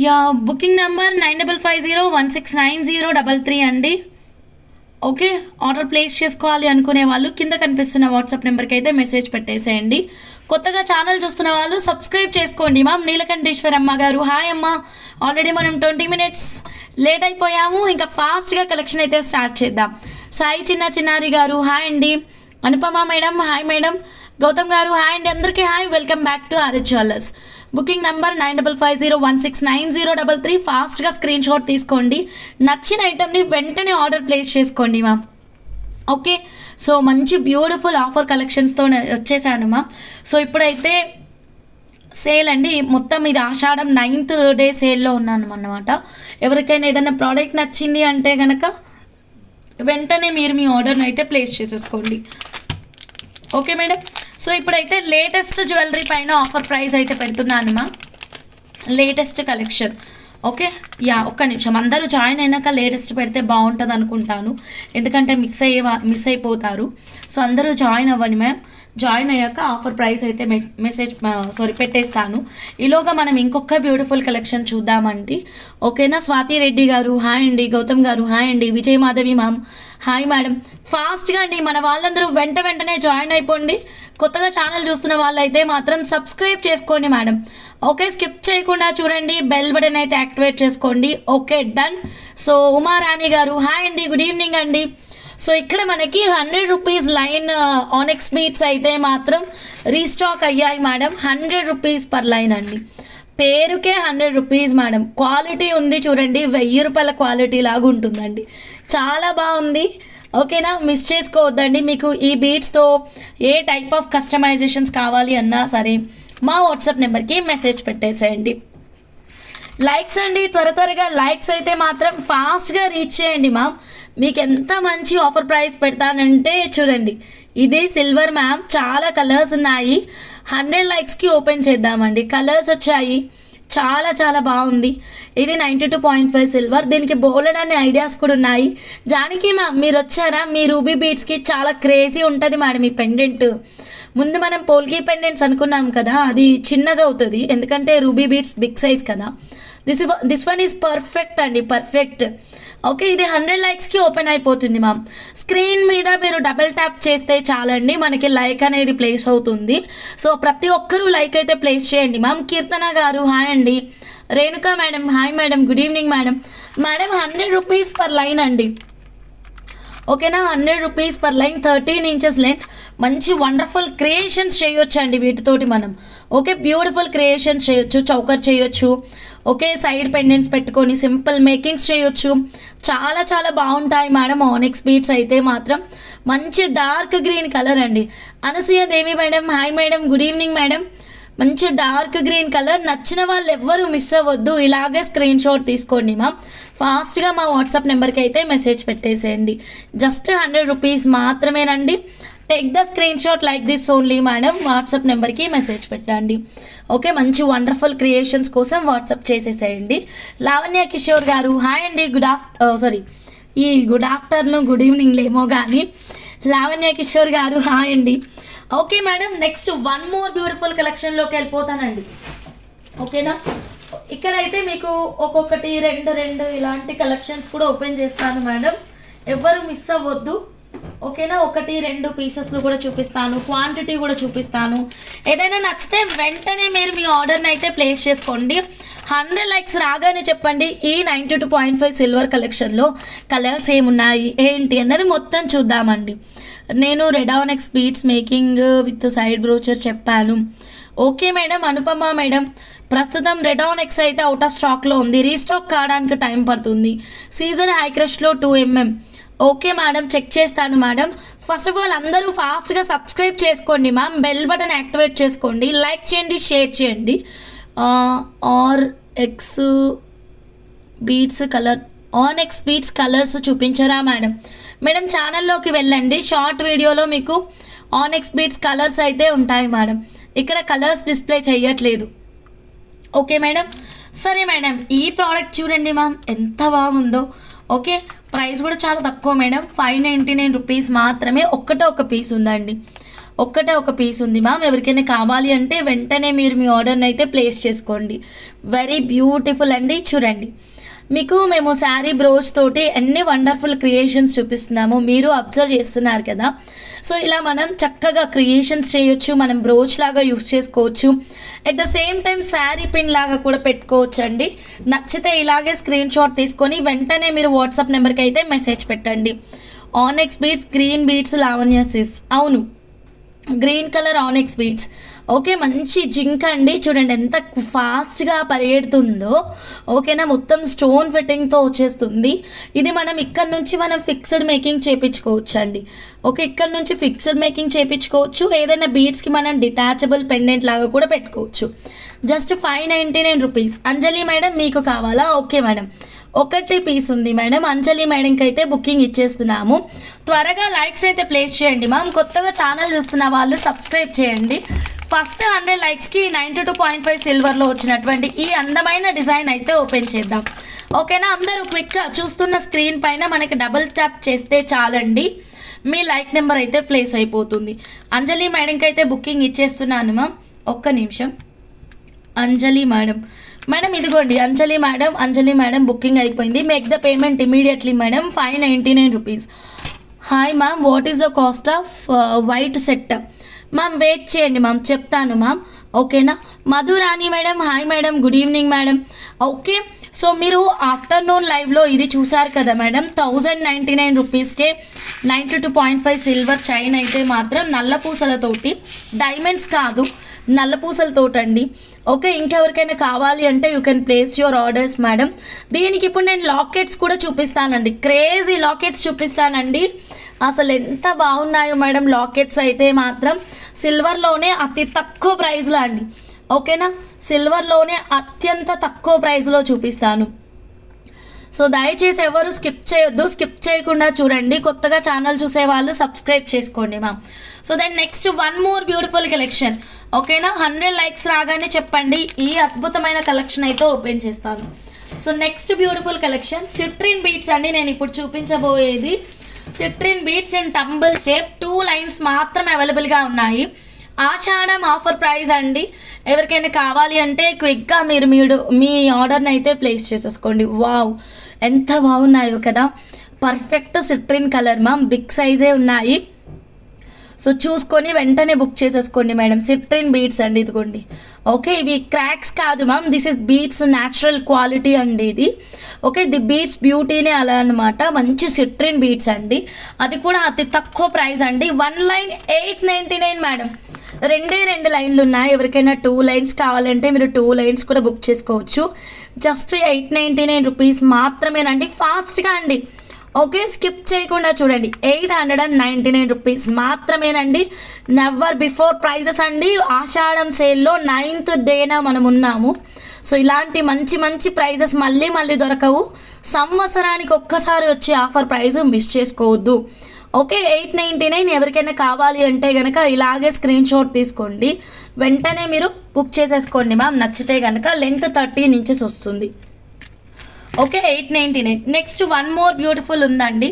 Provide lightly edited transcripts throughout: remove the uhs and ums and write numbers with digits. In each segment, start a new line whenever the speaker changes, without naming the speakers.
Yeah booking number 9550169033 అండి. Okay, order place చేసుకోవాలి అనుకునే వాళ్ళు కింద కనిపిస్తున్న వాట్సాప్ నెంబర్కి అయితే మెసేజ్ పెట్టేసేయండి. కొత్తగా ఛానల్ చూస్తున్న వాళ్ళు సబ్స్క్రైబ్ చేసుకోండి. మ్యామ్ నీలకంఠేశ్వరమ్మ గారు హాయ్ అమ్మ. ఆల్రెడీ మనం 20 మినిట్స్ లేట్ అయిపోయాము. ఇంకా ఫాస్ట్గా కలెక్షన్ అయితే స్టార్ట్ చేద్దాం. సాయి చిన్నారి గారు హాయ్ అండి. Anupama madam hi madam. Gautam గారు హాయ్ అండి. అందరికీ hi. Welcome back to RS jewellers. Booking number 9550169033. ఫాస్ట్గా స్క్రీన్ షాట్ తీసుకోండి. నచ్చిన ఐటమ్ని వెంటనే ఆర్డర్ ప్లేస్ చేసుకోండి మ్యామ్. ఓకే, సో మంచి బ్యూటిఫుల్ ఆఫర్ కలెక్షన్స్తో వచ్చేసాను మ్యామ్. సో ఇప్పుడైతే సేల్ అండి, మొత్తం ఇది ఆషాఢం 9th డే సేల్లో ఉన్నాను అన్నమాట. ఎవరికైనా ఏదైనా ప్రోడక్ట్ నచ్చింది అంటే కనుక వెంటనే మీరు మీ ఆర్డర్ని అయితే ప్లేస్ చేసేసుకోండి. Okay madam. సో ఇప్పుడైతే లేటెస్ట్ జ్యువెలరీ పైన ఆఫర్ ప్రైస్ అయితే పెడుతున్నాను మా, లేటెస్ట్ కలెక్షన్. ఓకే యా, ఒక్క నిమిషం. అందరూ జాయిన్ అయినాక లేటెస్ట్ పెడితే బాగుంటుంది అనుకుంటాను, ఎందుకంటే మిస్ అయిపోతారు. సో అందరూ జాయిన్ అవ్వండి మ్యామ్. జాయిన్ అయ్యాక ఆఫర్ ప్రైస్ అయితే పెట్టేస్తాను. ఈలోగా మనం ఇంకొక బ్యూటిఫుల్ కలెక్షన్ చూద్దామండి. ఓకేనా. స్వాతి రెడ్డి గారు హాయ్ అండి. గౌతమ్ గారు హాయ్ అండి. Vijay Madhavi ma'am hi madam. ఫాస్ట్గా అండి, మన వాళ్ళందరూ వెంటనే జాయిన్ అయిపోండి. కొత్తగా ఛానల్ చూస్తున్న వాళ్ళైతే మాత్రం సబ్స్క్రైబ్ చేసుకోండి మేడం. ఓకే, స్కిప్ చేయకుండా చూడండి. బెల్ బటన్ అయితే యాక్టివేట్ చేసుకోండి. Okay done. సో ఉమారాణి గారు హాయ్ అండి. గుడ్ ఈవినింగ్ అండి. సో ఇక్కడ మనకి 100 రూపీస్ లైన్ ఆనెక్స్ బీట్స్ అయితే మాత్రం రీస్టాక్ అయ్యాయి మేడం. 100 రూపీస్ పర్ లైన్ అండి. పేరుకే 100 రూపీస్ మేడం. క్వాలిటీ ఉంది చూడండి, 1000 రూపాయల క్వాలిటీ లాగా ఉంటుందండి. చాలా బాగుంది. ఓకేనా, మిస్ చేసుకోవద్దండి. మీకు ఈ బీట్స్తో ఏ టైప్ ఆఫ్ కస్టమైజేషన్స్ కావాలి అన్నా సరే మా వాట్సాప్ నెంబర్కి మెసేజ్ పెట్టేసేయండి. లైక్స్ అండి, త్వరగా లైక్స్ అయితే మాత్రం ఫాస్ట్గా రీచ్ చేయండి మ్యామ్. మీకు ఎంత మంచి ఆఫర్ ప్రైస్ పెడతానంటే చూడండి, ఇది సిల్వర్ మ్యామ్. చాలా కలర్స్ ఉన్నాయి. 100 లైక్స్కి ఓపెన్ చేద్దామండి. కలర్స్ వచ్చాయి, చాలా బాగుంది. ఇది 92.5 సిల్వర్. దీనికి బోల్డ్ అనే ఐడియాస్ కూడా ఉన్నాయి. జానకి మ్యామ్ మీరు వచ్చారా? మీ రూబీ బీట్స్కి చాలా క్రేజీ ఉంటుంది మేడం ఈ పెండెంట్. ముందు మనం పోల్కీ పెండెంట్స్ అనుకున్నాం కదా, అది చిన్నగా అవుతుంది ఎందుకంటే రూబీ బీట్స్ బిగ్ సైజ్ కదా. దిస్ వన్ ఈజ్ పర్ఫెక్ట్ అండి, పర్ఫెక్ట్. ఓకే, ఇది 100 లైక్స్కి ఓపెన్ అయిపోతుంది మ్యామ్. స్క్రీన్ మీద మీరు డబుల్ ట్యాప్ చేస్తే చాలండి, మనకి లైక్ అనేది ప్లేస్ అవుతుంది. సో ప్రతి ఒక్కరూ లైక్ అయితే ప్లేస్ చేయండి మ్యామ్. కీర్తన గారు హాయ్ అండి. Renuka madam hi madam. Good evening madam. 100 rupees per line అండి. ఓకేనా, 100 rupees per line, 13 inches length. మంచి వండర్ఫుల్ క్రియేషన్స్ చేయొచ్చు అండి వీటితోటి మనం. ఓకే, బ్యూటిఫుల్ క్రియేషన్స్ చేయొచ్చు, చౌకర్ చేయొచ్చు. ఓకే, సైడ్ పెండెంట్స్ పెట్టుకొని సింపుల్ మేకింగ్స్ చేయొచ్చు. చాలా బాగుంటాయి మేడం. ఆనెక్స్ బీట్స్ అయితే మాత్రం మంచి డార్క్ గ్రీన్ కలర్ అండి. Anasuya Devi madam hi madam. Good evening madam. మంచి డార్క్ గ్రీన్ కలర్. నచ్చిన వాళ్ళు ఎవ్వరూ మిస్ అవ్వద్దు. ఇలాగే స్క్రీన్ షాట్ తీసుకోండి మ్యామ్. ఫాస్ట్గా మా వాట్సాప్ నెంబర్కి అయితే మెసేజ్ పెట్టేసేయండి. జస్ట్ 100 రూపీస్ మాత్రమేనండి. Take the screen shot like this only madam. WhatsApp నెంబర్కి మెసేజ్ పెట్టండి. ఓకే, మంచి వండర్ఫుల్ క్రియేషన్స్ కోసం వాట్సాప్ చేసేసేయండి. లావణ్య కిషోర్ గారు హాయ్ అండి. గుడ్ ఆఫ్టర్నూన్ గుడ్ ఈవినింగ్ ఏమో కానీ లావణ్య కిషోర్ గారు హాయ్ అండి. Okay madam, next one more beautiful కలెక్షన్లోకి వెళ్ళిపోతానండి. ఓకేనా, ఇక్కడైతే మీకు ఒక్కొక్కటి రెండు ఇలాంటి కలెక్షన్స్ కూడా ఓపెన్ చేస్తాను మేడం. ఎవ్వరు మిస్ అవ్వద్దు. ఓకేనా, 1-2 పీసెస్లు కూడా చూపిస్తాను, క్వాంటిటీ కూడా చూపిస్తాను. ఏదైనా నచ్చితే వెంటనే మీరు మీ ఆర్డర్ని అయితే ప్లేస్ చేసుకోండి. 100 లైక్స్ రాగానే చెప్పండి. ఈ 92.5 సిల్వర్ కలెక్షన్లో కలర్స్ ఏమున్నాయి ఏంటి అన్నది మొత్తం చూద్దామండి. నేను red onyx beads making with side brochure చెప్పాను. Okay madam. అనుపమ మేడం ప్రస్తుతం రెడ్ ఆనెక్స్ అయితే అవుట్ ఆఫ్ స్టాక్లో ఉంది. రీస్టాక్ కావడానికి టైం పడుతుంది. సీజన్ హై క్రష్లో 2mm. ఓకే మేడం, చెక్ చేస్తాను మేడం. ఫస్ట్ ఆఫ్ ఆల్ అందరూ ఫాస్ట్గా సబ్స్క్రైబ్ చేసుకోండి మ్యామ్. బెల్ బటన్ యాక్టివేట్ చేసుకోండి, లైక్ చేయండి, షేర్ చేయండి. ఆనెక్స్ బీట్స్ కలర్స్ చూపించరా మేడం? మేడం ఛానల్లోకి వెళ్ళండి. షార్ట్ వీడియోలో మీకు ఆనెక్స్ బీట్స్ కలర్స్ అయితే ఉంటాయి మేడం. ఇక్కడ కలర్స్ డిస్ప్లే చేయట్లేదు. Okay madam. సరే మేడం, ఈ ప్రోడక్ట్ చూడండి మ్యామ్ ఎంత బాగుందో. ఓకే, ప్రైస్ కూడా చాలా తక్కువ మేడం. 599 రూపీస్ మాత్రమే. ఒక పీస్ ఉందండి. ఒక్కటే ఒక పీస్ ఉంది మ్యామ్. ఎవరికైనా కావాలి అంటే వెంటనే మీరు మీ ఆర్డర్ని అయితే ప్లేస్ చేసుకోండి. వెరీ బ్యూటిఫుల్ అండి. చూడండి, మీకు మేము శారీ బ్రోచ్ తోటి ఎన్ని వండర్ఫుల్ క్రియేషన్స్ చూపిస్తున్నాము, మీరు అబ్జర్వ్ చేస్తున్నారు కదా. సో ఇలా మనం చక్కగా క్రియేషన్స్ చేయొచ్చు, మనం బ్రోచ్ లాగా యూస్ చేసుకోవచ్చు. At the same time sari pin లాగా కూడా పెట్టుకోవచ్చు అండి. నచ్చితే ఇలాగే స్క్రీన్ షాట్ తీసుకొని వెంటనే మీరు వాట్సాప్ నెంబర్కి అయితే మెసేజ్ పెట్టండి. Onyx beads, green beads, Lavanya sis. అవును, green colour onyx beads. Okay, మంచి జింక్ అండి. చూడండి ఎంత ఫాస్ట్గా పరిగెడుతుందో. ఓకేనా, మొత్తం స్టోన్ ఫిట్టింగ్తో వచ్చేస్తుంది. ఇది మనం ఇక్కడ నుంచి మనం ఫిక్స్డ్ మేకింగ్ చేయించుకోవచ్చు అండి. ఓకే, ఇక్కడ నుంచి ఫిక్స్డ్ మేకింగ్ చేయించుకోవచ్చు. ఏదైనా బీడ్స్కి మనం డిటాచబుల్ పెండెంట్ లాగా కూడా పెట్టుకోవచ్చు. Just 599 rupees. అంజలి మేడం మీకు కావాలా? ఓకే మేడం, ఒకటి పీస్ ఉంది మేడం. అంజలి మేడంకి అయితే బుకింగ్ ఇచ్చేస్తున్నాము. త్వరగా లైక్స్ అయితే ప్లేస్ చేయండి మ్యామ్. కొత్తగా ఛానల్ చూస్తున్న వాళ్ళు సబ్స్క్రైబ్ చేయండి. ఫస్ట్ 100 లైక్స్కి 92.5 సిల్వర్లో వచ్చినటువంటి ఈ అందమైన డిజైన్ అయితే ఓపెన్ చేద్దాం. ఓకేనా, అందరూ క్విక్గా చూస్తున్న స్క్రీన్ పైన మనకి డబుల్ ట్యాప్ చేస్తే చాలండి, మీ లైక్ నెంబర్ అయితే ప్లేస్ అయిపోతుంది. అంజలి మేడంకి అయితే బుకింగ్ ఇచ్చేస్తున్నాను మ్యామ్. ఒక్క నిమిషం. అంజలి మేడం, మేడం ఇదిగోండి అంజలి మేడం బుకింగ్ అయిపోయింది. Make the payment immediately madam. 599 rupees. Hi ma'am, what is the cost of white set? Ma'am wait చేయండి మ్యామ్, చెప్తాను మ్యామ్. ఓకేనా. Madhurani madam, hi madam, good evening madam. Okay, so మీరు afternoon లైవ్లో ఇది చూసారు కదా మేడం. 1099 రూపీస్కే 92.5 సిల్వర్ చైన్ అయితే మాత్రం నల్ల పూసలతోటి, డైమండ్స్ కాదు నల్ల పూసలతోటండి. ఓకే, ఇంకెవరికైనా కావాలి అంటే you can place your orders madam. దీనికి ఇప్పుడు నేను లాకెట్స్ కూడా చూపిస్తానండి, క్రేజీ లాకెట్స్ చూపిస్తానండి. అసలు ఎంత బాగున్నాయో మేడం లాకెట్స్ అయితే మాత్రం. సిల్వర్లోనే అతి తక్కువ ప్రైస్లో అండి. ఓకేనా, సిల్వర్లోనే అత్యంత తక్కువ ప్రైస్లో చూపిస్తాను. సో దయచేసి ఎవరు స్కిప్ చేయొద్దు, స్కిప్ చేయకుండా చూడండి. కొత్తగా ఛానల్ చూసే వాళ్ళు సబ్స్క్రైబ్ చేసుకోండి ma'am. So then next one more beautiful collection. ఓకేనా, 100 లైక్స్ రాగానే చెప్పండి, ఈ అద్భుతమైన కలెక్షన్ అయితే ఓపెన్ చేస్తాను. So next beautiful collection citrine beads అండి. నేను ఇప్పుడు చూపించబోయేది citrine beads in tumble shape. 2 lines మాత్రం అవైలబుల్గా ఉన్నాయి. ఆషాఢం ఆఫర్ ప్రైస్ అండి. ఎవరికైనా కావాలి అంటే క్విక్గా మీరు మీ ఆర్డర్ని అయితే ప్లేస్ చేసేసుకోండి. వావ్, ఎంత బాగున్నాయో కదా. Perfect citrine colour ma'am, big సైజే ఉన్నాయి. సో చూసుకొని వెంటనే బుక్ చేసేసుకోండి మేడం. సిట్రిన్ బీడ్స్ అండి, ఇదిగోండి. ఓకే, ఇవి క్రాక్స్ కాదు ma'am, this is beads natural quality అండి ఇది. ఓకే, ది బీడ్స్ బ్యూటీనే అలా అనమాట. మంచి సిట్రిన్ బీడ్స్ అండి, అది కూడా అతి తక్కువ ప్రైస్ అండి. 1 లైన్ 899 మేడం. 2 లైన్లు ఉన్నాయి. ఎవరికైనా 2 లైన్స్ కావాలంటే మీరు 2 లైన్స్ కూడా బుక్ చేసుకోవచ్చు. జస్ట్ 899 రూపీస్ మాత్రమేనండి. ఫాస్ట్గా అండి. ఓకే, స్కిప్ చేయకుండా చూడండి. 899 రూపీస్ మాత్రమేనండి. నెవర్ బిఫోర్ ప్రైజెస్ అండి. ఆషాఢం సేల్లో 9th డేన మనం ఉన్నాము. సో ఇలాంటి మంచి మంచి ప్రైజెస్ మళ్ళీ దొరకవు. సంవత్సరానికి ఒక్కసారి వచ్చే ఆఫర్ ప్రైజ్ మిస్ చేసుకోవద్దు. ఓకే, 899. ఎవరికైనా కావాలి అంటే కనుక ఇలాగే స్క్రీన్ షాట్ తీసుకోండి, వెంటనే మీరు బుక్ చేసేసుకోండి మ్యామ్. నచ్చితే కనుక లెంత్ 13 ఇంచెస్ వస్తుంది. Okay, 899. Next one more beautiful ఉందండి.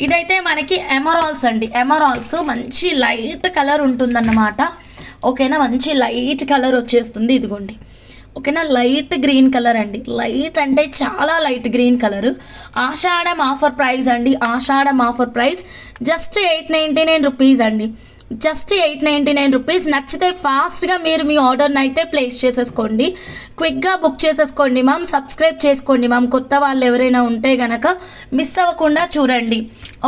ఇదైతే మనకి ఎమరాల్స్ అండి. ఎమరాల్స్ మంచి లైట్ కలర్ ఉంటుందన్నమాట. ఓకేనా, మంచి లైట్ కలర్ వచ్చేస్తుంది. ఇదిగోండి. ఓకేనా, లైట్ గ్రీన్ కలర్ అండి. లైట్ అంటే చాలా లైట్ గ్రీన్ కలర్. ఆషాఢం ఆఫర్ ప్రైస్ అండి. ఆషాఢం ఆఫర్ ప్రైస్ జస్ట్ 899 రూపీస్ అండి. Just 899 rupees. నచ్చితే ఫాస్ట్గా మీరు మీ ఆర్డర్ని అయితే ప్లేస్ చేసేసుకోండి, క్విక్గా బుక్ చేసేసుకోండి మ్యామ్. సబ్స్క్రైబ్ చేసుకోండి మ్యామ్. కొత్త వాళ్ళు ఎవరైనా ఉంటే గనక మిస్ అవ్వకుండా చూడండి.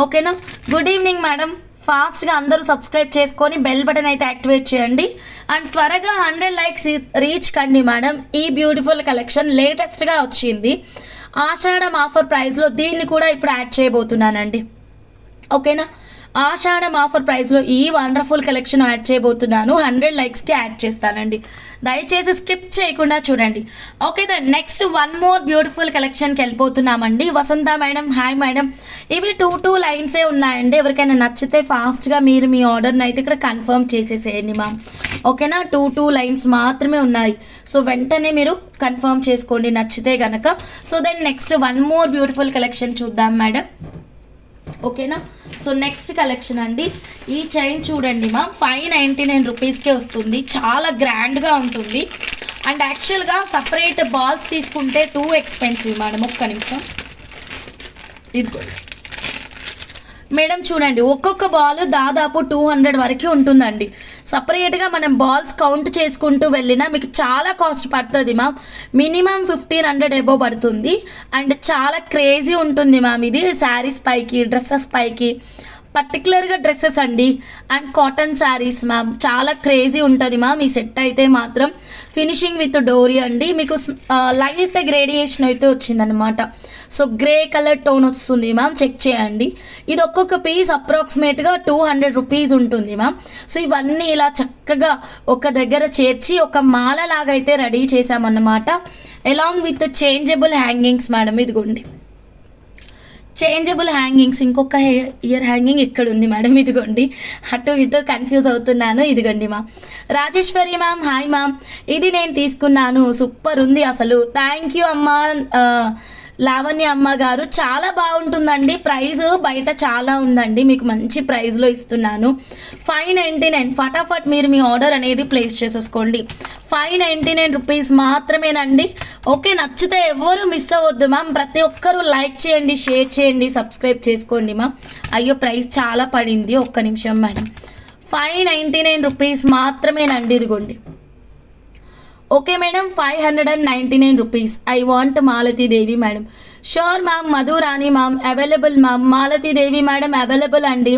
ఓకేనా. Good evening madam. ఫాస్ట్గా అందరూ సబ్స్క్రైబ్ చేసుకొని బెల్ బటన్ అయితే యాక్టివేట్ చేయండి. అండ్ త్వరగా 100 లైక్స్ రీచ్ కండి మేడం. ఈ బ్యూటిఫుల్ కలెక్షన్ లేటెస్ట్గా వచ్చింది. ఆషాఢం ఆఫర్ ప్రైస్లో దీన్ని కూడా ఇప్పుడు యాడ్ చేయబోతున్నానండి. ఓకేనా, ఆషాఢం ఆఫర్ ప్రైస్లో ఈ వండర్ఫుల్ కలెక్షన్ యాడ్ చేయబోతున్నాను. 100 లైక్స్కి యాడ్ చేస్తానండి. దయచేసి స్కిప్ చేయకుండా చూడండి. Okay, then next one more beautiful కలెక్షన్కి వెళ్ళిపోతున్నామండి. Vasantha madam, hi madam. ఇవి 2 లైన్సే ఉన్నాయండి. ఎవరికైనా నచ్చితే ఫాస్ట్గా మీరు మీ ఆర్డర్ని అయితే ఇక్కడ కన్ఫర్మ్ చేసేసేయండి మ్యామ్. ఓకేనా, 2 లైన్స్ మాత్రమే ఉన్నాయి. సో వెంటనే మీరు కన్ఫర్మ్ చేసుకోండి నచ్చితే కనుక. So then next one more beautiful collection చూద్దాం మేడం. ఓకేనా. సో నెక్స్ట్ కలెక్షన్ అండి, ఈ చైన్ చూడండి మా 599 రూపీస్కే వస్తుంది. చాలా గ్రాండ్గా ఉంటుంది. అండ్ యాక్చువల్గా సపరేట్ బాల్స్ తీసుకుంటే టూ ఎక్స్పెన్సివ్ మేడం. ఒక్క నిమిషం, ఇదిగోండి మేడం చూడండి, ఒక్కొక్క బాల్ దాదాపు 200 వరకు ఉంటుందండి. సపరేట్గా మనం బాల్స్ కౌంట్ చేసుకుంటూ వెళ్ళినా మీకు చాలా కాస్ట్ పడుతుంది మ్యామ్. మినిమం 1500 ఎబో పడుతుంది. అండ్ చాలా క్రేజీ ఉంటుంది మ్యామ్ ఇది. శారీస్ పైకి, డ్రెస్సెస్ పైకి, పర్టికులర్గా డ్రెస్సెస్ అండి అండ్ కాటన్ శారీస్ మ్యామ్. చాలా క్రేజీ ఉంటుంది మ్యామ్ ఈ సెట్ అయితే మాత్రం. ఫినిషింగ్ విత్ డోరీ అండి. మీకు లైట్ గ్రేడియేషన్ అయితే వచ్చిందనమాట. సో గ్రే కలర్ టోన్ వస్తుంది మ్యామ్, చెక్ చేయండి. ఇది ఒక్కొక్క పీస్ అప్రాక్సిమేట్గా 200 రూపీస్ ఉంటుంది మ్యామ్. సో ఇవన్నీ ఇలా చక్కగా ఒక దగ్గర చేర్చి ఒక మాల లాగా అయితే రెడీ చేసామన్నమాట. Along with changeable hangings madam. ఇదిగోండి చేంజబుల్ హ్యాంగింగ్స్. ఇంకొక ఇయర్ హ్యాంగింగ్ ఇక్కడ ఉంది మేడం. ఇదిగోండి, అటు ఇటు కన్ఫ్యూజ్ అవుతున్నాను. ఇదిగోండి ma'am. Rajeshwari ma'am, hi ma'am. ఇది నేను తీసుకున్నాను, సూపర్ ఉంది అసలు. థ్యాంక్ యూ అమ్మా లావణ్య అమ్మ గారు. చాలా బాగుంటుందండి. ప్రైస్ బయట చాలా ఉందండి, మీకు మంచి ప్రైస్లో ఇస్తున్నాను. 599. ఫటాఫట్ మీరు మీ ఆర్డర్ అనేది ప్లేస్ చేసేసుకోండి. 599 రూపీస్ మాత్రమేనండి. ఓకే, నచ్చితే ఎవరు మిస్ అవ్వద్దు మ్యామ్. ప్రతి ఒక్కరూ లైక్ చేయండి, షేర్ చేయండి, సబ్స్క్రైబ్ చేసుకోండి మ్యామ్. అయ్యో ప్రైస్ చాలా పడింది, ఒక్క నిమిషం మేడం. 599 రూపీస్ మాత్రమేనండి. ఇదిగోండి. Okay madam, 599 rupees. I want Malathidevi madam. Sure ma'am. Madhurani ma'am available ma'am. Malathidevi madam available అండి.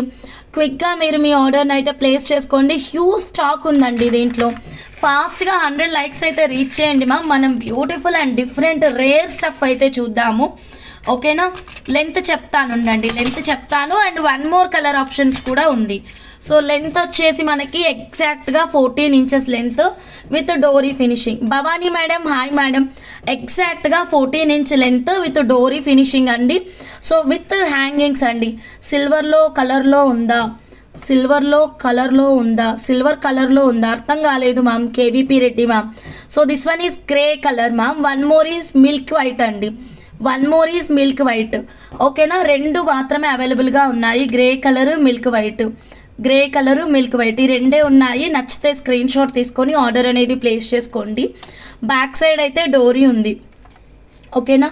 క్విక్గా మీరు మీ ఆర్డర్ని అయితే ప్లేస్ చేసుకోండి. హ్యూజ్ స్టాక్ ఉందండి దీంట్లో. ఫాస్ట్గా 100 లైక్స్ అయితే రీచ్ చేయండి మ్యామ్. మనం beautiful and different rare stuff అయితే చూద్దాము. ఓకేనా. లెంత్ చెప్తానుండండి, లెంత్ చెప్తాను. And one more colour options కూడా ఉంది. సో లెంత్ వచ్చేసి మనకి ఎగ్జాక్ట్గా 14 inches length with dori finishing. Bhavani madam, hi madam. ఎగ్జాక్ట్గా 14 inch length with dori finishing అండి. సో విత్ హ్యాంగింగ్స్ అండి. సిల్వర్లో కలర్లో ఉందా, సిల్వర్ కలర్లో ఉందా అర్థం కాలేదు ma'am. KVP Reddy ma'am. So this one is grey colour ma'am. One more is milk white అండి. Milk white. ఓకేనా. రెండు మాత్రమే అవైలబుల్గా ఉన్నాయి. గ్రే కలరు, మిల్క్ వైట్ ఈ రెండే ఉన్నాయి. నచ్చితే స్క్రీన్ షాట్ తీసుకొని ఆర్డర్ అనేది ప్లేస్ చేసుకోండి. బ్యాక్ సైడ్ అయితే డోరీ ఉంది. ఓకేనా.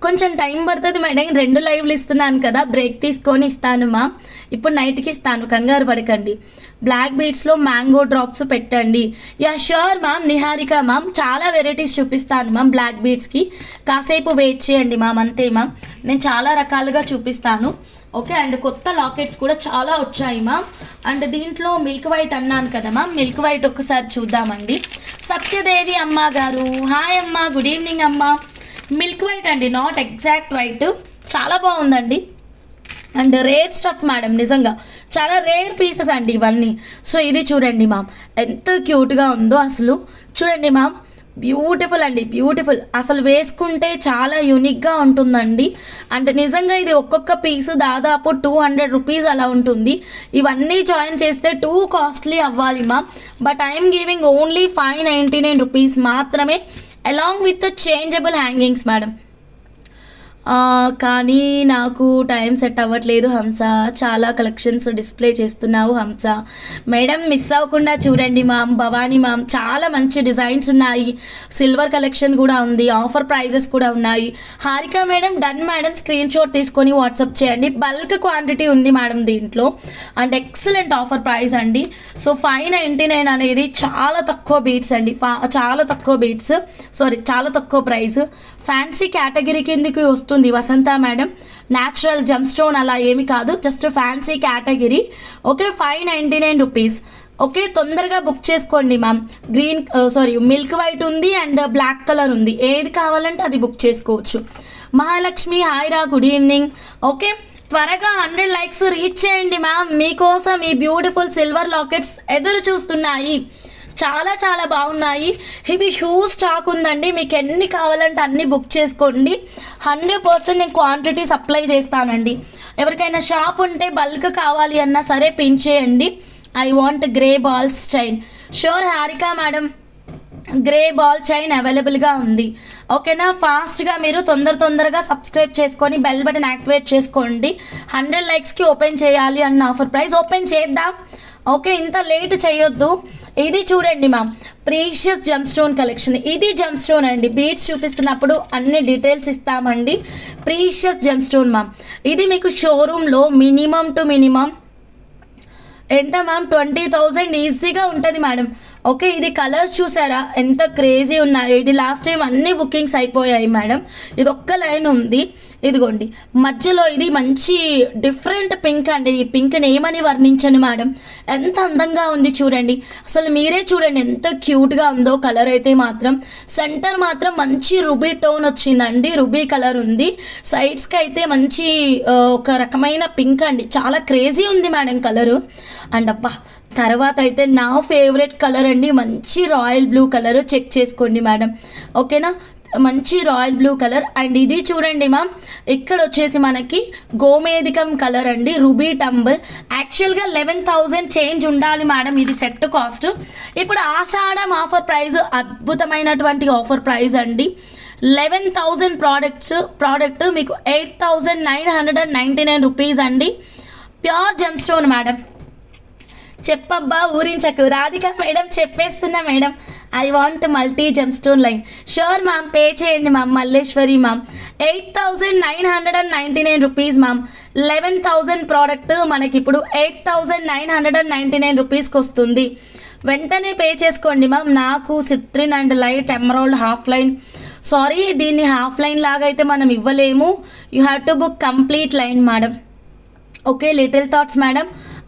కొంచెం టైం పడుతుంది మేడం. 2 లైవ్లు ఇస్తున్నాను కదా, బ్రేక్ తీసుకొని ఇస్తాను మా. ఇప్పుడు నైట్కి ఇస్తాను, కంగారు పడకండి. బ్లాక్ బీడ్స్లో మ్యాంగో డ్రాప్స్ పెట్టండి. Yeah sure ma'am. Niharika ma'am, చాలా వెరైటీస్ చూపిస్తాను మ్యామ్ బ్లాక్ బీడ్స్కి. కాసేపు వెయిట్ చేయండి మ్యామ్, అంతే మ్యామ్. నేను చాలా రకాలుగా చూపిస్తాను. ఓకే. అండ్ కొత్త లాకెట్స్ కూడా చాలా వచ్చాయి మ్యామ్. అండ్ దీంట్లో మిల్క్ వైట్ అన్నాను కదా మ్యామ్, మిల్క్ వైట్ ఒకసారి చూద్దామండి. సత్యదేవి అమ్మ గారు, హాయ్ అమ్మ, గుడ్ ఈవినింగ్ అమ్మ. మిల్క్ వైట్ అండి, నాట్ ఎగ్జాక్ట్ వైట్. చాలా బాగుందండి. అండ్ రేర్ స్టఫ్ మేడం, నిజంగా చాలా రేర్ పీసెస్ అండి ఇవన్నీ. సో ఇది చూడండి మ్యామ్, ఎంత క్యూట్గా ఉందో అసలు. చూడండి మ్యామ్, బ్యూటిఫుల్ అండి, బ్యూటిఫుల్. అసలు వేసుకుంటే చాలా యూనిక్గా ఉంటుందండి. అండ్ నిజంగా ఇది ఒక్కొక్క పీసు దాదాపు 200 రూపీస్ అలా ఉంటుంది. ఇవన్నీ జాయిన్ చేస్తే టూ కాస్ట్లీ అవ్వాలి ma'am. But I'm giving only 599 rupees మాత్రమే, along with changeable hangings madam. కానీ నాకు టైం సెట్ అవ్వట్లేదు హంస. చాలా కలెక్షన్స్ డిస్ప్లే చేస్తున్నావు హంస. మేడం మిస్ అవ్వకుండా చూడండి మ్యామ్. భవానీ మ్యామ్, చాలా మంచి డిజైన్స్ ఉన్నాయి. సిల్వర్ కలెక్షన్ కూడా ఉంది, ఆఫర్ ప్రైజెస్ కూడా ఉన్నాయి. Harika madam, done madam. Screen shot తీసుకొని వాట్సాప్ చేయండి. బల్క్ క్వాంటిటీ ఉంది మేడం దీంట్లో. అండ్ ఎక్సలెంట్ ఆఫర్ ప్రైస్ అండి. సో 599 అనేది చాలా తక్కువ బీట్స్ అండి, చాలా తక్కువ ప్రైస్. ఫ్యాన్సీ కేటగిరీ కిందకి వస్తుంది వసంత మేడం. న్యాచురల్ జమ్ స్టోన్ అలా ఏమి కాదు, just fancy category. Okay, 599 rupees. Okay, తొందరగా బుక్ చేసుకోండి మ్యామ్. మిల్క్ వైట్ ఉంది అండ్ బ్లాక్ కలర్ ఉంది. ఏది కావాలంటే అది బుక్ చేసుకోవచ్చు. మహాలక్ష్మి, హాయ్ రా, గుడ్ ఈవినింగ్. ఓకే, త్వరగా 100 లైక్స్ రీచ్ చేయండి మ్యామ్. మీకోసం ఈ బ్యూటిఫుల్ సిల్వర్ లాకెట్స్ ఎదురు చూస్తున్నాయి. చాలా చాలా బాగున్నాయి. ఇవి హ్యూజ్ స్టాక్ ఉందండి. మీకు ఎన్ని కావాలంటే అన్ని బుక్ చేసుకోండి. 100% నేను క్వాంటిటీ సప్లై చేస్తానండి. ఎవరికైనా షాప్ ఉంటే బల్క్ కావాలి అన్నా సరే పిన్ చేయండి. I want grey balls chain. Sure Harika madam. Grey ball chain అవైలబుల్గా ఉంది. ఓకేనా, ఫాస్ట్గా మీరు తొందరగా సబ్స్క్రైబ్ చేసుకొని బెల్ బటన్ యాక్టివేట్ చేసుకోండి. 100 లైక్స్కి ఓపెన్ చేయాలి అన్న ఆఫర్ ప్రైస్ ఓపెన్ చేద్దాం. ఓకే, ఇంత లేట్ చేయొద్దు. ఇది చూడండి ma'am, precious gem stone collection. ఇది జెమ్ స్టోన్ అండి, బీట్స్ చూపిస్తున్నప్పుడు అన్ని డీటెయిల్స్ ఇస్తామండి. ప్రీషియస్ జెమ్ స్టోన్ మ్యామ్, ఇది మీకు షోరూంలో మినిమం టు మినిమం ఎంత మ్యామ్ 20,000 ఈజీగా ఉంటుంది మేడం. ఓకే, ఇది కలర్స్ చూసారా ఎంత క్రేజీ ఉన్నాయో. ఇది లాస్ట్ టైం అన్ని బుకింగ్స్ అయిపోయాయి మేడం. ఇది ఒక్క లైన్ ఉంది, ఇదిగోండి మధ్యలో ఇది మంచి డిఫరెంట్ పింక్ అండి. ఈ పింక్ని ఏమని వర్ణించను మేడం, ఎంత అందంగా ఉంది చూడండి. అసలు మీరే చూడండి ఎంత క్యూట్గా ఉందో. కలర్ అయితే మాత్రం సెంటర్ మాత్రం మంచి రుబీ టోన్ వచ్చిందండి, రుబీ కలర్ ఉంది. సైడ్స్కి అయితే మంచి ఒక రకమైన పింక్ అండి, చాలా క్రేజీ ఉంది మేడం కలరు. అండ్ అబ్బా, తర్వాత అయితే నా ఫేవరెట్ కలర్ అండి, మంచి రాయల్ బ్లూ కలర్. చెక్ చేసుకోండి మేడం. ఓకేనా, మంచి రాయల్ బ్లూ కలర్. అండ్ ఇది చూడండి మ్యామ్, ఇక్కడ వచ్చేసి మనకి గోమేధికం కలర్ అండి, రూబీ టంబుల్. యాక్చువల్గా 11,000 చేంజ్ ఉండాలి మేడం ఇది సెట్ కాస్ట్. ఇప్పుడు ఆషాఢం ఆఫర్ ప్రైస్, అద్భుతమైనటువంటి ఆఫర్ ప్రైస్ అండి. 11,000 ప్రోడక్ట్ మీకు 8,999 రూపీస్ అండి. Pure gem stone madam. చెప్పబ్బా ఊరించకు. రాధిక మేడం చెప్పేస్తున్నా madam, I want multi gem stone line. Sure ma'am, pay చేయండి ma'am. Malleshwari ma'am, 8,999 rupees ma'am. 11,000 product మనకి ఇప్పుడు 8,999 రూపీస్కి వస్తుంది. వెంటనే పే చేసుకోండి మ్యామ్. నాకు సిట్రిన్ and light emerald half line, sorry దీన్ని హాఫ్ లైన్ లాగా అయితే మనం ఇవ్వలేము. You have to book complete line madam. Okay, little thoughts madam,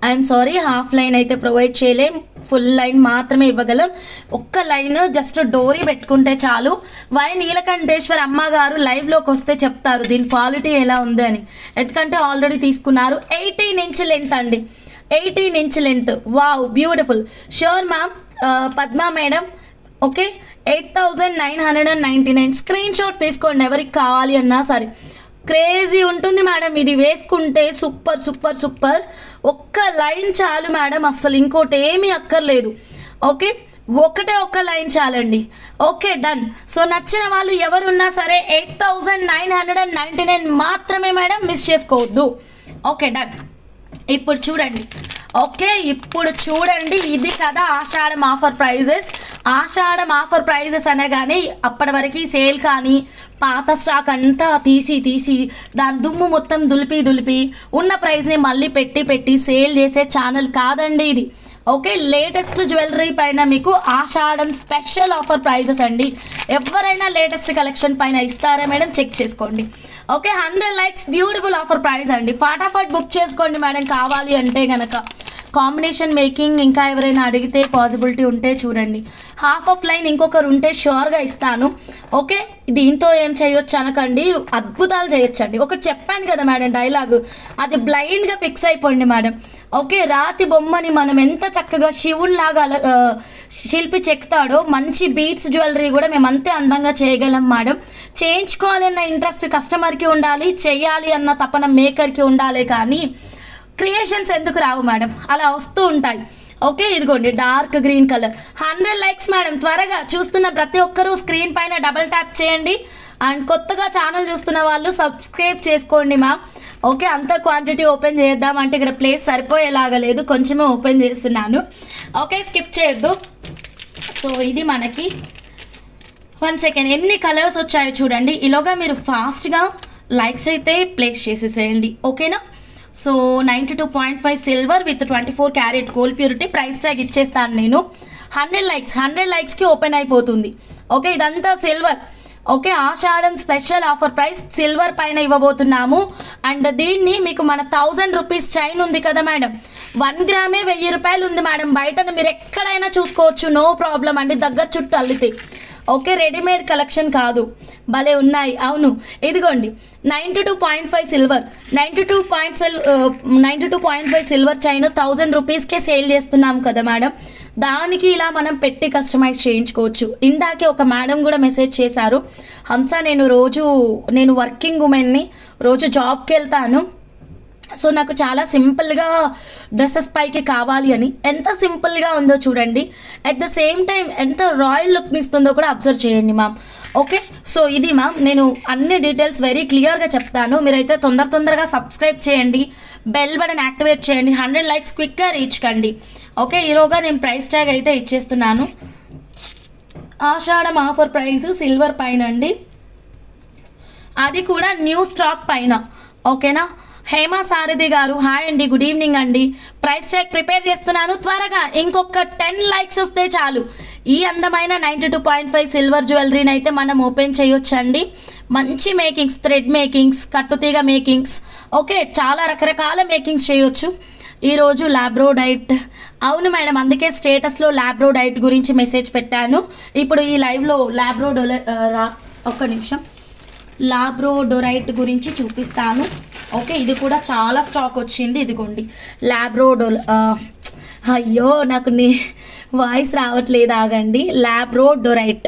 I'm sorry, half line అయితే ప్రొవైడ్ చేయలేం, ఫుల్ లైన్ మాత్రమే ఇవ్వగలం. ఒక్క లైన్ జస్ట్ డోరీ పెట్టుకుంటే చాలు. వై నీలకంఠేశ్వర్ అమ్మగారు లైవ్లోకి వస్తే చెప్తారు దీని క్వాలిటీ ఎలా ఉంది అని, ఎందుకంటే ఆల్రెడీ తీసుకున్నారు. 18 ఇంచ్ లెంత్ అండి, 18 inch length. Wow, beautiful. Sure ma'am. Padma madam, okay, 8,999. Screen shot తీసుకోండి ఎవరికి కావాలి అన్నా సరే. క్రేజీ ఉంటుంది మేడం, ఇది వేసుకుంటే సూపర్ సూపర్ సూపర్. ఒక్క లైన్ చాలు మేడం, అస్సలు ఇంకోటి ఏమీ అక్కర్లేదు. ఓకే, ఒక్క లైన్ చాలండి. Okay, done. సో నచ్చిన వాళ్ళు ఎవరున్నా సరే 8,999 మాత్రమే మేడం, మిస్ చేసుకోవద్దు. Okay, done. ఇప్పుడు చూడండి. ఓకే, ఇప్పుడు చూడండి, ఇది కదా ఆషాఢం ఆఫర్ ప్రైజెస్. ఆషాఢం ఆఫర్ ప్రైజెస్ అనగానే అప్పటి వరకు సేల్ కానీ పాత స్టాక్ అంతా తీసి దాని దుమ్ము మొత్తం దులిపి ఉన్న ప్రైస్ని మళ్ళీ పెట్టి సేల్ చేసే ఛానల్ కాదండి ఇది. ఓకే, లేటెస్ట్ జ్యువెలరీ పైన మీకు ఆషాఢం స్పెషల్ ఆఫర్ ప్రైజెస్ అండి. ఎవరైనా లేటెస్ట్ కలెక్షన్ పైన ఇస్తారా మేడం, చెక్ చేసుకోండి. Okay, 100 likes, beautiful offer price అండి. ఫటాఫట్ బుక్ చేసుకోండి మేడం కావాలి అంటే గనక. కాంబినేషన్ మేకింగ్ ఇంకా ఎవరైనా అడిగితే పాసిబిలిటీ ఉంటే చూడండి. హాఫ్ ఆఫ్ లైన్ ఇంకొకరు ఉంటే ష్యూర్గా ఇస్తాను. ఓకే, దీంతో ఏం చేయొచ్చు అనకండి, అద్భుతాలు చేయొచ్చండి. ఒకటి చెప్పాను కదా మేడం డైలాగు, అది బ్లైండ్గా ఫిక్స్ అయిపోయింది మేడం. ఓకే, రాతి బొమ్మని మనం ఎంత చక్కగా శివునిలాగా శిల్పి చెక్తాడో, మంచి బీట్స్ జ్యువెలరీ కూడా మేము అంతే అందంగా చేయగలం మేడం. చేయించుకోవాలి అన్న ఇంట్రెస్ట్ కస్టమర్కి ఉండాలి, చేయాలి అన్న తపన మేకర్కి ఉండాలి, కానీ క్రియేషన్స్ ఎందుకు రావు మేడం, అలా వస్తూ ఉంటాయి. ఓకే, ఇదిగోండి dark green colour. 100 likes madam. త్వరగా చూస్తున్న ప్రతి ఒక్కరూ స్క్రీన్ పైన డబుల్ ట్యాప్ చేయండి. అండ్ కొత్తగా ఛానల్ చూస్తున్న వాళ్ళు సబ్స్క్రైబ్ చేసుకోండి మ్యామ్. ఓకే, అంత క్వాంటిటీ ఓపెన్ చేద్దాం అంటే ఇక్కడ ప్లేస్ సరిపోయేలాగా లేదు, కొంచెమే ఓపెన్ చేస్తున్నాను. ఓకే, స్కిప్ చేయొద్దు. సో ఇది మనకి 1 సెకండ్ ఎన్ని కలర్స్ వచ్చాయో చూడండి. ఈలోగా మీరు ఫాస్ట్గా లైక్స్ అయితే ప్లేస్ చేసేసేయండి. ఓకేనా. So 92.5 silver with 24 carat gold purity. Price tag ఇచ్చేస్తాను నేను. 100 లైక్స్కి ఓపెన్ అయిపోతుంది. ఓకే, ఇదంతా సిల్వర్. ఓకే, ఆషాఢం స్పెషల్ ఆఫర్ ప్రైస్ సిల్వర్ పైన ఇవ్వబోతున్నాము. అండ్ దీన్ని మీకు మన 1000 రూపీస్ చైన్ ఉంది కదా మేడం, 1 గ్రామే 1000 రూపాయలు ఉంది మేడం. బయట మీరు ఎక్కడైనా చూసుకోవచ్చు, నో ప్రాబ్లం అండి, దగ్గర చుట్టూ అల్లితే. ఓకే, రెడీమేడ్ కలెక్షన్ కాదు, భలే ఉన్నాయి. అవును, ఇదిగోండి 92.5 సిల్వర్, 92.5 సిల్వర్ చైన్ 1000 రూపీస్కే సేల్ చేస్తున్నాం కదా మేడం. దానికి ఇలా మనం పెట్టి కస్టమైజ్ చేయించుకోవచ్చు. ఇందాకే ఒక మేడం కూడా మెసేజ్ చేశారు, హంస నేను వర్కింగ్ ఉమెన్ని, రోజు జాబ్కి వెళ్తాను, సో నాకు చాలా సింపుల్గా డ్రెస్సెస్ పైకి కావాలి అని, ఎంత సింపుల్గా ఉందో చూడండి. అట్ ద సేమ్ టైం ఎంత రాయల్ లుక్ని ఇస్తుందో కూడా అబ్జర్వ్ చేయండి మ్యామ్. ఓకే, సో ఇది మ్యామ్, నేను అన్ని డీటెయిల్స్ వెరీ క్లియర్గా చెప్తాను. మీరైతే తొందరగా సబ్స్క్రైబ్ చేయండి, బెల్ బటన్ యాక్టివేట్ చేయండి, 100 లైక్స్ క్విక్గా రీచ్ కండి. ఓకే, ఈరోగా నేను ప్రైస్ ట్యాగ్ అయితే ఇచ్చేస్తున్నాను. ఆషాఢం ఆఫర్ ప్రైస్ సిల్వర్ పైన అండి, అది కూడా న్యూ స్టాక్ పైన. ఓకేనా, హేమ సారథి గారు హాయ్ అండి, గుడ్ ఈవినింగ్ అండి. ప్రైస్ ట్యాగ్ ప్రిపేర్ చేస్తున్నాను, త్వరగా ఇంకొక 10 లైక్స్ వస్తే చాలు ఈ అందమైన 92.5 సిల్వర్ జ్యువెలరీని అయితే మనం ఓపెన్ చేయొచ్చండి. మంచి మేకింగ్స్, థ్రెడ్ మేకింగ్స్, కట్టుతీగ మేకింగ్స్, ఓకే చాలా రకరకాల మేకింగ్స్ చేయొచ్చు. ఈరోజు లాబ్రోడైట్, అవును మేడం, అందుకే స్టేటస్లో లాబ్రోడైట్ గురించి మెసేజ్ పెట్టాను. ఇప్పుడు ఈ లైవ్లో ఒక్క నిమిషం, లాబ్రోడోరైట్ గురించి చూపిస్తాను. ఓకే, ఇది కూడా చాలా స్టాక్ వచ్చింది. ఇదిగోండి అయ్యో నాకు వాయిస్ రావట్లేదు, ఆగండి. లాబ్రోడోరైట్,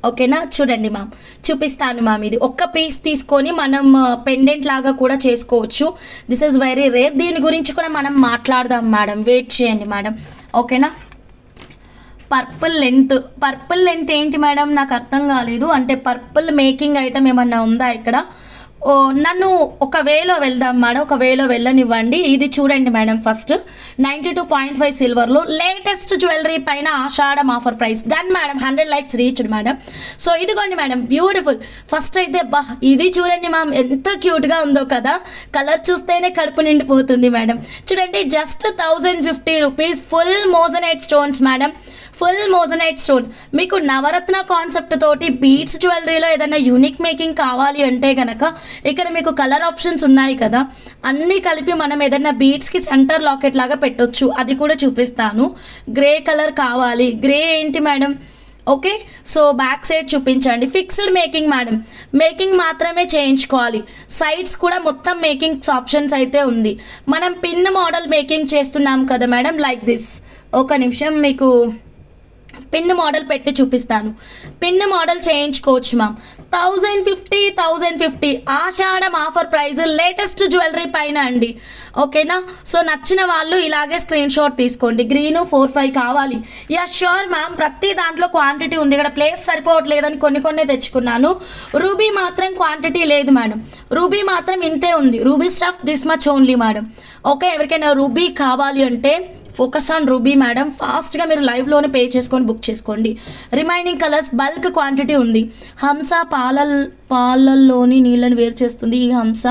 ఓకేనా, చూడండి మ్యామ్, చూపిస్తాను మ్యామ్. ఇది ఒక్క పీస్ తీసుకొని మనం పెండెంట్ లాగా కూడా చేసుకోవచ్చు. దిస్ ఈజ్ వెరీ రేర్, దీని గురించి కూడా మనం మాట్లాడదాం మేడం, వెయిట్ చేయండి మేడం. ఓకేనా, పర్పుల్ లెంత్ ఏంటి మేడం, నాకు అర్థం కాలేదు. అంటే పర్పుల్ మేకింగ్ ఐటమ్ ఏమన్నా ఉందా ఇక్కడ? నన్ను ఒక వేలో వెళ్దాం మేడం, ఒక వేలో వెళ్ళనివ్వండి. ఇది చూడండి మేడం, ఫస్ట్ 92.5 సిల్వర్లో లేటెస్ట్ జ్యువెలరీ పైన Ashadham offer price. Done madam, 100 likes reached madam. So ఇదిగోండి మేడం, బ్యూటిఫుల్. ఫస్ట్ అయితే ఇది చూడండి మ్యామ్, ఎంత క్యూట్గా ఉందో కదా, కలర్ చూస్తేనే కడుపు నిండిపోతుంది మేడం. చూడండి, just 1050 rupees, full moissanite stones madam, full moissanite stone. మీకు నవరత్న కాన్సెప్ట్ తోటి బీడ్స్ జ్యువెలరీలో ఏదైనా యూనిక్ మేకింగ్ కావాలి అంటే కనుక ఇక్కడ మీకు కలర్ ఆప్షన్స్ ఉన్నాయి కదా, అన్నీ కలిపి మనం ఏదైనా బీడ్స్కి సెంటర్ లాకెట్ లాగా పెట్టొచ్చు, అది కూడా చూపిస్తాను. గ్రే కలర్ కావాలి, గ్రే ఏంటి madam? Okay, so back side చూపించండి. ఫిక్స్డ్ మేకింగ్ మేడం, మేకింగ్ మాత్రమే చేయించుకోవాలి. సైడ్స్ కూడా మొత్తం మేకింగ్ ఆప్షన్స్ అయితే ఉంది. మనం పిన్ మోడల్ మేకింగ్ చేస్తున్నాం కదా మేడం, లైక్ దిస్. ఒక నిమిషం మీకు పిన్ మోడల్ పెట్టి చూపిస్తాను. పిన్ మోడల్ చేయించుకోవచ్చు మ్యామ్. 1050 ఆషాఢం ఆఫర్ ప్రైస్ లేటెస్ట్ జ్యువెలరీ పైన అండి. ఓకేనా, సో నచ్చిన వాళ్ళు ఇలాగే స్క్రీన్ షాట్ తీసుకోండి. గ్రీన్ 45 కావాలి. యా ష్యూర్ మ్యామ్, ప్రతి దాంట్లో క్వాంటిటీ ఉంది. ఇక్కడ ప్లేస్ సరిపోవట్లేదని కొన్ని తెచ్చుకున్నాను. రూబీ మాత్రం క్వాంటిటీ లేదు మేడం, రూబీ మాత్రం ఇంతే ఉంది. Ruby stuff this much only madam. Okay, ఎవరికైనా రూబీ కావాలి అంటే ఫోకస్ ఆన్ రూబీ మేడం, ఫాస్ట్గా మీరు లైవ్లోనే పే చేసుకొని బుక్ చేసుకోండి. రిమైనింగ్ కలర్స్ బల్క్ క్వాంటిటీ ఉంది. హంస పాలల్లోని నీళ్ళని వేరు చేస్తుంది ఈ హంస.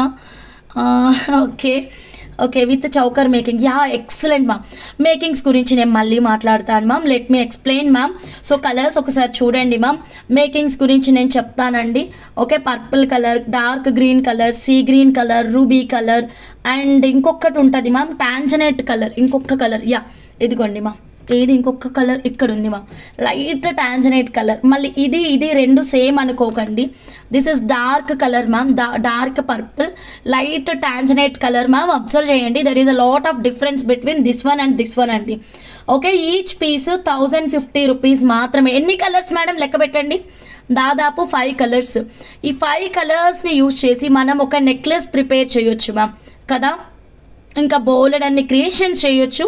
Okay with choker making, yeah excellent ma'am. Makings గురించి నేను మళ్ళీ మాట్లాడతాను ma'am, let me explain ma'am. So colours ఒకసారి చూడండి మ్యామ్, మేకింగ్స్ గురించి నేను చెప్తానండి. Okay, purple colour, dark green colour, see green colour, ruby colour, and ఇంకొకటి ఉంటుంది మ్యామ్ టాంజనెట్ కలర్, ఇంకొక కలర్. యా ఇదిగోండి మ్యామ్, ఏది ఇంకొక కలర్ ఇక్కడ ఉంది మ్యామ్, లైట్ టాంజనైట్ కలర్. మళ్ళీ ఇది రెండు సేమ్ అనుకోకండి. This is dark colour ma'am, dark purple, light tanzanite colour ma'am. Observe చేయండి, there is a lot of difference between this one and this one అండి. ఓకే, ఈచ్ పీస్ 1050 రూపీస్ మాత్రమే. ఎన్ని colours madam లెక్క పెట్టండి, దాదాపు 5 colours. ఈ 5 కలర్స్ని use చేసి మనం ఒక నెక్లెస్ ప్రిపేర్ చేయొచ్చు మ్యామ్ కదా, ఇంకా బోలెడ్ అన్ని క్రియేషన్స్ చేయొచ్చు.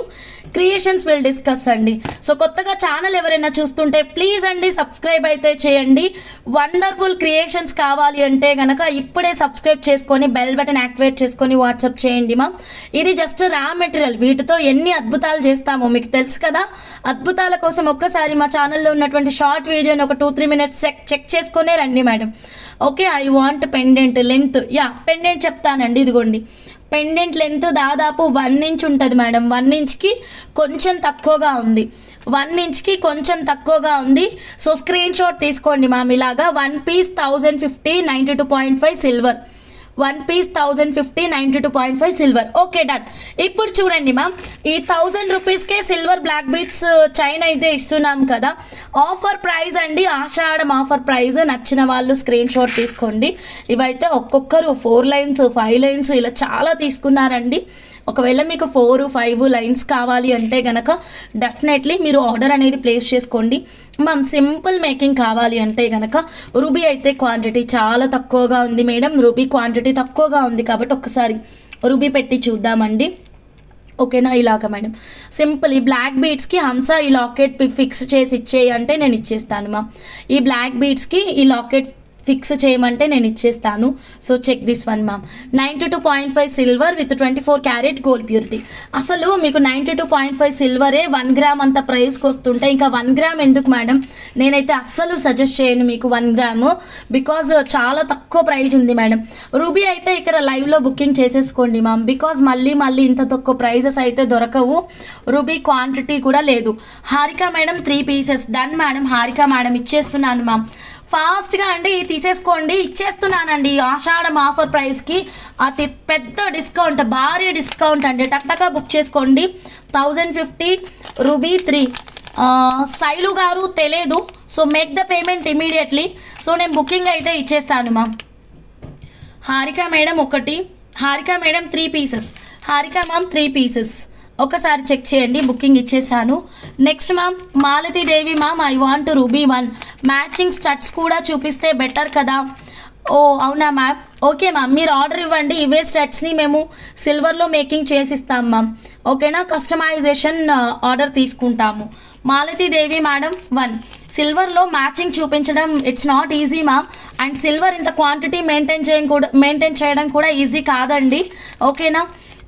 క్రియేషన్స్ విల్ డిస్కస్ అండి. సో కొత్తగా ఛానల్ ఎవరైనా చూస్తుంటే ప్లీజ్ అండి సబ్స్క్రైబ్ అయితే చేయండి. వండర్ఫుల్ క్రియేషన్స్ కావాలి అంటే కనుక ఇప్పుడే సబ్స్క్రైబ్ చేసుకొని బెల్ బటన్ యాక్టివేట్ చేసుకొని వాట్సాప్ చేయండి మా. ఇది జస్ట్ రా మెటీరియల్, వీటితో ఎన్ని అద్భుతాలు చేస్తామో మీకు తెలుసు కదా. అద్భుతాల కోసం ఒక్కసారి మా ఛానల్లో ఉన్నటువంటి షార్ట్ వీడియోని ఒక 2-3 మినిట్స్ చెక్ చేసుకునే రండి madam. Okay, I want pendant length. Yeah pendant చెప్తానండి, ఇదిగోండి. పెండెంట్ లెంత్ దాదాపు 1 ఇంచ్ ఉంటుంది మేడం. 1 ఇంచ్కి కొంచెం తక్కువగా ఉంది, 1 ఇంచ్కి కొంచెం తక్కువగా ఉంది. సో స్క్రీన్ షాట్ తీసుకోండి మ్యామ్. ఇలాగా 1 piece 1050 92.5 silver, 1 piece 1050 92.5 silver. Okay done. ఇప్పుడు చూడండి మ్యామ్, ఈ 1000 రూపీస్కే సిల్వర్ బ్లాక్ బీట్స్ చైన్ అయితే ఇస్తున్నాం కదా. ఆఫర్ ప్రైస్ అండి, ఆషాఢం ఆఫర్ ప్రైస్. నచ్చిన వాళ్ళు స్క్రీన్ షాట్ తీసుకోండి. ఇవైతే ఒక్కొక్కరు 4 లైన్స్ 5 లైన్స్ ఇలా చాలా తీసుకున్నారండి. ఒకవేళ మీకు 4-5 లైన్స్ కావాలి అంటే గనక డెఫినెట్లీ మీరు ఆర్డర్ అనేది ప్లేస్ చేసుకోండి. మనం సింపుల్ మేకింగ్ కావాలి అంటే గనక రూబీ అయితే క్వాంటిటీ చాలా తక్కువగా ఉంది మేడం. రూబీ క్వాంటిటీ తక్కువగా ఉంది కాబట్టి ఒక్కసారి రూబీ పెట్టి చూద్దామండి. ఓకేనా, ఇలాగ మేడం సింపుల్. ఈ బ్లాక్ బీడ్స్కి హంస ఈ లాకెట్ ఫిక్స్ చేసి ఇచ్చేయి అంటే నేను ఇచ్చేస్తాను మా. ఈ బ్లాక్ బీడ్స్కి ఈ లాకెట్ ఫిక్స్ చేయమంటే నేను ఇచ్చేస్తాను. So check this one ma'am. 92.5 silver with 24 carat gold purity. అసలు మీకు 92.5 సిల్వరే 1 గ్రామ్ అంత ప్రైస్కి వస్తుంటే ఇంకా 1 గ్రామ్ ఎందుకు మేడం? నేనైతే అస్సలు సజెస్ట్ చేయను మీకు 1 గ్రాము, బికాజ్ చాలా తక్కువ ప్రైస్ ఉంది మేడం. రూబీ అయితే ఇక్కడ లైవ్లో బుకింగ్ చేసేసుకోండి మ్యామ్, బికాజ్ మళ్ళీ ఇంత తక్కువ ప్రైజెస్ అయితే దొరకవు. రూబీ క్వాంటిటీ కూడా లేదు. Harika madam 3 pieces done madam. Harika madam ఇచ్చేస్తున్నాను మ్యామ్. ఫాస్ట్గా అండి తీసేసుకోండి, ఇచ్చేస్తున్నానండి ఆషాఢం ఆఫర్ ప్రైస్కి అతి పెద్ద డిస్కౌంట్, భారీ డిస్కౌంట్ అండి. టక్టగా బుక్ చేసుకోండి. 1050 రూబీ 3. శైలు గారు తెలియదు, so make the payment immediately. So నేను బుకింగ్ అయితే ఇచ్చేస్తాను ma'am. Harika madam 1, Harika madam 3 pieces, Harika ma'am 3 pieces. ఒకసారి చెక్ చేయండి, బుకింగ్ ఇచ్చేసాను. Next ma'am Malathi Devi ma'am, I want ruby 1. Matching studs కూడా చూపిస్తే బెటర్ కదా. ఓ అవునా మ్యామ్, ఓకే మ్యామ్ మీరు ఆర్డర్ ఇవ్వండి. ఇవే స్టడ్స్ని మేము సిల్వర్లో మేకింగ్ చేసిస్తాం మ్యామ్. ఓకేనా, కస్టమైజేషన్ ఆర్డర్ తీసుకుంటాము. మాలతి దేవి మేడం 1. సిల్వర్లో మ్యాచింగ్ చూపించడం it's not easy ma'am. And silver ఇంత క్వాంటిటీ మెయింటైన్ చేయడం కూడా ఈజీ కాదండి. ఓకేనా,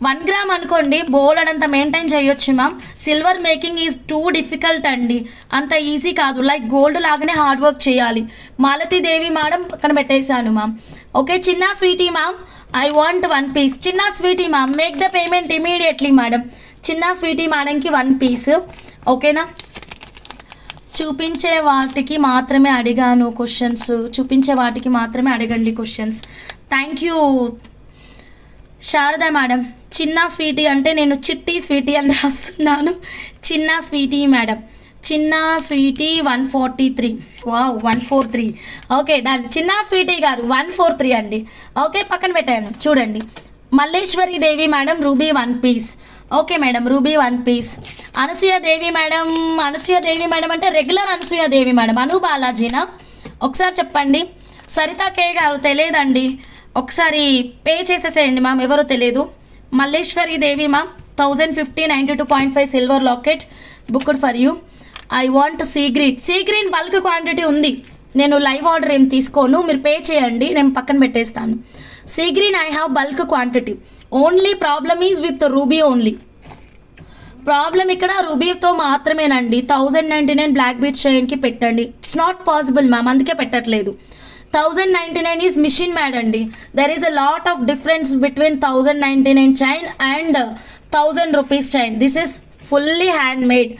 1 గ్రామ్ అనుకోండి బోలెడంత మెయింటైన్ చేయొచ్చు ma'am. Silver making is too difficult అండి, అంత ఈజీ కాదు. లైక్ గోల్డ్ లాగానే హార్డ్ వర్క్ చేయాలి. మాలతి దేవి మేడం పక్కన పెట్టేశాను ma'am. Okay, Chinna sweety ma'am I want 1 piece. Chinna sweety ma'am make the payment immediately madam. Chinna sweety మేడంకి 1 పీస్. ఓకేనా, చూపించే వాటికి మాత్రమే అడిగాను క్వశ్చన్స్, చూపించే వాటికి మాత్రమే అడగండి questions. Thank you Sharada madam. Chinna sweety అంటే నేను చిట్టి స్వీటీ అని రాస్తున్నాను. Chinna sweety madam, Chinna sweety 143. Wow 143. Okay done. Chinna sweety గారు 143 అండి. ఓకే పక్కన పెట్టాను చూడండి. Malleshwari Devi madam ruby 1 piece. Okay madam ruby 1 piece. Anasuya Devi madam, Anasuya Devi madam అంటే రెగ్యులర్ అనసూయ దేవి మేడం. అను బాలాజీనా ఒకసారి చెప్పండి. సరిత కే గారు తెలియదండి, ఒకసారి పే చేసేసేయండి మ్యామ్, ఎవరో తెలియదు. Malleshwari Devi ma'am 1050 92.5 silver locket booked for you. I want sea green bulk quantity ఉంది. నేను లైవ్ ఆర్డర్ ఏం తీసుకోను, మీరు పే చేయండి, నేను పక్కన పెట్టేస్తాను. Sea green I have bulk quantity. Only problem is with ruby only. Problem ఇక్కడ రూబీతో మాత్రమేనండి. 1099 బ్లాక్ బీట్ చైన్కి పెట్టండి. ఇట్స్ నాట్ పాసిబుల్ మ్యామ్, అందుకే పెట్టట్లేదు. 1099 is machine made అండి. there is a lot of difference between 1099 chain and 1000 rupees chain. this is fully handmade.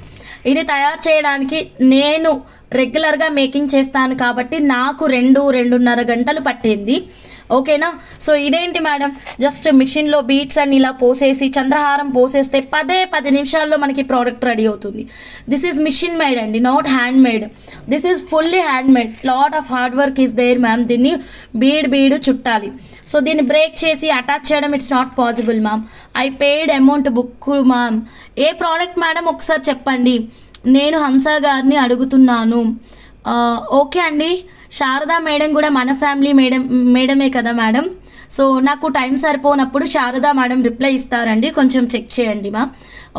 ఇది తయారు చేయడానికి నేను రెగ్యులర్గా మేకింగ్ చేస్తాను కాబట్టి నాకు 2-2.5 గంటలు పట్టింది. ఓకేనా, సో ఇదేంటి మేడం జస్ట్ మిషన్లో బీట్స్ అని ఇలా పోసేసి చంద్రహారం పోసేస్తే 10 నిమిషాల్లో మనకి ప్రోడక్ట్ రెడీ అవుతుంది. దిస్ ఈజ్ మిషన్ మేడ్ అండి, not hand made. This is fully hand made. Lot of hard work is there ma'am. దీన్ని బీడ్ చుట్టాలి. సో దీన్ని బ్రేక్ చేసి అటాచ్ చేయడం it's not possible ma'am. I paid amount book ma'am. ఏ product madam ఒకసారి చెప్పండి, నేను హంస గారిని అడుగుతున్నాను. ఓకే అండి, శారదా మేడం కూడా మన ఫ్యామిలీ మేడమే కదా మేడం. సో నాకు టైం సరిపోనప్పుడు శారదా మేడం రిప్లై ఇస్తారండి, కొంచెం చెక్ చేయండి మా.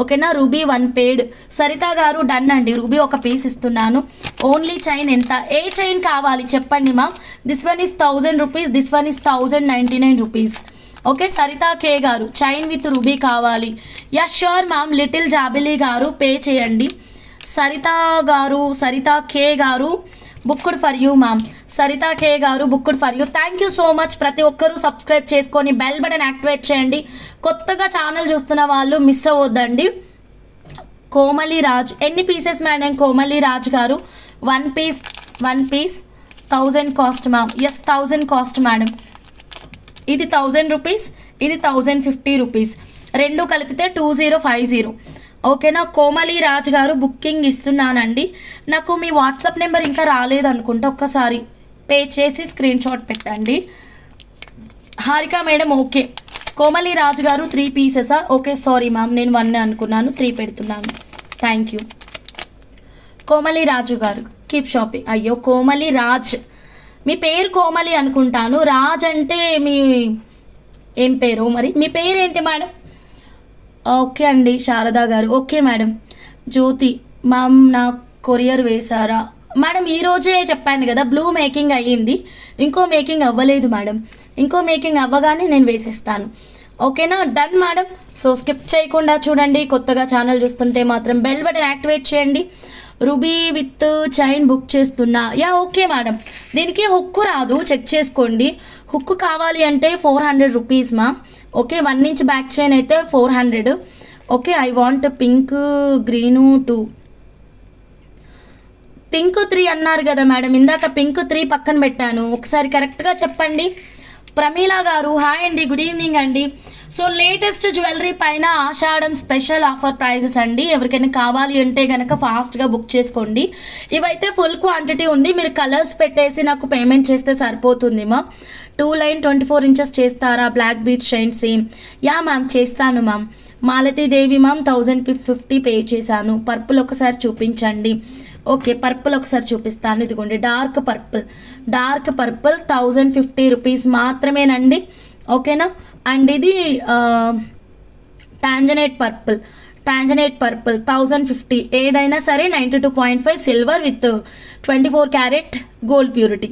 ఓకేనా, రూబీ 1 పెయిడ్. సరిత గారు డన్ అండి, రూబీ 1 పీస్ ఇస్తున్నాను. ఓన్లీ చైన్ ఎంత, ఏ చైన్ కావాలి చెప్పండి మా. This one is 1000 rupees, this one is 1099 rupees. Okay, Saritha K గారు చైన్ విత్ రూబీ కావాలి. Yeah sure ma'am. Little Jabili గారు పే చేయండి. సరిత కే గారు booked for you ma'am. Saritha K గారు booked for you. Thank you so much. ప్రతి ఒక్కరూ subscribe చేసుకొని bell button activate చేయండి. కొత్తగా ఛానల్ చూస్తున్న వాళ్ళు మిస్ అవ్వద్దండి. కోమలి రాజ్ ఎన్ని పీసెస్ మేడం? కోమలి రాజ్ గారు 1 piece 1000 cost ma'am. Yes 1000 cost madam. ఇది 1000 రూపీస్, ఇది 1050 రూపీస్, రెండు కలిపితే 2050. ఓకేనా, కోమలి రాజ్ గారు బుకింగ్ ఇస్తున్నానండి. నాకు మీ వాట్సాప్ నెంబర్ ఇంకా రాలేదనుకుంటా, ఒక్కసారి పే చేసి స్క్రీన్ షాట్ పెట్టండి. Harika madam okay. కోమలి రాజ్ గారు 3 పీసెసా? ఓకే సారీ మ్యామ్, నేను 1 అనుకున్నాను, 3 పెడుతున్నాను. Thank you. కోమలి రాజు గారు కీప్ షాపింగ్. అయ్యో కోమలి రాజ్, మీ పేరు కోమలి అనుకుంటాను. రాజ్ అంటే మీ ఏం పేరు మరి, మీ పేరేంటి మేడం? ఓకే అండి శారదా గారు. Okay madam. జ్యోతి మ్యామ్ నా కొరియర్ వేశారా మేడం? ఈరోజే చెప్పాను కదా, బ్లూ మేకింగ్ అయ్యింది, ఇంకో మేకింగ్ అవ్వలేదు మేడం. ఇంకో మేకింగ్ అవ్వగానే నేను వేసేస్తాను. ఓకేనా, డన్ మేడం. సో స్కిప్ చేయకుండా చూడండి. కొత్తగా ఛానల్ చూస్తుంటే మాత్రం బెల్ బటన్ యాక్టివేట్ చేయండి. రూబీ విత్ చైన్ బుక్ చేస్తున్నా. Yeah okay madam. దీనికి హుక్కు రాదు, చెక్ చేసుకోండి. హుక్కు కావాలి అంటే 400 రూపీస్ మా. ఓకే, 1 ఇంచ్ బ్యాక్ చైన్ అయితే 400. Okay, I want pink green 2. Pink 3 అన్నారు కదా మేడం, ఇందాక పింక్ 3 పక్కన పెట్టాను, ఒకసారి కరెక్ట్గా చెప్పండి. ప్రమీల గారు హాయ్ అండి, గుడ్ ఈవినింగ్ అండి. సో లేటెస్ట్ జ్యువెలరీ పైన ఆషాఢం స్పెషల్ ఆఫర్ ప్రైజెస్ అండి. ఎవరికైనా కావాలి అంటే కనుక ఫాస్ట్గా బుక్ చేసుకోండి. ఇవైతే ఫుల్ క్వాంటిటీ ఉంది, మీరు కలర్స్ పెట్టేసి నాకు పేమెంట్ చేస్తే సరిపోతుంది మా. 2 లైన్ 24 ఇంచెస్ చేస్తారా? Black bead shine same. Yeah ma'am చేస్తాను మ్యామ్. మాలతీదేవి మ్యామ్ 1050 పే చేశాను. పర్పుల్ ఒకసారి చూపించండి. ఓకే, పర్పుల్ ఒకసారి చూపిస్తాను. ఇదిగోండి డార్క్ పర్పుల్. 1050 రూపీస్ మాత్రమేనండి. ఓకేనా, అండ్ ఇది టాంజనేట్ పర్పుల్. 1050. ఏదైనా సరే 92.5 silver with 24 carat gold purity.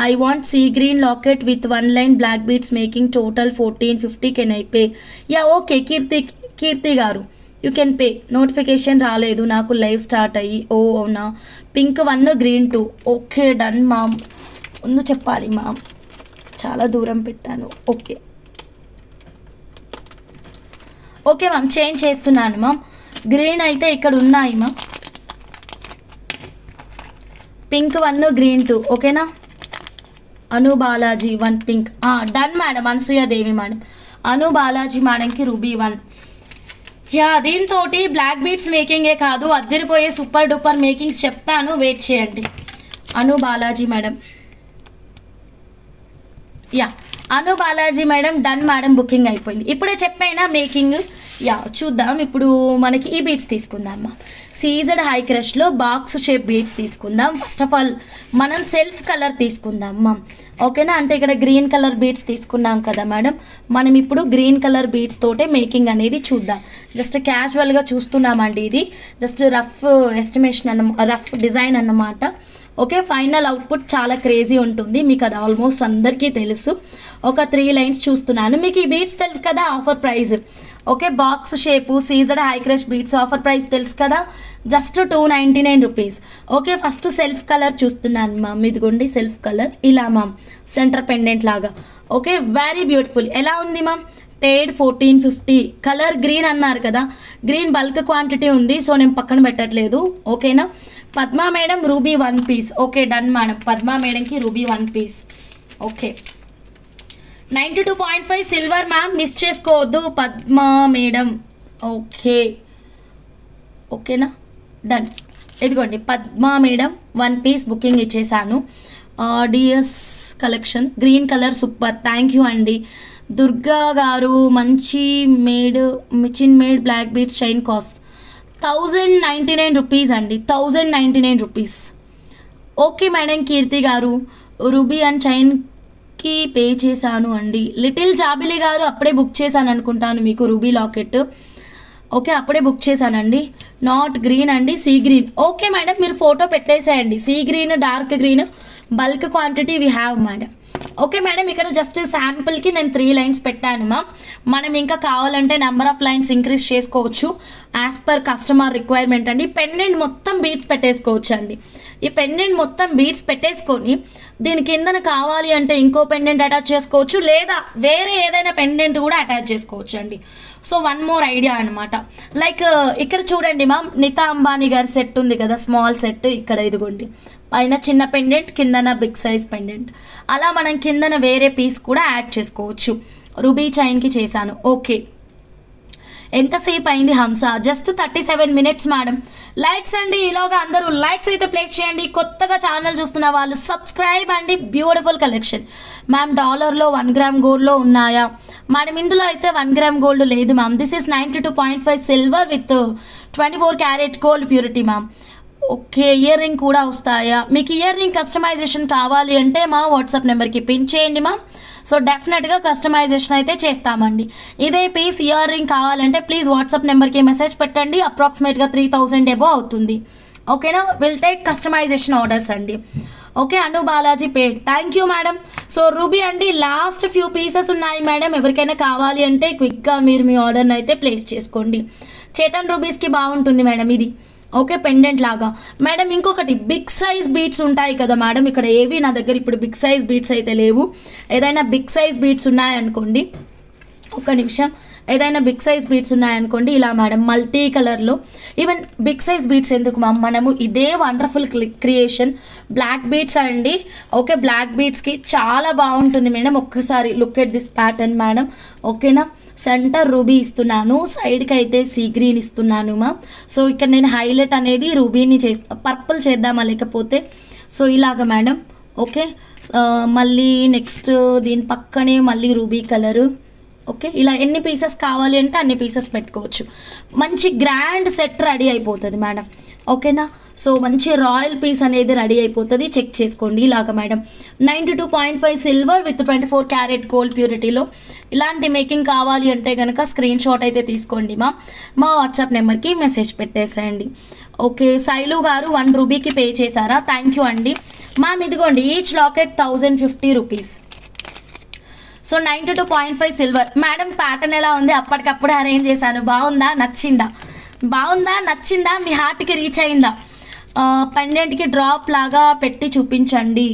I want sea green locket with 1 line black beads making total 1450. Can I pay? Yeah okay Keerthi గారు, యూ కెన్ పే. నోటిఫికేషన్ రాలేదు నాకు లైవ్ స్టార్ట్ అయ్యి. ఓ అవునా. Pink 1 green 2. Okay done ma'am. ముందు చెప్పాలి ma'am, చాలా దూరం పెట్టాను. ఓకే ఓకే మ్యామ్, చేంజ్ చేస్తున్నాను మ్యామ్. గ్రీన్ అయితే ఇక్కడ ఉన్నాయి మ్యామ్. Pink 1 green 2. ఓకేనా. Anu Balaji 1 pink. Done madam. Anasuyadevi madam. Anu Balaji మేడంకి రూబీ 1. యా దీంతో బ్లాక్ బీట్స్ మేకింగే కాదు, అద్దరిపోయే సూపర్ డూపర్ మేకింగ్స్ చెప్తాను, వెయిట్ చేయండి. Anu Balaji madam. Yeah Anu Balaji madam done madam, booking అయిపోయింది. ఇప్పుడే చెప్పైనా మేకింగ్. యా చూద్దాం. ఇప్పుడు మనకి ఈ బీట్స్ తీసుకుందాం అమ్మా. సీజెడ్ హై క్రష్లో బాక్స్ షేప్ బీట్స్ తీసుకుందాం. ఫస్ట్ ఆఫ్ ఆల్ మనం సెల్ఫ్ కలర్ తీసుకుందాం అమ్మా. ఓకేనా, అంటే ఇక్కడ గ్రీన్ కలర్ బీట్స్ తీసుకున్నాం కదా మేడం, మనం ఇప్పుడు గ్రీన్ కలర్ బీట్స్ తోటే మేకింగ్ అనేది చూద్దాం. జస్ట్ క్యాజువల్గా చూస్తున్నామండి. ఇది just rough estimation rough design అన్నమాట. ఓకే, ఫైనల్ అవుట్పుట్ చాలా క్రేజీ ఉంటుంది, మీకు అది ఆల్మోస్ట్ అందరికీ తెలుసు. ఒక 3 లైన్స్ చూస్తున్నాను. మీకు ఈ బీట్స్ తెలుసు కదా, offer price. Okay, box shape CZ high crush beads offer price తెలుసు కదా, just 299 rupees. Okay, first self colour చూస్తున్నాను మ్యామ్. ఇదిగోండి సెల్ఫ్ కలర్ ఇలా మ్యామ్, సెంటర్ పెండెంట్ లాగా. Okay, very beautiful. ఎలా ఉంది మ్యామ్? పేడ్ 1450. కలర్ గ్రీన్ అన్నారు కదా, గ్రీన్ బల్క్ క్వాంటిటీ ఉంది, సో నేను పక్కన పెట్టట్లేదు. ఓకేనా. Padma madam ruby 1 piece. Okay done madam. Padma మేడంకి ruby 1 piece. Okay 92.5 silver ma'am, miss చేసుకోవద్దు పద్మా మేడం. ఓకే ఓకేనా, డన్. ఇదిగోండి పద్మా మేడం 1 పీస్ బుకింగ్ ఇచ్చేసాను. DS collection green colour super, thank you అండి. దుర్గా గారు మంచి machine made black beads shine cost 1099 rupees అండి. 1099 rupees. Okay madam. కీర్తి గారు రూబీ అండ్ చైన్కి పే చేశాను అండి. లిటిల్ జాబిలీ గారు అప్పుడే బుక్ చేశాను అనుకుంటాను మీకు రూబీ లాకెట్. ఓకే అప్పుడే బుక్ చేశానండి. నాట్ గ్రీన్ అండి, సీ గ్రీన్. ఓకే మేడం, మీరు ఫోటో పెట్టేసేయండి. Sea green, dark green, bulk quantity we have madam. Okay madam, ఇక్కడ జస్ట్ శాంపుల్కి నేను 3 లైన్స్ పెట్టాను మ్యామ్. మనం ఇంకా కావాలంటే నెంబర్ ఆఫ్ లైన్స్ ఇంక్రీజ్ చేసుకోవచ్చు యాజ్ పర్ కస్టమర్ రిక్వైర్మెంట్ అండి. పెండెంట్ మొత్తం బీట్స్ పెట్టేసుకోవచ్చు అండి. ఈ పెండెంట్ మొత్తం బీట్స్ పెట్టేసుకొని దీని కిందన కావాలి అంటే ఇంకో పెండెంట్ అటాచ్ చేసుకోవచ్చు, లేదా వేరే ఏదైనా పెండెంట్ కూడా అటాచ్ చేసుకోవచ్చు అండి. సో 1 మోర్ ఐడియా అనమాట. లైక్ ఇక్కడ చూడండి మ్యామ్, నితా అంబానీ గారి సెట్ ఉంది కదా, స్మాల్ సెట్. ఇక్కడ ఇదిగోండి పైన చిన్న పెండెంట్, కిందన బిగ్ సైజ్ పెండెంట్. అలా మనం కిందన వేరే పీస్ కూడా యాడ్ చేసుకోవచ్చు. రూబీ చైన్కి చేశాను. ఓకే ఎంతసేపు అయింది హంస? Just 37 minutes madam. లైక్స్ అండి, ఈలోగా అందరూ లైక్స్ అయితే ప్లేస్ చేయండి. కొత్తగా ఛానల్ చూస్తున్న వాళ్ళు సబ్స్క్రైబ్ అండి. Beautiful collection ma'am. డాలర్లో 1 గ్రామ్ గోల్డ్లో ఉన్నాయా మేడం? ఇందులో అయితే 1 గ్రామ్ గోల్డ్ లేదు ma'am. This is 92.5 silver with 24 carat gold purity ma'am. Okay, ear ring కూడా వస్తాయా? మీకు ఇయర్ రింగ్ కస్టమైజేషన్ కావాలి అంటే మా వాట్సాప్ నెంబర్కి పిన్ చేయండి మ్యామ్. సో డెఫినెట్గా కస్టమైజేషన్ అయితే చేస్తామండి. ఇదే పీస్ ఇయర్ రింగ్ కావాలంటే ప్లీజ్ వాట్సాప్ నెంబర్కి మెసేజ్ పెట్టండి. అప్రాక్సిమేట్గా 3000 ఎబో అవుతుంది. ఓకేనా, విల్ టేక్ కస్టమైజేషన్ ఆర్డర్స్ అండి. Okay, Anu Balaji paid, thank you madam. So ruby అండి, లాస్ట్ ఫ్యూ పీసెస్ ఉన్నాయి మేడం. ఎవరికైనా కావాలి అంటే క్విక్గా మీరు మీ ఆర్డర్ని అయితే ప్లేస్ చేసుకోండి. చేతన్ రూబీస్కి బాగుంటుంది మేడం ఇది. ఓకే, పెండెంట్ లాగా మేడం. ఇంకొకటి బిగ్ సైజ్ బీట్స్ ఉంటాయి కదా మేడం, ఇక్కడ ఏవి నా దగ్గర ఇప్పుడు బిగ్ సైజ్ బీట్స్ అయితే లేవు. ఏదైనా బిగ్ సైజ్ బీట్స్ ఉన్నాయనుకోండి, ఒక్క నిమిషం, ఏదైనా బిగ్ సైజ్ బీట్స్ ఉన్నాయనుకోండి ఇలా మేడం, మల్టీ కలర్లో. ఈవెన్ బిగ్ సైజ్ బీట్స్ ఎందుకు మ్యామ్, మనము ఇదే వండర్ఫుల్ క్రియేషన్ బ్లాక్ బీట్స్ అండి. ఓకే, బ్లాక్ బీట్స్కి చాలా బాగుంటుంది మేడం. ఒక్కసారి look at this pattern madam. ఓకేనా, సెంటర్ రూబీ ఇస్తున్నాను, సైడ్కి అయితే సీ గ్రీన్ ఇస్తున్నాను మ్యామ్. సో ఇక్కడ నేను హైలైట్ అనేది రూబీని పర్పుల్ చేద్దామా లేకపోతే, సో ఇలాగ మేడం. ఓకే, మళ్ళీ నెక్స్ట్ దీని పక్కనే మళ్ళీ రూబీ కలరు. ఓకే, ఇలా ఎన్ని పీసెస్ కావాలి అంటే అన్ని పీసెస్ పెట్టుకోవచ్చు. మంచి గ్రాండ్ సెట్ రెడీ అయిపోతుంది మేడం. ఓకేనా, సో మంచి రాయల్ పీస్ అనేది రెడీ అయిపోతుంది. చెక్ చేసుకోండి ఇలాగ madam. 92.5 silver with 24 carat gold ప్యూరిటీలో ఇలాంటి మేకింగ్ కావాలి అంటే కనుక స్క్రీన్ షాట్ అయితే తీసుకోండి మా వాట్సాప్ నెంబర్కి మెసేజ్ పెట్టేసేయండి. ఓకే, శైలు గారు 1 రూబీకి పే చేశారా, థ్యాంక్ యూ అండి. మ్యామ్ ఇదిగోండి, each locket 1050 rupees. So 92.5 silver madam. Pattern ఎలా ఉంది, అప్పటికప్పుడు అరేంజ్ చేశాను. బాగుందా, నచ్చిందా, మీ హార్ట్కి రీచ్ అయిందా? పెండెంట్కి డ్రాప్ లాగా పెట్టి చూపించండి.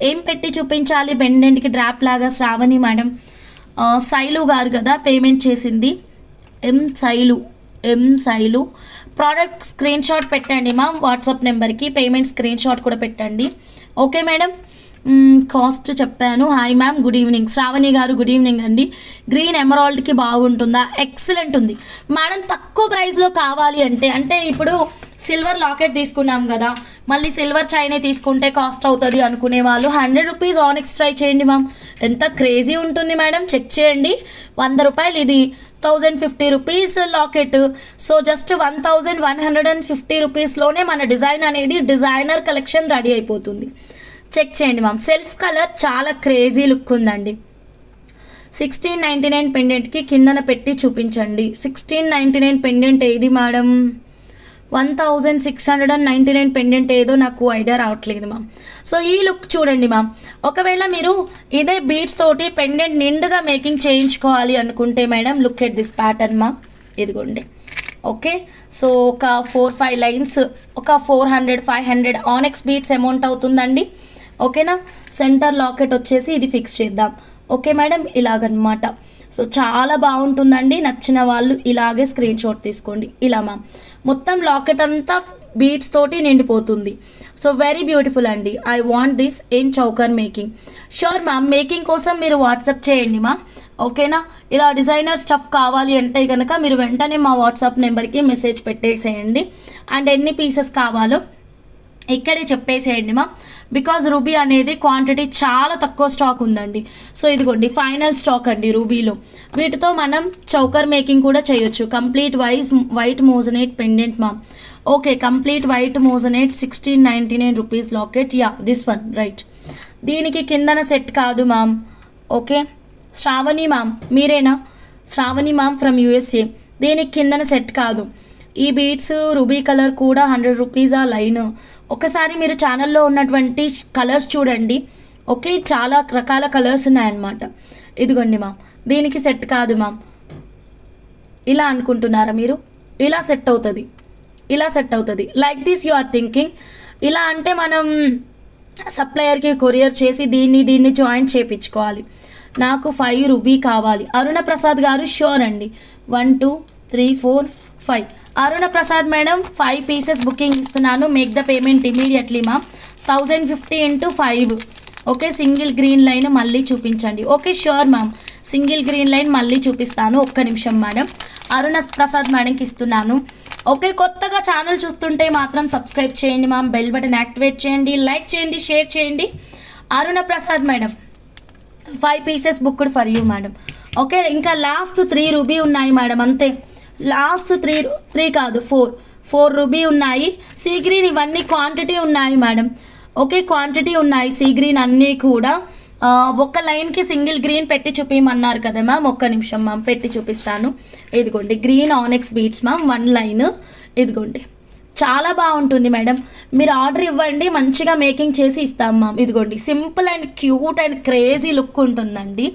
ఏం పెట్టి చూపించాలి పెండెంట్కి డ్రాప్ లాగా? శ్రావణి మేడం, శైలు గారు కదా పేమెంట్ చేసింది. M Shailu product screen shot పెట్టండి మా వాట్సాప్ నెంబర్కి, పేమెంట్ స్క్రీన్ షాట్ కూడా పెట్టండి. ఓకే మేడం, కాస్ట్ చెప్పాను. Hi ma'am, good evening. Sravani గారు గుడ్ ఈవినింగ్ అండి. గ్రీన్ ఎమరాల్డ్కి బాగుంటుందా? ఎక్సలెంట్ ఉంది మేడం. తక్కువ ప్రైస్లో కావాలి అంటే ఇప్పుడు సిల్వర్ లాకెట్ తీసుకున్నాం కదా, మళ్ళీ సిల్వర్ చైనే తీసుకుంటే కాస్ట్ అవుతుంది అనుకునే వాళ్ళు 100 రూపీస్ ఆనెక్స్ ట్రై చేయండి మ్యామ్. ఎంత క్రేజీ ఉంటుంది మేడం, చెక్ చేయండి. 100 రూపాయలు ఇది, 1050 రూపీస్ లాకెట్. సో జస్ట్ 1150 రూపీస్లోనే మన డిజైన్ అనేది డిజైనర్ కలెక్షన్ రెడీ అయిపోతుంది. చెక్ చేయండి మ్యామ్. సెల్ఫ్ కలర్ చాలా క్రేజీ లుక్ ఉందండి. 1699 పెండెంట్కి కిందన పెట్టి చూపించండి. 1699 పెండెంట్ ఏది మేడం? 1699 పెండెంట్ ఏదో నాకు ఐడియా రావట్లేదు మ్యామ్. సో ఈ లుక్ చూడండి మ్యామ్. ఒకవేళ మీరు ఇదే బీడ్స్ తోటి పెండెంట్ నిండుగా మేకింగ్ చేయించుకోవాలి అనుకుంటే madam, look at this pattern ma'am. ఇదిగోండి. ఓకే, సో ఒక 4-5 లైన్స్, ఒక 400-500 ఆనెక్స్ బీడ్స్ అమౌంట్ అవుతుందండి. ఓకేనా, సెంటర్ లాకెట్ వచ్చేసి ఇది ఫిక్స్ చేద్దాం. ఓకే మేడం, ఇలాగనమాట. సో చాలా బాగుంటుందండి. నచ్చిన వాళ్ళు ఇలాగే స్క్రీన్ షాట్ తీసుకోండి. ఇలా మ్యామ్, మొత్తం లాకెట్ అంతా బీడ్స్ తోటి నిండిపోతుంది. సో వెరీ బ్యూటిఫుల్ అండి. I want this in choker making. Sure ma'am, making కోసం మీరు వాట్సాప్ చేయండి మా. ఓకేనా, ఇలా డిజైనర్ స్టఫ్ కావాలి అంటే కనుక మీరు వెంటనే మా వాట్సాప్ నెంబర్కి మెసేజ్ పెట్టేసేయండి. అండ్ ఎన్ని పీసెస్ కావాలో ఇక్కడే చెప్పేసేయండి మా. బికాజ్ రూబీ అనేది క్వాంటిటీ చాలా తక్కువ స్టాక్ ఉందండి. సో ఇదిగోండి ఫైనల్ స్టాక్ అండి రూబీలో. వీటితో మనం చౌకర్ మేకింగ్ కూడా చేయొచ్చు. Complete white moissanite pendant ma'am. Okay, complete white moissanite 1699 rupees locket. Yeah, this one right. దీనికి కిందన సెట్ కాదు మ్యామ్. ఓకే, శ్రావణి మ్యామ్ మీరేనా? Sravani ma'am from USA. దీనికి కిందన సెట్ కాదు. ఈ బీడ్స్ రూబీ కలర్ కూడా 100 రూపీస్ ఆ లైన్. ఒకసారి మీరు ఛానల్లో ఉన్నటువంటి కలర్స్ చూడండి. ఓకే, చాలా రకాల కలర్స్ ఉన్నాయన్నమాట. ఇదిగోండి మ్యామ్, దీనికి సెట్ కాదు మ్యామ్. ఇలా అనుకుంటున్నారా మీరు? ఇలా సెట్ అవుతుంది. Like this you are thinking. ఇలా అంటే మనం సప్లయర్కి కొరియర్ చేసి దీన్ని జాయింట్ చేయించుకోవాలి. నాకు 5 రూబీ కావాలి. అరుణ ప్రసాద్ గారు షూర్ అండి. 1 2 3 4 5. అరుణ ప్రసాద్ మేడం 5 పీసెస్ బుకింగ్ ఇస్తున్నాను. Make the payment immediately ma'am. 1050 × 5. Okay, single green line మళ్ళీ చూపించండి. Okay sure ma'am, single green line మళ్ళీ చూపిస్తాను. ఒక్క నిమిషం మేడం. అరుణ ప్రసాద్ మేడంకి ఇస్తున్నాను. ఓకే, కొత్తగా ఛానల్ చూస్తుంటే మాత్రం సబ్స్క్రైబ్ చేయండి మ్యామ్. బెల్ బటన్ యాక్టివేట్ చేయండి, లైక్ చేయండి, షేర్ చేయండి. Aruna Prasad madam 5 pieces booked for you madam. Okay, ఇంకా లాస్ట్ 3 రూబీ ఉన్నాయి మేడం, అంతే. లాస్ట్ 3 కాదు 4 రూబీ ఉన్నాయి. సీ గ్రీన్ ఇవన్నీ క్వాంటిటీ ఉన్నాయి మేడం. ఓకే, క్వాంటిటీ ఉన్నాయి. సీ గ్రీన్ అన్నీ కూడా ఒక లైన్కి సింగిల్ గ్రీన్ పెట్టి చూపించమన్నారు కదా మ్యామ్. ఒక్క నిమిషం మ్యామ్ పెట్టి చూపిస్తాను. ఇదిగోండి green onyx beads ma'am, 1 line. ఇదిగోండి చాలా బాగుంటుంది మేడం. మీరు ఆర్డర్ ఇవ్వండి, మంచిగా మేకింగ్ చేసి ఇస్తాం మ్యామ్. ఇదిగోండి simple and cute and crazy look ఉంటుందండి.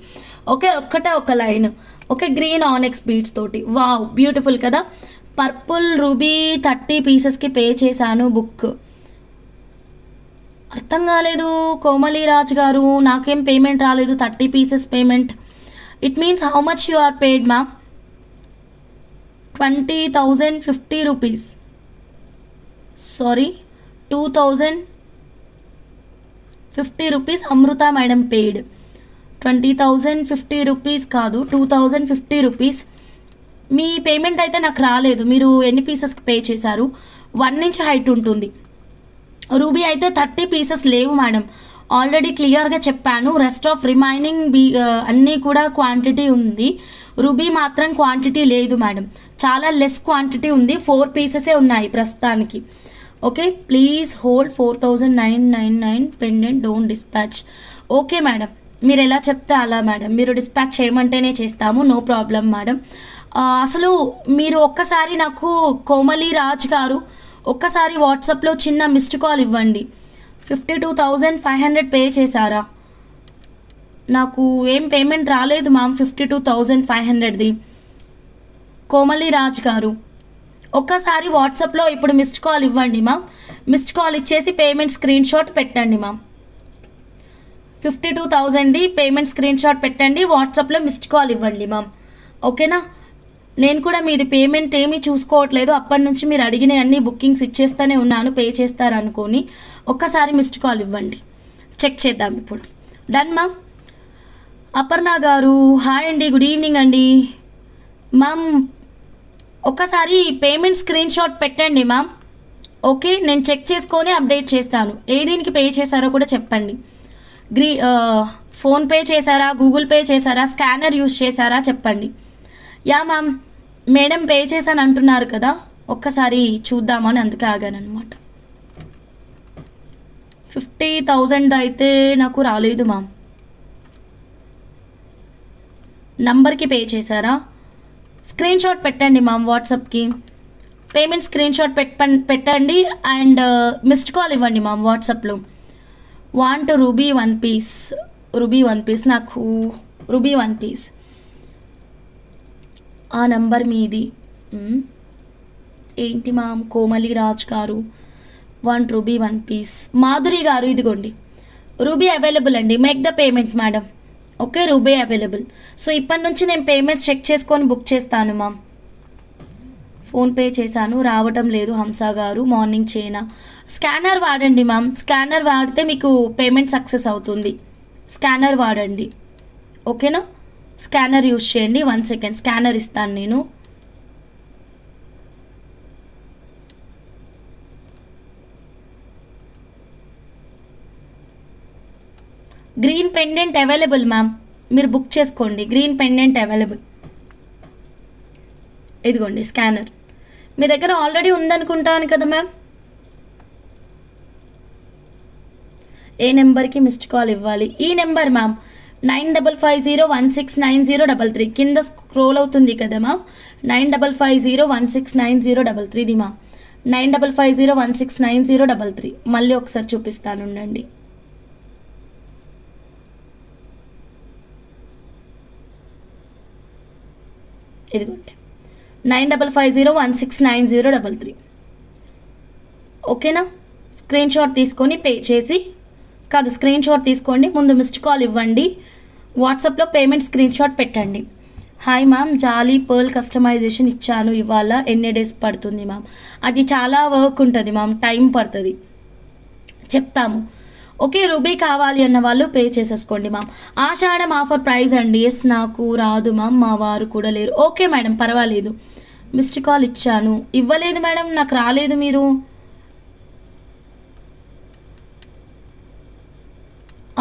ఓకే, ఒక line. Okay, green onyx beads తోటి. వావ్, బ్యూటిఫుల్ కదా. పర్పుల్ రూబీ 30 పీసెస్కి పే చేశాను బుక్. అర్థం కాలేదు కోమలి రాజ్ గారు, నాకేం పేమెంట్ రాలేదు. 30 pieces payment, it means how much you are paid ma'am? 20,050 rupees. Sorry, 2,050 rupees Amrutha madam paid. 20,050 rupees కాదు, 2,050 రూపీస్. మీ పేమెంట్ అయితే నాకు రాలేదు. మీరు ఎన్ని పీసెస్కి పే చేశారు? 1 ఇంచ్ హైట్ ఉంటుంది. రూబీ అయితే 30 పీసెస్ లేవు మేడం, ఆల్రెడీ క్లియర్గా చెప్పాను. రెస్ట్ ఆఫ్ రిమైనింగ్ అన్నీ కూడా క్వాంటిటీ ఉంది. రూబీ మాత్రం క్వాంటిటీ లేదు మేడం, చాలా లెస్ క్వాంటిటీ ఉంది. 4 పీసెసే ఉన్నాయి ప్రస్తుతానికి. Okay, please hold 4,999 pendant don't dispatch. Okay madam, మీరు ఎలా చెప్తే అలా మేడం. మీరు డిస్పాచ్ చేయమంటేనే చేస్తాము, నో ప్రాబ్లం మేడం. అసలు మీరు ఒక్కసారి నాకు కోమలి రాజ్ గారు ఒక్కసారి వాట్సాప్లో చిన్న మిస్డ్ కాల్ ఇవ్వండి. 52,500 పే చేశారా? నాకు ఏం పేమెంట్ రాలేదు మ్యామ్ 52,500ది. కోమలి రాజ్ గారు ఒక్కసారి వాట్సాప్లో ఇప్పుడు మిస్డ్ కాల్ ఇవ్వండి మ్యామ్. మిస్డ్ కాల్ ఇచ్చేసి పేమెంట్ స్క్రీన్ షాట్ పెట్టండి మ్యామ్. 52,000ది పేమెంట్ స్క్రీన్ షాట్ పెట్టండి, వాట్సాప్లో మిస్డ్ కాల్ ఇవ్వండి మ్యామ్. ఓకేనా? నేను కూడా మీది పేమెంట్ ఏమీ చూసుకోవట్లేదు, అప్పటి నుంచి మీరు అడిగిన అన్ని బుకింగ్స్ ఇచ్చేస్తూనే ఉన్నాను, పే చేస్తారనుకొని. ఒక్కసారి మిస్డ్ కాల్ ఇవ్వండి, చెక్ చేద్దాం ఇప్పుడు. Done ma'am. అపర్ణ గారు హాయ్ అండి, గుడ్ ఈవినింగ్ అండి. మ్యామ్ ఒక్కసారి పేమెంట్ స్క్రీన్ షాట్ పెట్టండి మ్యామ్. ఓకే, నేను చెక్ చేసుకొని అప్డేట్ చేస్తాను. ఏ దీనికి పే చేశారో కూడా చెప్పండి. ఫోన్పే చేశారా, గూగుల్ పే చేశారా, స్కానర్ యూస్ చేశారా చెప్పండి. యా మ్యామ్, మేడం పే చేశాను అంటున్నారు కదా, ఒక్కసారి చూద్దామని అందుకే ఆగానమాట. 50,000 అయితే నాకు రాలేదు మ్యామ్. నంబర్కి పే చేశారా? స్క్రీన్ షాట్ పెట్టండి మ్యామ్ వాట్సాప్కి. పేమెంట్ స్క్రీన్ షాట్ పెట్టండి అండ్ మిస్డ్ కాల్ ఇవ్వండి మ్యామ్ వాట్సాప్లో. Want ruby 1 piece. Ruby 1 piece, నాకు రూబీ 1 పీస్. ఆ నంబర్ మీది ఏంటి మ్యామ్? కోమలి రాజ్ గారు వాంట్ రూబీ 1 పీస్. మాధురి గారు ఇదిగోండి రూబీ అవైలబుల్ అండి, make the payment madam. Okay, ruby available. So ఇప్పటి నుంచి నేను పేమెంట్స్ చెక్ చేసుకొని బుక్ చేస్తాను మ్యామ్. ఫోన్పే చేశాను, రావటం లేదు హంసా గారు. మార్నింగ్ చేయనా? స్కానర్ వాడండి మ్యామ్, స్కానర్ వాడితే మీకు పేమెంట్ సక్సెస్ అవుతుంది. స్కానర్ వాడండి, ఓకేనా? స్కానర్ యూజ్ చేయండి. 1 సెకండ్ స్కానర్ ఇస్తాను నేను. గ్రీన్ పెండెంట్ అవైలబుల్ మ్యామ్, మీరు బుక్ చేసుకోండి. Green pendant available. ఇదిగోండి స్కానర్ మీ దగ్గర ఆల్రెడీ ఉందనుకుంటాను కదా మ్యామ్. ఏ నెంబర్కి మిస్డ్ కాల్ ఇవ్వాలి? ఈ నెంబర్ మ్యామ్ 9550169033. కింద స్క్రోల్ అవుతుంది కదా మ్యామ్, 9550169033ది మ్యామ్. 9550169033. మళ్ళీ ఒకసారి చూపిస్తాను ఉండండి. ఇదిగోండి 9550169033. ఓకేనా? స్క్రీన్ షాట్ తీసుకొని పే చేసి కాదు, స్క్రీన్ షాట్ తీసుకోండి, ముందు మిస్డ్ కాల్ ఇవ్వండి, వాట్సాప్లో పేమెంట్ స్క్రీన్ షాట్ పెట్టండి. హాయ్ మ్యామ్, జాలీ పర్ల్ కస్టమైజేషన్ ఇచ్చాను ఇవాళ, ఎన్ని డేస్ పడుతుంది మ్యామ్? అది చాలా వర్క్ ఉంటుంది మ్యామ్, టైం పడుతుంది, చెప్తాము. ఓకే, రూబీ కావాలి అన్న వాళ్ళు పే చేసేసుకోండి మ్యామ్. ఆషాఢం ఆఫర్ ప్రైస్ అండి. ఎస్, నాకు రాదు మ్యామ్, మా వారు కూడా లేరు. ఓకే మేడం, పర్వాలేదు. మిస్డ్ కాల్ ఇచ్చాను, ఇవ్వలేదు మేడం, నాకు రాలేదు. మీరు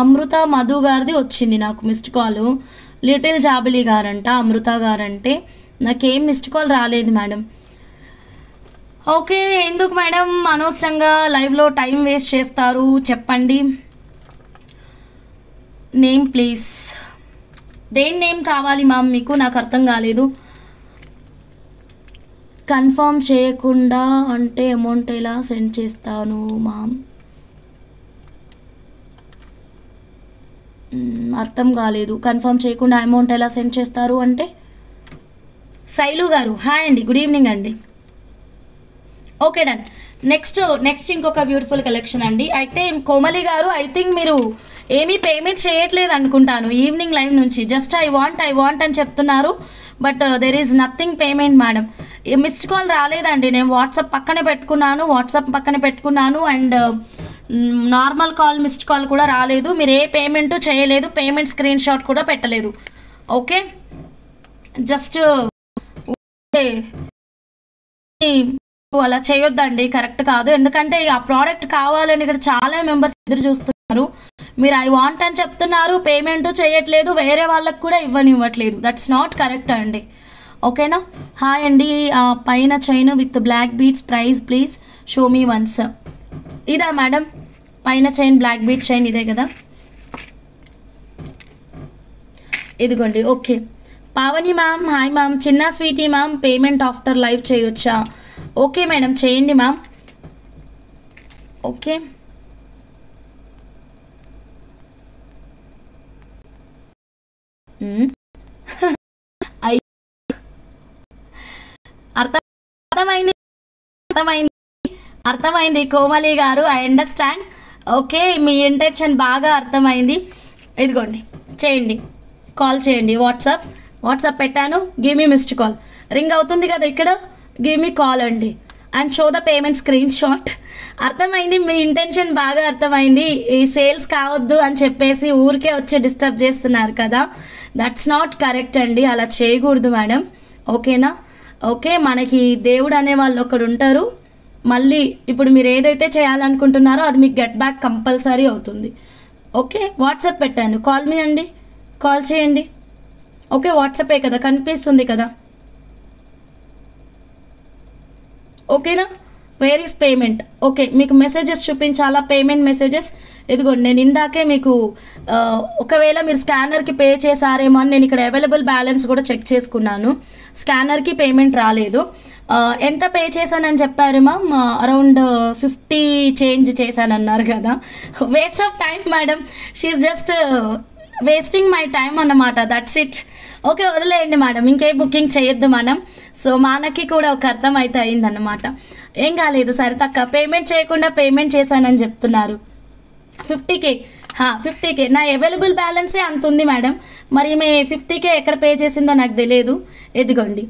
అమృత మధు గారిది వచ్చింది నాకు మిస్డ్ కాల్. లిటిల్ జాబిలీ గారంట అమృత గారంటే, నాకేం మిస్డ్ కాల్ రాలేదు మేడం. ఓకే, ఎందుకు మేడం అనవసరంగా లైవ్లో టైం వేస్ట్ చేస్తారు చెప్పండి. Name please. దేని నేమ్ కావాలి మ్యామ్ మీకు? నాకు అర్థం కాలేదు. కన్ఫర్మ్ చేయకుండా అంటే అమౌంట్ ఎలా సెండ్ చేస్తాను మ్యామ్? అర్థం కాలేదు. కన్ఫర్మ్ చేయకుండా అమౌంట్ ఎలా సెండ్ చేస్తారు అంటే? శైలు గారు హాయ్ అండి, గుడ్ ఈవినింగ్ అండి. Okay done. నెక్స్ట్ ఇంకొక బ్యూటిఫుల్ కలెక్షన్ అండి. అయితే కోమలి గారు ఐ థింక్ మీరు ఏమీ పేమెంట్ చేయట్లేదు అనుకుంటాను ఈవినింగ్ లైవ్ నుంచి. జస్ట్ ఐ వాంట్ అని చెప్తున్నారు, but there is nothing payment madam. Missed call రాలేదండి. నేను వాట్సాప్ పక్కనే పెట్టుకున్నాను and normal call missed call కూడా రాలేదు. మీరు ఏ పేమెంట్ చేయలేదు, పేమెంట్ స్క్రీన్ షాట్ కూడా పెట్టలేదు. ఓకే, జస్ట్ అలా చేయొద్దండి, కరెక్ట్ కాదు. ఎందుకంటే ఆ ప్రోడక్ట్ కావాలని ఇక్కడ చాలా మెంబర్స్ ఎదురు చూస్తున్నారు. మీరు ఐ వాంట్ అని చెప్తున్నారు, పేమెంట్ చేయట్లేదు, వేరే వాళ్ళకి కూడా ఇవ్వట్లేదు. దట్స్ నాట్ కరెక్ట్ అండి. ఓకేనా? హాయ్ అండి. పైన chain with black beads price please show me once. ఇదా మేడం పైన చైన్, బ్లాక్ బీడ్ చైన్ ఇదే కదా? ఇదిగోండి. Okay Pavani ma'am hi ma'am. Chinna sweety ma'am payment after live చేయొచ్చా? ఓకే మేడం చేయండి మ్యామ్. ఓకే అర్థమైంది కోమలి గారు, ఐ అండర్స్టాండ్. ఓకే మీ ఇంటెన్షన్ బాగా అర్థమైంది. ఇదిగోండి చేయండి, కాల్ చేయండి. వాట్సాప్ పెట్టాను. Give me missed call. Ring అవుతుంది కదా ఇక్కడ, గివ్ మీ కాల్ అండి and show the payment screen shot. అర్థమైంది, మీ ఇంటెన్షన్ బాగా అర్థమైంది. ఈ సేల్స్ కావద్దు అని చెప్పేసి ఊరికే వచ్చి డిస్టర్బ్ చేస్తున్నారు కదా, దట్స్ నాట్ కరెక్ట్ అండి. అలా చేయకూడదు మేడం. ఓకేనా? ఓకే, మనకి దేవుడు అనే వాళ్ళు ఒకడు ఉంటారు. మళ్ళీ ఇప్పుడు మీరు ఏదైతే చేయాలనుకుంటున్నారో అది మీకు గెట్ బ్యాక్ కంపల్సరీ అవుతుంది. ఓకే వాట్సాప్ పెట్టాను, కాల్ మీ అండి, కాల్ చేయండి. ఓకే వాట్సాపే కదా, కనిపిస్తుంది కదా. ఓకేనా? Where is payment? ఓకే మీకు మెసేజెస్ చూపించాలా? పేమెంట్ మెసేజెస్ ఇదిగోండి. నేను ఇందాకే మీకు ఒకవేళ మీరు స్కానర్కి పే చేశారేమో అని నేను ఇక్కడ అవైలబుల్ బ్యాలెన్స్ కూడా చెక్ చేసుకున్నాను. స్కానర్కి పేమెంట్ రాలేదు. ఎంత పే చేశానని చెప్పారు మ్యామ్? అరౌండ్ 50 చేంజ్ చేశానన్నారు కదా. Waste of time madam, she is just wasting my time అన్నమాట. That's it. ఓకే వదిలేయండి మేడం, ఇంకే బుకింగ్ చేయొద్దు మనం. సో మనకి కూడా ఒక అర్థం అయితే అయిందన్నమాట. ఏం కాలేదు, సరే తక్క పేమెంట్ చేయకుండా పేమెంట్ చేశానని చెప్తున్నారు. 50K 50K నా అవైలబుల్ బ్యాలెన్సే అంత ఉంది మేడం. మరి మే 50K ఎక్కడ పే చేసిందో నాకు తెలియదు. ఎదిగోండి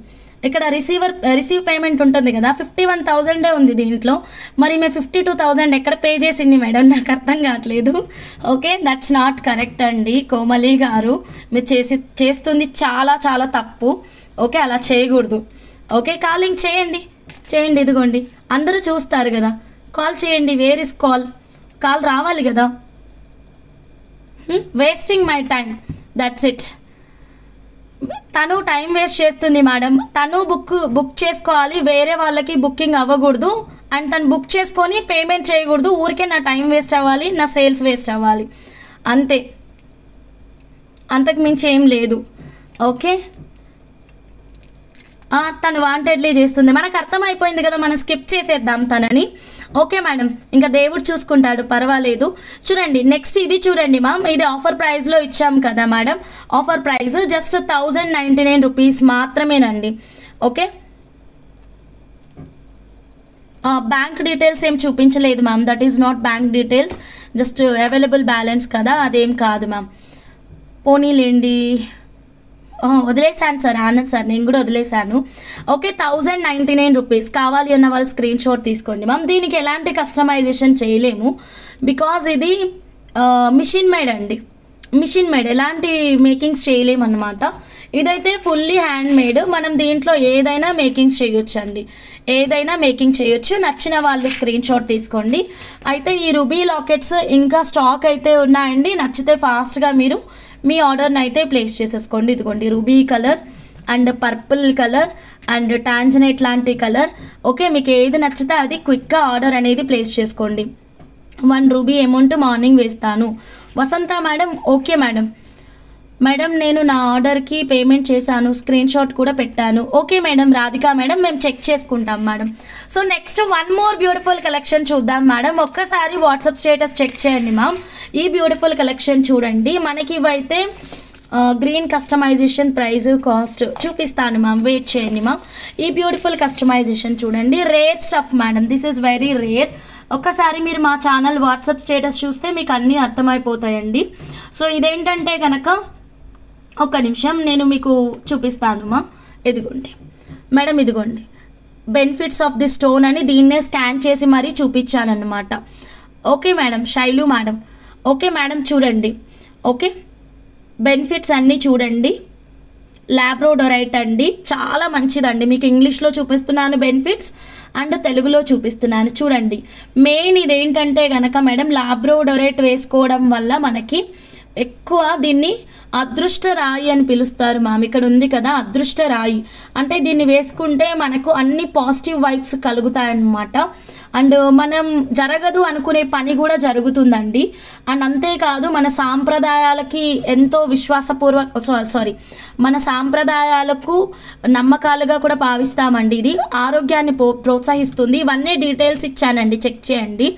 ఇక్కడ రిసీవ్ పేమెంట్ ఉంటుంది కదా, 51,000 ఉంది దీంట్లో. మరి మే 52,000 ఎక్కడ పే చేసింది మేడం? నాకు అర్థం కావట్లేదు. ఓకే దట్స్ నాట్ కరెక్ట్ అండి కోమలి గారు, మీరు చేస్తుంది చాలా చాలా తప్పు. ఓకే అలా చేయకూడదు. ఓకే కాలింగ్ చేయండి. ఇదిగోండి అందరూ చూస్తారు కదా, కాల్ చేయండి. వేర్ ఇస్ కాల్ రావాలి కదా. Wasting my time, that's it. తను టైం వేస్ట్ చేస్తుంది మేడం. తను బుక్ చేసుకోవాలి, వేరే వాళ్ళకి బుకింగ్ అవ్వకూడదు. అండ్ తను బుక్ చేసుకొని పేమెంట్ చేయకూడదు. ఊరికే నా టైం వేస్ట్ అవ్వాలి, నా సేల్స్ వేస్ట్ అవ్వాలి, అంతే. అంతకు మించి ఏం లేదు. ఓకే తను వాంటెడ్లీ చేస్తుంది, మనకు అర్థమైపోయింది కదా, మనం స్కిప్ చేసేద్దాం తనని. ఓకే మేడం, ఇంకా దేవుడు చూసుకుంటాడు, పర్వాలేదు. చూడండి నెక్స్ట్ ఇది చూడండి మ్యామ్, ఇది ఆఫర్ ప్రైస్లో ఇచ్చాం కదా madam. Offer price just 1099 rupees మాత్రమేనండి. ఓకే బ్యాంక్ డీటెయిల్స్ ఏం చూపించలేదు ma'am, that is not bank details, just available balance కదా, అదేం కాదు మ్యామ్. పోనీలేండి, వదిలేసాను సార్, ఆనంద్ సార్, నేను కూడా వదిలేసాను. Okay 1099 rupees. కావాలి అన్న వాళ్ళు స్క్రీన్ షాట్ తీసుకోండి మ్యామ్. దీనికి ఎలాంటి కస్టమైజేషన్ చేయలేము, బికాజ్ ఇది మిషన్ మేడ్ అండి. మిషన్ మేడ్, ఎలాంటి మేకింగ్స్ చేయలేము అన్నమాట. ఇదైతే ఫుల్లీ హ్యాండ్ మేడ్. మనం దీంట్లో ఏదైనా మేకింగ్స్ చేయొచ్చు అండి, ఏదైనా మేకింగ్ చేయొచ్చు. నచ్చిన వాళ్ళు స్క్రీన్ షాట్ తీసుకోండి. అయితే ఈ రూబీ లాకెట్స్ ఇంకా స్టాక్ అయితే ఉన్నాయండి. నచ్చితే ఫాస్ట్గా మీరు మీ ఆర్డర్ని అయితే ప్లేస్ చేసేసుకోండి. ఇదిగోండి ruby colour and purple colour and tanzanite లాంటి కలర్. ఓకే మీకు ఏది నచ్చితే అది క్విక్గా ఆర్డర్ అనేది ప్లేస్ చేసుకోండి. 1 రూబీ అమౌంట్ మార్నింగ్ వేస్తాను. వసంత మేడం ఓకే మేడం. మేడం నేను నా ఆర్డర్కి పేమెంట్ చేశాను, స్క్రీన్ షాట్ కూడా పెట్టాను. ఓకే మేడం రాధిక మేడం, మేము చెక్ చేసుకుంటాం madam. So next one more beautiful collection చూద్దాం మేడం. ఒక్కసారి వాట్సాప్ స్టేటస్ చెక్ చేయండి మ్యామ్. ఈ బ్యూటిఫుల్ కలెక్షన్ చూడండి. మనకి ఇవైతే గ్రీన్ కస్టమైజేషన్ ప్రైస్ కాస్ట్ చూపిస్తాను మ్యామ్, వెయిట్ చేయండి మ్యామ్. ఈ బ్యూటిఫుల్ కస్టమైజేషన్ చూడండి, rare stuff madam, this is very rare. ఒక్కసారి మీరు మా ఛానల్ వాట్సాప్ స్టేటస్ చూస్తే మీకు అన్నీ అర్థమైపోతాయండి. సో ఇదేంటంటే కనుక ఒక్క నిమిషం నేను మీకు చూపిస్తాను మా. ఇదిగోండి మేడం, ఇదిగోండి బెనిఫిట్స్ ఆఫ్ ది స్టోన్ అని దీన్నే స్కాన్ చేసి మరీ చూపించానన్నమాట. Okay madam, Sailu madam okay madam చూడండి. ఓకే బెనిఫిట్స్ అన్నీ చూడండి. లాబ్రోడొరైట్ అండి, చాలా మంచిదండి. మీకు ఇంగ్లీష్లో చూపిస్తున్నాను బెనిఫిట్స్ అండ్ తెలుగులో చూపిస్తున్నాను చూడండి. మెయిన్ ఇదేంటంటే కనుక మేడం, లాబ్రోడొరైట్ వేసుకోవడం వల్ల మనకి ఎక్కువ దీన్ని అదృష్ట రాయి అని పిలుస్తారు మ్యామ్. ఇక్కడ ఉంది కదా అదృష్ట రాయి, అంటే దీన్ని వేసుకుంటే మనకు అన్ని పాజిటివ్ వైబ్స్ కలుగుతాయన్నమాట. అండ్ మనం జరగదు అనుకునే పని కూడా జరుగుతుందండి. అండ్ అంతేకాదు మన సాంప్రదాయాలకి ఎంతో మన సాంప్రదాయాలకు నమ్మకాలుగా కూడా భావిస్తామండి. ఇది ఆరోగ్యాన్ని ప్రోత్సహిస్తుంది. ఇవన్నీ డీటెయిల్స్ ఇచ్చానండి, చెక్ చేయండి.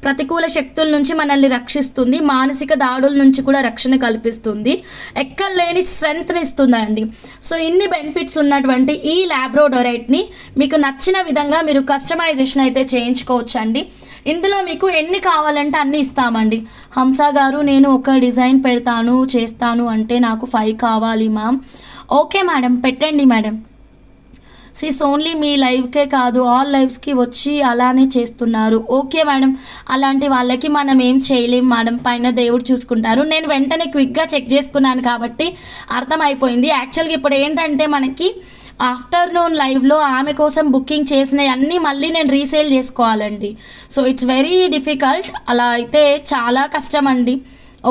ప్రతికూల శక్తుల నుంచి మనల్ని రక్షిస్తుంది, మానసిక దాడుల నుంచి కూడా రక్షణ కల్పిస్తుంది, ఎక్కలేని స్ట్రెంగ్త్ని ఇస్తుందండి. సో ఇన్ని బెనిఫిట్స్ ఉన్నటువంటి ఈ లాబ్రోడొరైట్ని మీకు నచ్చిన విధంగా మీరు కస్టమైజేషన్ అయితే చేయించుకోవచ్చండి. ఇందులో మీకు ఎన్ని కావాలంటే అన్నీ ఇస్తామండి. హంస గారు నేను ఒక డిజైన్ పెడతాను చేస్తాను అంటే నాకు 5 కావాలి మ్యామ్. ఓకే మేడం పెట్టండి మేడం. సిస్ ఓన్లీ మీ లైవ్కే కాదు ఆల్ లైవ్స్కి వచ్చి అలానే చేస్తున్నారు. ఓకే మేడం, అలాంటి వాళ్ళకి మనం ఏం చేయలేం మేడం, పైన దేవుడు చూసుకుంటారు. నేను వెంటనే క్విక్గా చెక్ చేసుకున్నాను కాబట్టి అర్థమైపోయింది. యాక్చువల్గా ఇప్పుడు ఏంటంటే మనకి ఆఫ్టర్నూన్ లైవ్లో ఆమె కోసం బుకింగ్ చేసినవి అన్నీ మళ్ళీ నేను రీసేల్ చేసుకోవాలండి. So it's very difficult. అలా అయితే చాలా కష్టం అండి.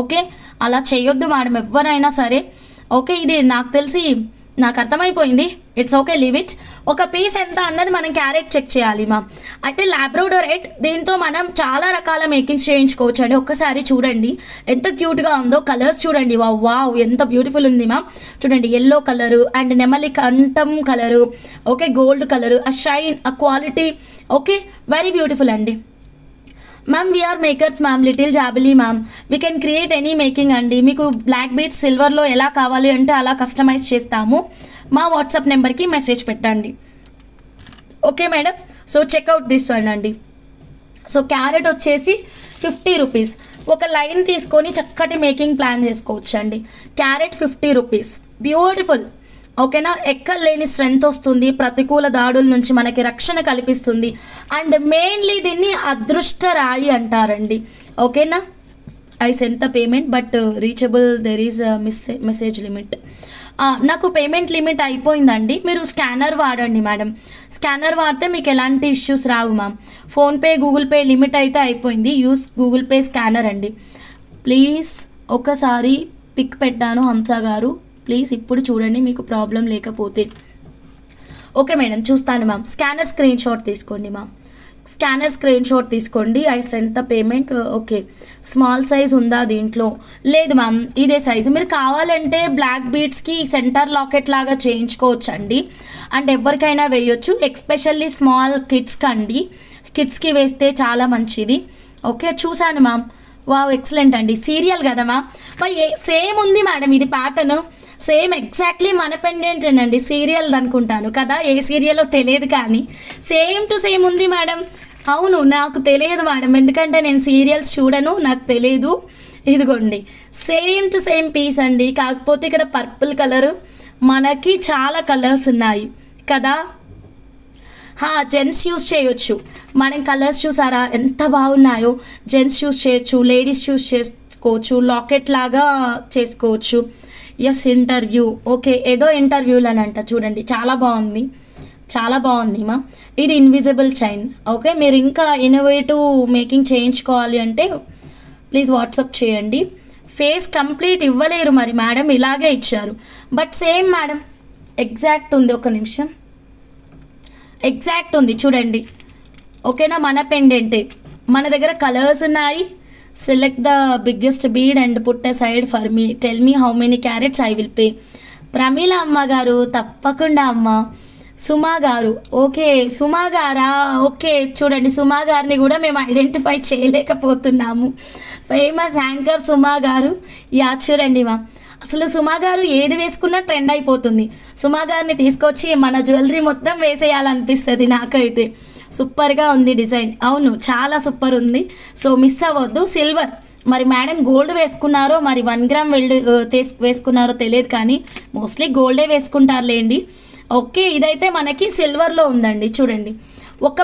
ఓకే అలా చేయొద్దు మేడం ఎవరైనా సరే. ఓకే ఇది నాకు తెలిసి నాకు అర్థమైపోయింది. It's okay leave it. ఒక పీస్ ఎంత అన్నది మనం క్యారెట్ చెక్ చేయాలి మ్యామ్. అయితే లాబ్రోడొరైట్ దీంతో మనం చాలా రకాల మేకింగ్స్ చేయించుకోవచ్చు అండి. ఒక్కసారి చూడండి ఎంత క్యూట్గా ఉందో. కలర్స్ చూడండి, వావ్ ఎంత బ్యూటిఫుల్ ఉంది మ్యామ్. చూడండి ఎల్లో కలరు అండ్ నెమలి కంఠం కలరు, ఓకే గోల్డ్ కలరు, ఆ షైన్ ఆ క్వాలిటీ ఓకే వెరీ బ్యూటిఫుల్ అండి. Ma'am VR makers ma'am, little Jabili ma'am, we can create any making అండి. మీకు బ్లాక్ బీట్స్ సిల్వర్లో ఎలా కావాలి అంటే అలా కస్టమైజ్ చేస్తాము. మా వాట్సాప్ నెంబర్కి మెసేజ్ పెట్టండి. Okay madam, so checkout this one అండి. సో క్యారెట్ వచ్చేసి 50 రూపీస్. ఒక లైన్ తీసుకొని చక్కటి మేకింగ్ ప్లాన్ చేసుకోవచ్చు అండి. Carrot 50 rupees, beautiful. ఓకేనా, ఎక్కలేని స్ట్రెంగ్త్ వస్తుంది, ప్రతికూల దాడుల నుంచి మనకి రక్షణ కల్పిస్తుంది. అండ్ మెయిన్లీ దీన్ని అదృష్ట రాయి అంటారండి. ఓకేనా, I sent the payment but reachable there is message limit. నాకు పేమెంట్ లిమిట్ అయిపోయిందండి. మీరు స్కానర్ వాడండి మేడం. స్కానర్ వాడితే మీకు ఎలాంటి ఇష్యూస్ రావు ma'am. PhonePe Google Pay limit అయితే అయిపోయింది. యూస్ గూగుల్ పే స్కానర్ అండి. ప్లీజ్ ఒకసారి పిక్ పెట్టాను హంస గారు, ప్లీజ్ ఇప్పుడు చూడండి మీకు ప్రాబ్లం లేకపోతే. ఓకే మేడం చూస్తాను మ్యామ్. స్కానర్ స్క్రీన్ షాట్ తీసుకోండి మ్యామ్. స్కానర్ స్క్రీన్ షాట్ తీసుకోండి. I sent the payment. Okay small size ఉందా దీంట్లో? లేదు మ్యామ్ ఇదే సైజు. మీరు కావాలంటే బ్లాక్ బీడ్స్కి సెంటర్ లాకెట్ లాగా చేయించుకోవచ్చు అండి. అండ్ ఎవరికైనా వేయొచ్చు, ఎక్స్పెషల్లీ స్మాల్ కిడ్స్కి అండి. కిడ్స్కి వేస్తే చాలా మంచిది. ఓకే చూశాను మ్యామ్. వావ్ ఎక్సలెంట్ అండి. సీరియల్ కదా మ్యామ్. సేమ్ ఉంది మేడం ఇది ప్యాటర్న్, సేమ్ ఎగ్జాక్ట్లీ మన పెండెంటేనండి. సీరియల్ అనుకుంటాను కదా, ఏ సీరియల్లో తెలియదు కానీ సేమ్ టు సేమ్ ఉంది మేడం. అవును నాకు తెలియదు మేడం, ఎందుకంటే నేను సీరియల్స్ చూడను, నాకు తెలియదు. ఇదిగోండి సేమ్ టు సేమ్ పీస్ అండి. కాకపోతే ఇక్కడ పర్పుల్ కలరు, మనకి చాలా కలర్స్ ఉన్నాయి కదా. జెంట్స్ యూస్ చేయొచ్చు. మనం కలర్స్ చూసారా ఎంత బాగున్నాయో. జెంట్స్ యూస్ చేయొచ్చు, లేడీస్ యూస్ చేసుకోవచ్చు, లాకెట్ లాగా చేసుకోవచ్చు. ఎస్ ఇంటర్వ్యూ, ఓకే ఏదో ఇంటర్వ్యూలు అని అంట చూడండి, చాలా బాగుంది, చాలా బాగుంది మా. ఇది ఇన్విజిబుల్ చైన్. ఓకే మీరు ఇంకా ఇన్నోవేటివ్ మేకింగ్ చేయించుకోవాలి అంటే ప్లీజ్ వాట్సాప్ చేయండి. ఫేస్ కంప్లీట్ ఇవ్వలేరు మరి మేడం, ఇలాగే ఇచ్చారు. బట్ సేమ్ మేడం ఎగ్జాక్ట్ ఉంది. ఒక నిమిషం, ఎగ్జాక్ట్ ఉంది చూడండి. ఓకేనా, మన పెండెంటే. మన దగ్గర కలర్స్ ఉన్నాయి, select the biggest bead and put a side for me, tell me how many carats I will pay. Pramila అమ్మ గారు తప్పకుండా అమ్మ. సుమా గారు, ఓకే సుమా గారా, ఓకే చూడండి సుమా గారిని కూడా మేము ఐడెంటిఫై చేయలేకపోతున్నాము. ఫేమస్ యాంకర్ సుమా గారు, యా చూడండి మా, అసలు సుమా గారు ఏది వేసుకున్నా ట్రెండ్ అయిపోతుంది. సుమా గారిని తీసుకొచ్చి మన జ్యువెలరీ మొత్తం వేసేయాలనిపిస్తుంది నాకైతే. సూపర్గా ఉంది డిజైన్, అవును చాలా సూపర్ ఉంది. సో మిస్ అవ్వద్దు. సిల్వర్, మరి మేడం గోల్డ్ వేసుకున్నారో మరి 1 గ్రామ్ వేసుకున్నారో తెలియదు, కానీ మోస్ట్లీ గోల్డే వేసుకుంటారులేండి. ఓకే ఇదైతే మనకి సిల్వర్లో ఉందండి. చూడండి ఒక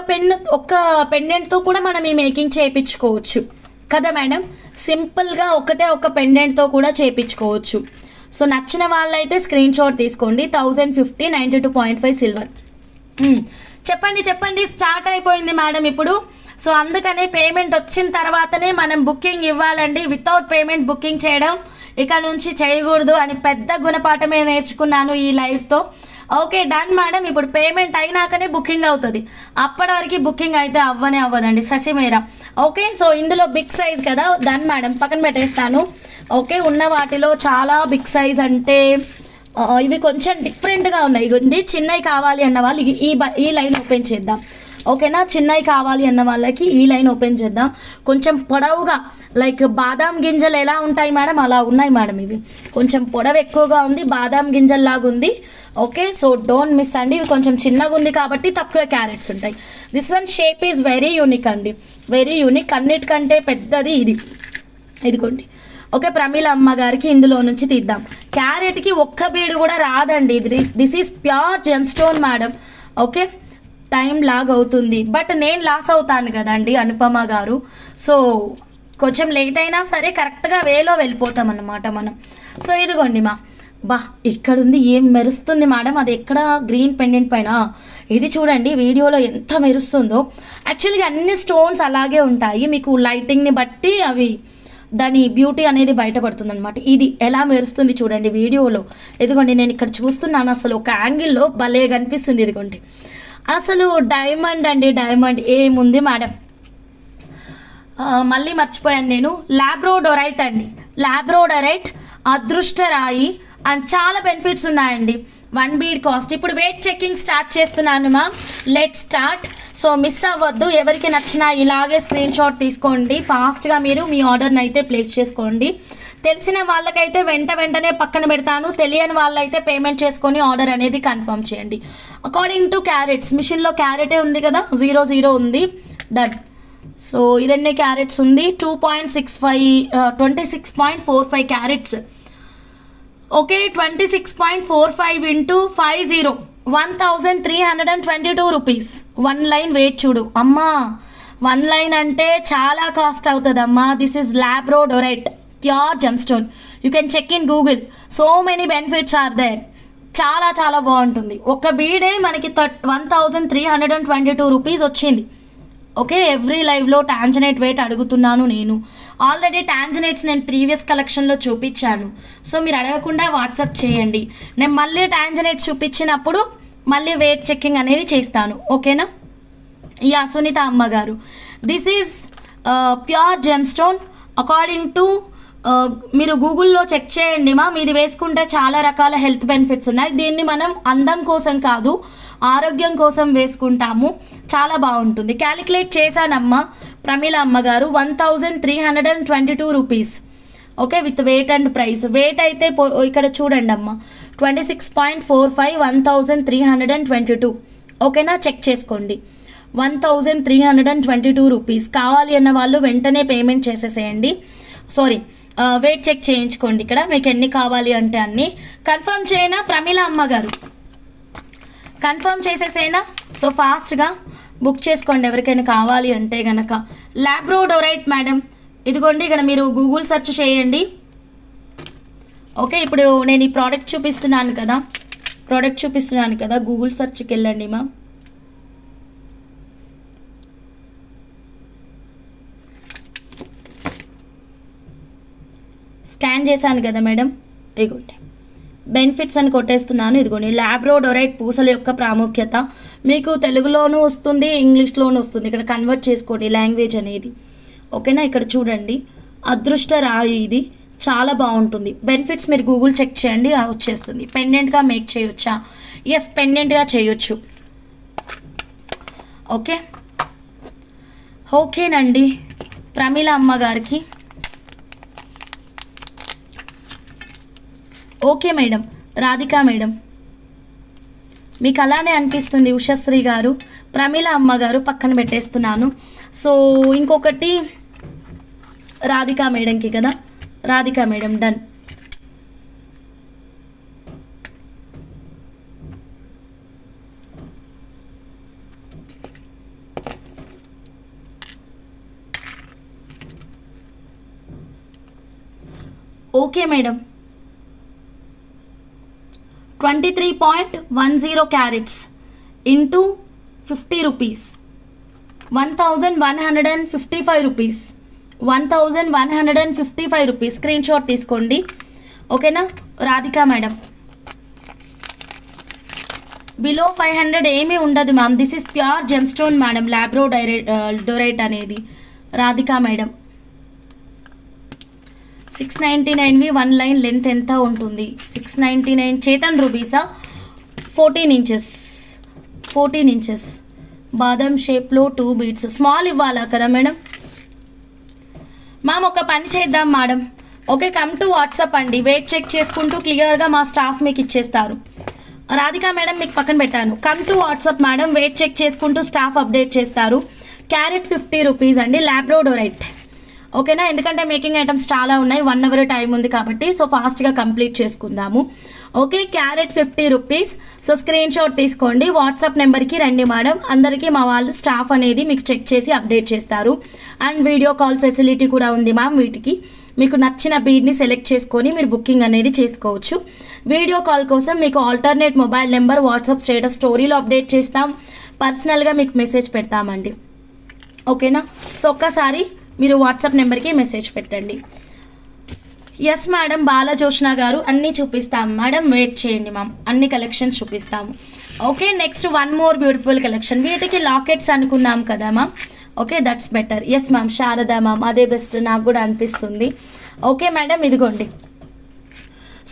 పెండెంట్తో కూడా మనం ఈ మేకింగ్ చేయించుకోవచ్చు కదా మేడం. సింపుల్గా ఒక పెండెంట్తో కూడా చేయించుకోవచ్చు. సో నచ్చిన వాళ్ళైతే స్క్రీన్ షాట్ తీసుకోండి. 1050 92.5 సిల్వర్. చెప్పండి స్టార్ట్ అయిపోయింది మేడం ఇప్పుడు. సో అందుకనే పేమెంట్ వచ్చిన తర్వాతనే మనం బుకింగ్ ఇవ్వాలండి. వితౌట్ పేమెంట్ బుకింగ్ చేయడం ఇక నుంచి చేయకూడదు అని పెద్ద గుణపాఠమే నేర్చుకున్నాను ఈ లైవ్తో. Okay done madam. ఇప్పుడు పేమెంట్ అయినాకనే బుకింగ్ అవుతుంది, అప్పటి వరకు బుకింగ్ అయితే అవ్వదండి ససిమేరా. ఓకే సో ఇందులో బిగ్ సైజ్ కదా, డన్ మేడం పక్కన పెట్టేస్తాను. ఓకే ఉన్న వాటిలో చాలా బిగ్ సైజ్ అంటే ఇవి కొంచెం డిఫరెంట్గా ఉన్నాయి. ఇది చిన్నవి కావాలి అన్న వాళ్ళు ఈ లైన్ ఓపెన్ చేద్దాం. ఓకేనా, చిన్నవి కావాలి అన్న వాళ్ళకి ఈ లైన్ ఓపెన్ చేద్దాం. కొంచెం పొడవుగా లైక్ బాదాం గింజలు ఎలా ఉంటాయి మేడం అలా ఉన్నాయి మేడం. ఇవి కొంచెం పొడవు ఎక్కువగా ఉంది, బాదాం గింజల్లాగా ఉంది. ఓకే సో డోంట్ మిస్ అండి. ఇవి కొంచెం చిన్నగా ఉంది కాబట్టి తక్కువ క్యారెట్స్ ఉంటాయి. This one shape is very unique అండి, వెరీ యూనిక్. అన్నిటికంటే పెద్దది ఇదిగోండి. ఓకే ప్రమీల అమ్మ గారికి ఇందులో నుంచి తీద్దాం. క్యారెట్కి ఒక్క బీడు కూడా రాదండి. This is pure gem stone madam. Okay time lag అవుతుంది, బట్ నేను లాస్ అవుతాను కదండి అనుపమ గారు. సో కొంచెం లేట్ అయినా సరే కరెక్ట్గా వేలో వెళ్ళిపోతాం అన్నమాట మనం. సో ఇదిగోండి బా ఇక్కడుంది, ఏం మెరుస్తుంది మేడం, అది ఎక్కడ గ్రీన్ పెండెంట్ పైన. ఇది చూడండి వీడియోలో ఎంత మెరుస్తుందో. యాక్చువల్గా అన్ని స్టోన్స్ అలాగే ఉంటాయి, మీకు లైటింగ్ని బట్టి అవి దాని బ్యూటీ అనేది బయటపడుతుంది అనమాట. ఇది ఎలా మెరుస్తుంది చూడండి వీడియోలో. ఇదిగోండి నేను ఇక్కడ చూస్తున్నాను, అసలు ఒక యాంగిల్లో భలే కనిపిస్తుంది. ఇదిగోండి అసలు డైమండ్ అండి, డైమండ్ ఏముంది మేడం. మళ్ళీ మర్చిపోయాను నేను, లాబ్రోడొరైట్ అండి, లాబ్రోడొరైట్ అదృష్ట రాయి అండ్ చాలా బెనిఫిట్స్ ఉన్నాయండి. 1 బీడ్ కాస్ట్. ఇప్పుడు వెయిట్ చెకింగ్ స్టార్ట్ చేస్తున్నాను ma'am, let start. So miss అవ్వద్దు, ఎవరికి నచ్చినా ఇలాగే స్క్రీన్ షాట్ తీసుకోండి, ఫాస్ట్గా మీరు మీ ఆర్డర్ని అయితే ప్లేస్ చేసుకోండి. తెలిసిన వాళ్ళకైతే వెంటనే పక్కన పెడతాను, తెలియని వాళ్ళైతే పేమెంట్ చేసుకొని ఆర్డర్ అనేది కన్ఫర్మ్ చేయండి. అకార్డింగ్ టు క్యారెట్స్, మిషన్లో క్యారెటే ఉంది కదా, 00 ఉంది, డన్. సో ఇదన్నీ క్యారెట్స్ ఉంది, 26.45 carats. Okay 26.45 into 50 1322 rupees. 1 line weight చూడు అమ్మా, 1 లైన్ అంటే చాలా కాస్ట్ అవుతుంది అమ్మా. This is labradorite pure gemstone. You can check in Google, so many benefits are there. చాలా చాలా బాగుంటుంది. ఒక బీడే మనకి 1322 రూపీస్ వచ్చింది. ఓకే ఎవ్రీ లైవ్లో టాంజనేట్ వెయిట్ అడుగుతున్నాను నేను. ఆల్రెడీ టాంజనేట్స్ నేను ప్రీవియస్ కలెక్షన్లో చూపించాను, సో మీరు అడగకుండా వాట్సాప్ చేయండి. నేను మళ్ళీ టాంజనేట్స్ చూపించినప్పుడు మళ్ళీ వెయిట్ చెకింగ్ అనేది చేస్తాను. ఓకేనా. యా సునీత అమ్మ గారు, this is pure gem stone. According to మీరు గూగుల్లో చెక్ చేయండి మీది వేసుకుంటే చాలా రకాల హెల్త్ బెనిఫిట్స్ ఉన్నాయి. దీన్ని మనం అందం కోసం కాదు, ఆరోగ్యం కోసం వేసుకుంటాము, చాలా బాగుంటుంది. క్యాలిక్యులేట్ చేశానమ్మా ప్రమీల అమ్మగారు, 1322 rupees. Okay with weight and price. Weight అయితే ఇక్కడ చూడండి అమ్మ, 26.45 1322. ఓకేనా, చెక్ చేసుకోండి. 1322 రూపీస్. కావాలి అన్న వాళ్ళు వెంటనే పేమెంట్ చేసేసేయండి. సారీ వెయిట్ చెక్ చేయించుకోండి. ఇక్కడ మీకు ఎన్ని కావాలి అంటే అన్నీ కన్ఫర్మ్ చేయనా ప్రమీల అమ్మగారు, కన్ఫర్మ్ చేసేసేనా. సో ఫాస్ట్గా బుక్ చేసుకోండి ఎవరికైనా కావాలి అంటే గనక. లాబ్రోడొరైట్ మేడం, ఇదిగోండి ఇక్కడ మీరు గూగుల్ సెర్చ్ చేయండి. ఓకే ఇప్పుడు నేను ఈ ప్రోడక్ట్ చూపిస్తున్నాను కదా, గూగుల్ సెర్చ్కి వెళ్ళండి మా. స్కాన్ చేశాను కదా మేడం, ఇదిగోండి బెనిఫిట్స్ అని కొట్టేస్తున్నాను. ఇదిగోండి లాబ్రోడొరైట్ పూసల యొక్క ప్రాముఖ్యత మీకు తెలుగులోనూ వస్తుంది, ఇంగ్లీష్లోనూ వస్తుంది. ఇక్కడ కన్వర్ట్ చేసుకోండి లాంగ్వేజ్ అనేది. ఓకేనా, ఇక్కడ చూడండి అదృష్ట రాయి ఇది, చాలా బాగుంటుంది. బెనిఫిట్స్ మీరు గూగుల్ చెక్ చేయండి, వచ్చేస్తుంది. పెండెంట్గా మేక్ చేయొచ్చా? ఎస్, పెండెంట్గా చేయొచ్చు. ఓకే ఓకేనండి. ప్రమీల అమ్మగారికి ఓకే మేడం. రాధిక మేడం మీకు అలానే అనిపిస్తుంది. ఉషశ్రీ గారు, ప్రమీల అమ్మగారు పక్కన పెట్టేస్తున్నాను. సో ఇంకొకటి రాధిక మేడంకి కదా, Radhika madam done. Okay madam. 23.10 carats into 50 rupees, 1155 rupees, 1155 rupees. Screen shot తీసుకోండి. ఓకేనా రాధిక మేడం? బిలో 500 ఏమీ ఉండదు ma'am. This is pure gem stone madam, labradorite అనేది. రాధిక మేడం 699వి 1 లైన్ లెంత్ ఎంత ఉంటుంది? 699 చేతన్ రూబీసా? 14 ఇంచెస్ బాదం షేప్లో 2 బీట్స్. స్మాల్ ఇవ్వాలా కదా మేడం? మ్యామ్ ఒక పని చేద్దాం madam. Okay, come to WhatsApp అండి. వెయిట్ చెక్ చేసుకుంటూ క్లియర్గా మా స్టాఫ్ మీకు ఇచ్చేస్తారు. రాధిక మేడం మీకు పక్కన పెట్టాను. Come to WhatsApp madam, wait check చేసుకుంటూ స్టాఫ్ అప్డేట్ చేస్తారు. క్యారెట్ 50 రూపీస్ అండి, ల్యాబ్రోడోరైట్. ఓకేనా? ఎందుకంటే మేకింగ్ ఐటమ్స్ చాలా ఉన్నాయి, 1 అవర్ టైం ఉంది కాబట్టి సో ఫాస్ట్గా కంప్లీట్ చేసుకుందాము. Okay, carrot 50 rupees. So screen shot తీసుకోండి, వాట్సాప్ నెంబర్కి రండి మేడం. అందరికీ మా వాళ్ళు స్టాఫ్ అనేది మీకు చెక్ చేసి అప్డేట్ చేస్తారు. అండ్ వీడియో కాల్ ఫెసిలిటీ కూడా ఉంది మ్యామ్. వీటికి మీకు నచ్చిన బీడ్ని సెలెక్ట్ చేసుకొని మీరు బుకింగ్ అనేది చేసుకోవచ్చు. వీడియో కాల్ కోసం మీకు alternate mobile number WhatsApp status స్టోరీలో అప్డేట్ చేస్తాం, పర్సనల్గా మీకు మెసేజ్ పెడతామండి. ఓకేనా? సో ఒక్కసారి మీరు వాట్సాప్ నెంబర్కి మెసేజ్ పెట్టండి. ఎస్ మేడం, బాలజోష్ణ గారు అన్నీ చూపిస్తాం మేడం, వెయిట్ చేయండి మ్యామ్, అన్ని కలెక్షన్స్ చూపిస్తాము. Okay, next 1 more beautiful collection. వీటికి లాకెట్స్ అనుకున్నాం కదా ma'am. Okay, that's better. Yes ma'am, Sharada ma'am అదే బెస్ట్, నాకు కూడా అనిపిస్తుంది. ఓకే మేడం, ఇదిగోండి.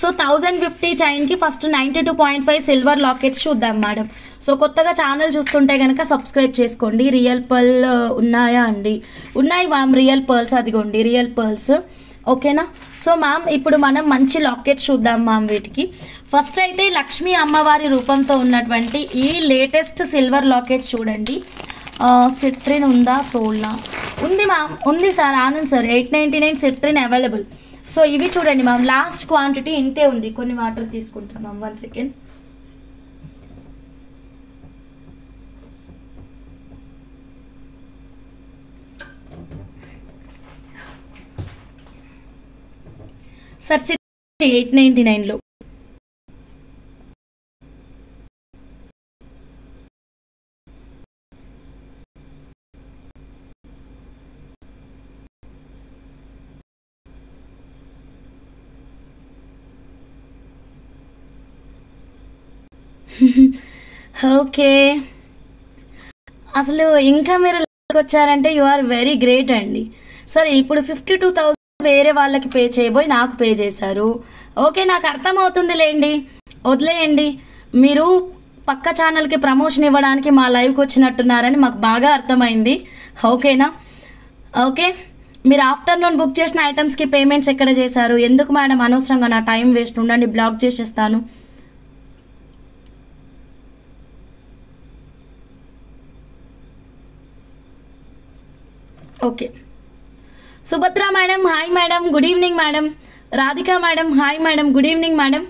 సో 1050 చైన్కి ఫస్ట్ 92.5 సిల్వర్ లాకెట్స్ చూద్దాం మేడం. సో కొత్తగా ఛానల్ చూస్తుంటే కనుక సబ్స్క్రైబ్ చేసుకోండి. రియల్ పర్ల్ ఉన్నాయా అండి? ఉన్నాయి మ్యామ్, రియల్ పర్ల్స్. అదిగోండి రియల్ పర్ల్స్. ఓకేనా? సో మ్యామ్ ఇప్పుడు మనం మంచి లాకెట్స్ చూద్దాం మ్యామ్. వీటికి ఫస్ట్ అయితే లక్ష్మీ అమ్మవారి రూపంతో ఉన్నటువంటి ఈ లేటెస్ట్ సిల్వర్ లాకెట్స్ చూడండి. సిట్రిన్ ఉందా? సోల్నా ఉంది మ్యామ్, ఉంది sir. Anand sir 899 సిట్రిన్ available. So ఇవి చూడండి మ్యామ్, లాస్ట్ క్వాంటిటీ ఇంతే ఉంది. కొన్ని వాటర్ తీసుకుంటాం మ్యామ్, 1 సెకండ్. సార్ 899లో ఓకే. అసలు ఇంకా మీరు వచ్చారంటే యు ఆర్ వెరీ గ్రేట్ అండి. సరే, ఇప్పుడు 52,000 వేరే వాళ్ళకి పే చేయబోయి నాకు పే చేశారు. ఓకే, నాకు అర్థమవుతుంది లేండి, వదిలేయండి. మీరు పక్క ఛానల్కి ప్రమోషన్ ఇవ్వడానికి మా లైవ్కి వచ్చినట్టున్నారని మాకు బాగా అర్థమైంది. ఓకేనా? ఓకే, మీరు ఆఫ్టర్నూన్ బుక్ చేసిన ఐటమ్స్కి పేమెంట్స్ ఎక్కడ చేశారు? ఎందుకు మేడం అనవసరంగా నా టైం వేస్ట్? ఉండండి, బ్లాక్ చేసేస్తాను. Okay, Subhadra madam hi madam, good evening madam. Radhika madam hi madam, good evening madam.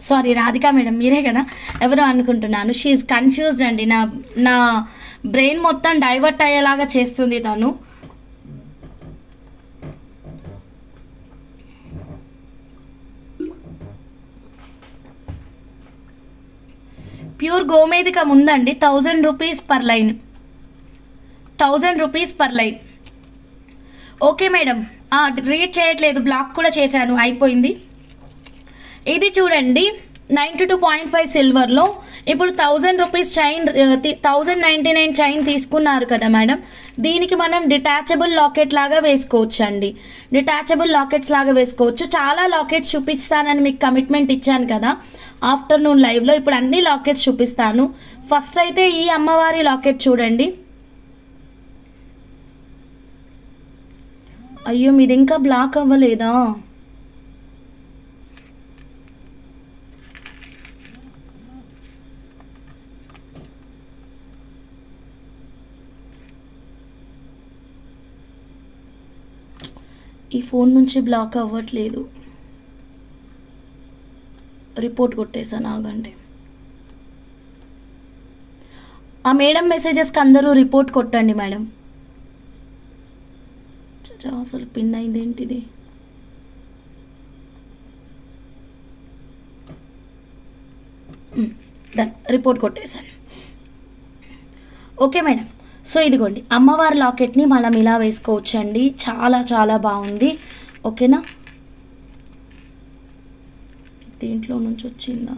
Sorry, Radhika madam మీరే కదా, ఎవరో అనుకుంటున్నాను. షీఈ్ కన్ఫ్యూజ్డ్ అండి. నా బ్రెయిన్ మొత్తం డైవర్ట్ అయ్యేలాగా చేస్తుంది తను. ప్యూర్ గోమేధికం ఉందండి, 1000 rupees per line, 1000 rupees per line. Okay madam, read చేయట్లేదు, బ్లాక్ కూడా చేశాను, అయిపోయింది. ఇది చూడండి 92.5 సిల్వర్లో ఇప్పుడు 1000 రూపీస్ చైన్ 1099 చైన్ తీసుకున్నారు కదా మేడం, దీనికి మనం డిటాచబుల్ లాకెట్ లాగా వేసుకోవచ్చు అండి. డిటాచబుల్ లాకెట్స్ లాగా వేసుకోవచ్చు. చాలా లాకెట్స్ చూపిస్తానని మీకు కమిట్మెంట్ ఇచ్చాను కదా ఆఫ్టర్నూన్ లైవ్లో. ఇప్పుడు అన్ని లాకెట్స్ చూపిస్తాను. ఫస్ట్ అయితే ఈ అమ్మవారి లాకెట్ చూడండి. అయ్యో మీది ఇంకా బ్లాక్ అవ్వలేదా? ఈ ఫోన్ నుంచి బ్లాక్ అవ్వట్లేదు. రిపోర్ట్ కొట్టేసాను, ఆగండి. ఆ మేడం మెసేజెస్కి అందరూ రిపోర్ట్ కొట్టండి మేడం. అసలు పిన్ అయింది ఏంటిది? డన్, రిపోర్ట్ కొట్టేసాను. Okay madam. సో ఇదిగోండి అమ్మవారి లాకెట్ని మనం ఇలా వేసుకోవచ్చు అండి. చాలా చాలా బాగుంది. ఓకేనా? దీంట్లో నుంచి వచ్చిందా?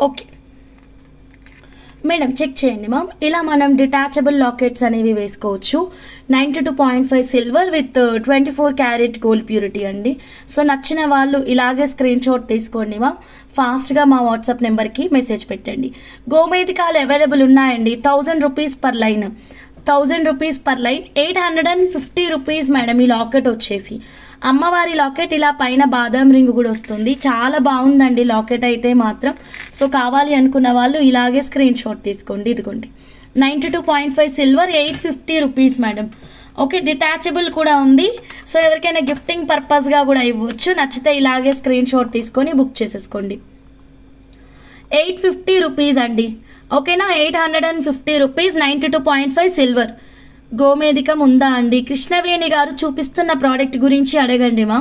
ఓకే మేడం, చెక్ చేయండి మ్యామ్. ఇలా మనం డిటాచబుల్ లాకెట్స్ అనేవి వేసుకోవచ్చు. 92.5 silver with 24 carat gold purity అండి. సో నచ్చిన వాళ్ళు ఇలాగే స్క్రీన్ షాట్ తీసుకోండి మ్యామ్. ఫాస్ట్గా మా వాట్సాప్ నెంబర్కి మెసేజ్ పెట్టండి. గోమేధికాలు అవైలబుల్ ఉన్నాయండి. 1000 rupees per line. 1000 rupees per line. 850 rupees madam ఈ లాకెట్ వచ్చేసి. అమ్మవారి లాకెట్ ఇలా పైన బాదం రింగ్ కూడా వస్తుంది. చాలా బాగుందండి లాకెట్ అయితే మాత్రం. సో కావాలి అనుకున్న వాళ్ళు ఇలాగే స్క్రీన్ షాట్ తీసుకోండి. ఇదిగోండి 92.5 silver, 850 rupees madam. Okay, detachable కూడా ఉంది. సో ఎవరికైనా గిఫ్టింగ్ పర్పస్గా కూడా ఇవ్వచ్చు. నచ్చితే ఇలాగే స్క్రీన్ షాట్ తీసుకొని బుక్ చేసేసుకోండి. 850 రూపీస్ అండి. ఓకేనా? 850 రూపీస్, 92.5 సిల్వర్. గోమేధికం ఉందా అండి? కృష్ణవేణి గారు చూపిస్తున్న ప్రోడక్ట్ గురించి అడగండి మా.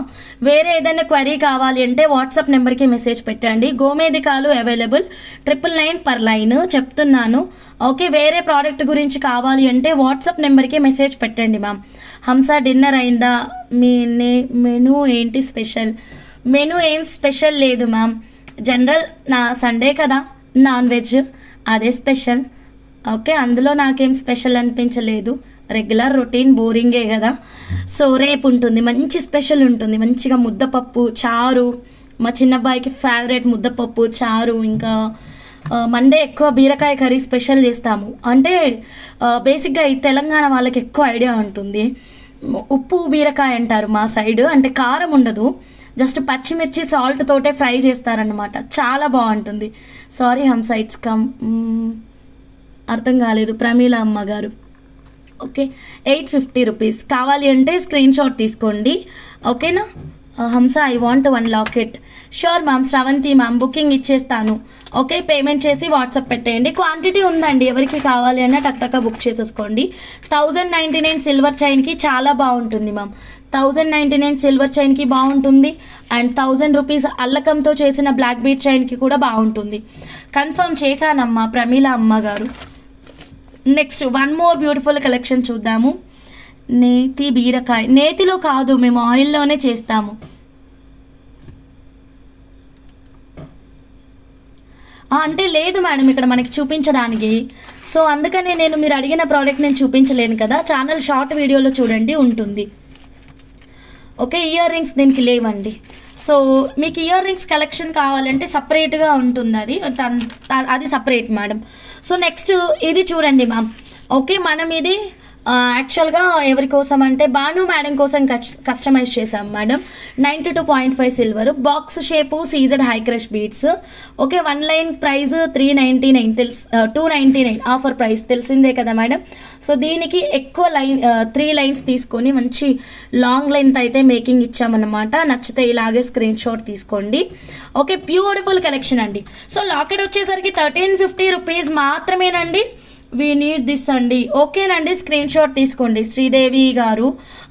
వేరే ఏదైనా క్వరీ కావాలి అంటే వాట్సాప్ నెంబర్కి మెసేజ్ పెట్టండి. గోమేధికాలు అవైలబుల్ 999 పర్ లైన్ చెప్తున్నాను. ఓకే, వేరే ప్రోడక్ట్ గురించి కావాలి అంటే వాట్సాప్ నెంబర్కి మెసేజ్ పెట్టండి మ్యామ్. హంస డిన్నర్ అయిందా? మీ మెనూ ఏంటి స్పెషల్? మెనూ ఏం స్పెషల్ లేదు మ్యామ్. జనరల్ నా సండే కదా నాన్ వెజ్, అదే స్పెషల్. ఓకే, అందులో నాకేం స్పెషల్ అనిపించలేదు. రెగ్యులర్ రొటీన్ బోరింగే కదా. సో రేపు ఉంటుంది, మంచి స్పెషల్ ఉంటుంది. మంచిగా ముద్దపప్పు చారు, మా చిన్నబ్బాయికి ఫేవరెట్ ముద్దపప్పు చారు. ఇంకా మండే ఎక్కువ బీరకాయ కర్రీ స్పెషల్ చేస్తాము. అంటే బేసిక్గా ఈ తెలంగాణ వాళ్ళకి ఎక్కువ ఐడియా ఉంటుంది. ఉప్పు బీరకాయ అంటారు మా సైడ్. అంటే కారం ఉండదు, జస్ట్ పచ్చిమిర్చి సాల్ట్ తోటే ఫ్రై చేస్తారనమాట. చాలా బాగుంటుంది. సారీ హంస, ఇట్స్ కమ్ అర్థం కాలేదు. ప్రమీల అమ్మ గారు. Okay, 850 rupees. కావాలి అంటే స్క్రీన్ షాట్ తీసుకోండి. ఓకేనా? హంస I want 1 locket. Sure ma'am. Sravanthi ma'am booking ఇచ్చేస్తాను. ఓకే, పేమెంట్ చేసి వాట్సాప్ పెట్టేయండి. క్వాంటిటీ ఉందండి, ఎవరికి కావాలి అన్నా టక్ బుక్ చేసేసుకోండి. 1099 సిల్వర్ చైన్కి చాలా బాగుంటుంది మ్యామ్. 1099 సిల్వర్ చైన్కి బాగుంటుంది. అండ్ 1000 రూపీస్ అల్లకంతో చేసిన బ్లాక్ బీట్ చైన్కి కూడా బాగుంటుంది. కన్ఫర్మ్ చేశానమ్మా ప్రమీల అమ్మ గారు. నెక్స్ట్ 1 మోర్ బ్యూటిఫుల్ కలెక్షన్ చూద్దాము. నేతి బీరకాయ. నేతిలో కాదు, మేము ఆయిల్లోనే చేస్తాము. అంటే లేదు మేడం ఇక్కడ మనకి చూపించడానికి. సో అందుకనే నేను మీరు అడిగిన ప్రోడక్ట్ నేను చూపించలేను కదా. ఛానల్ షార్ట్ వీడియోలో చూడండి, ఉంటుంది. ఓకే, ఇయర్ రింగ్స్ దీనికి లేవండి. సో మీకు ఇయర్ రింగ్స్ కలెక్షన్ కావాలంటే సపరేట్గా ఉంటుంది. అది సపరేట్ మేడం. సో నెక్స్ట్ ఇది చూడండి మ్యామ్. ఓకే, మనం ఇది యాక్చువల్గా ఎవరి కోసం అంటే భాను మేడం కోసం కస్టమైజ్ చేసాం madam. 92.5 silver, box shape, CZ high crush beads. Okay, 1 line price 399 299 offer price తెలిసిందే కదా మేడం. సో దీనికి ఎక్కువ లైన్ 3 లైన్స్ తీసుకొని మంచి లాంగ్ లెంత్ అయితే మేకింగ్ ఇచ్చామన్నమాట. నచ్చితే ఇలాగే స్క్రీన్ షాట్ తీసుకోండి. ఓకే, బ్యూటిఫుల్ కలెక్షన్ అండి. సో లాకెట్ వచ్చేసరికి 1350 రూపీస్ మాత్రమేనండి. వీ నీడ్ దిస్ అండి. ఓకేనండి, స్క్రీన్ షాట్ తీసుకోండి శ్రీదేవి గారు.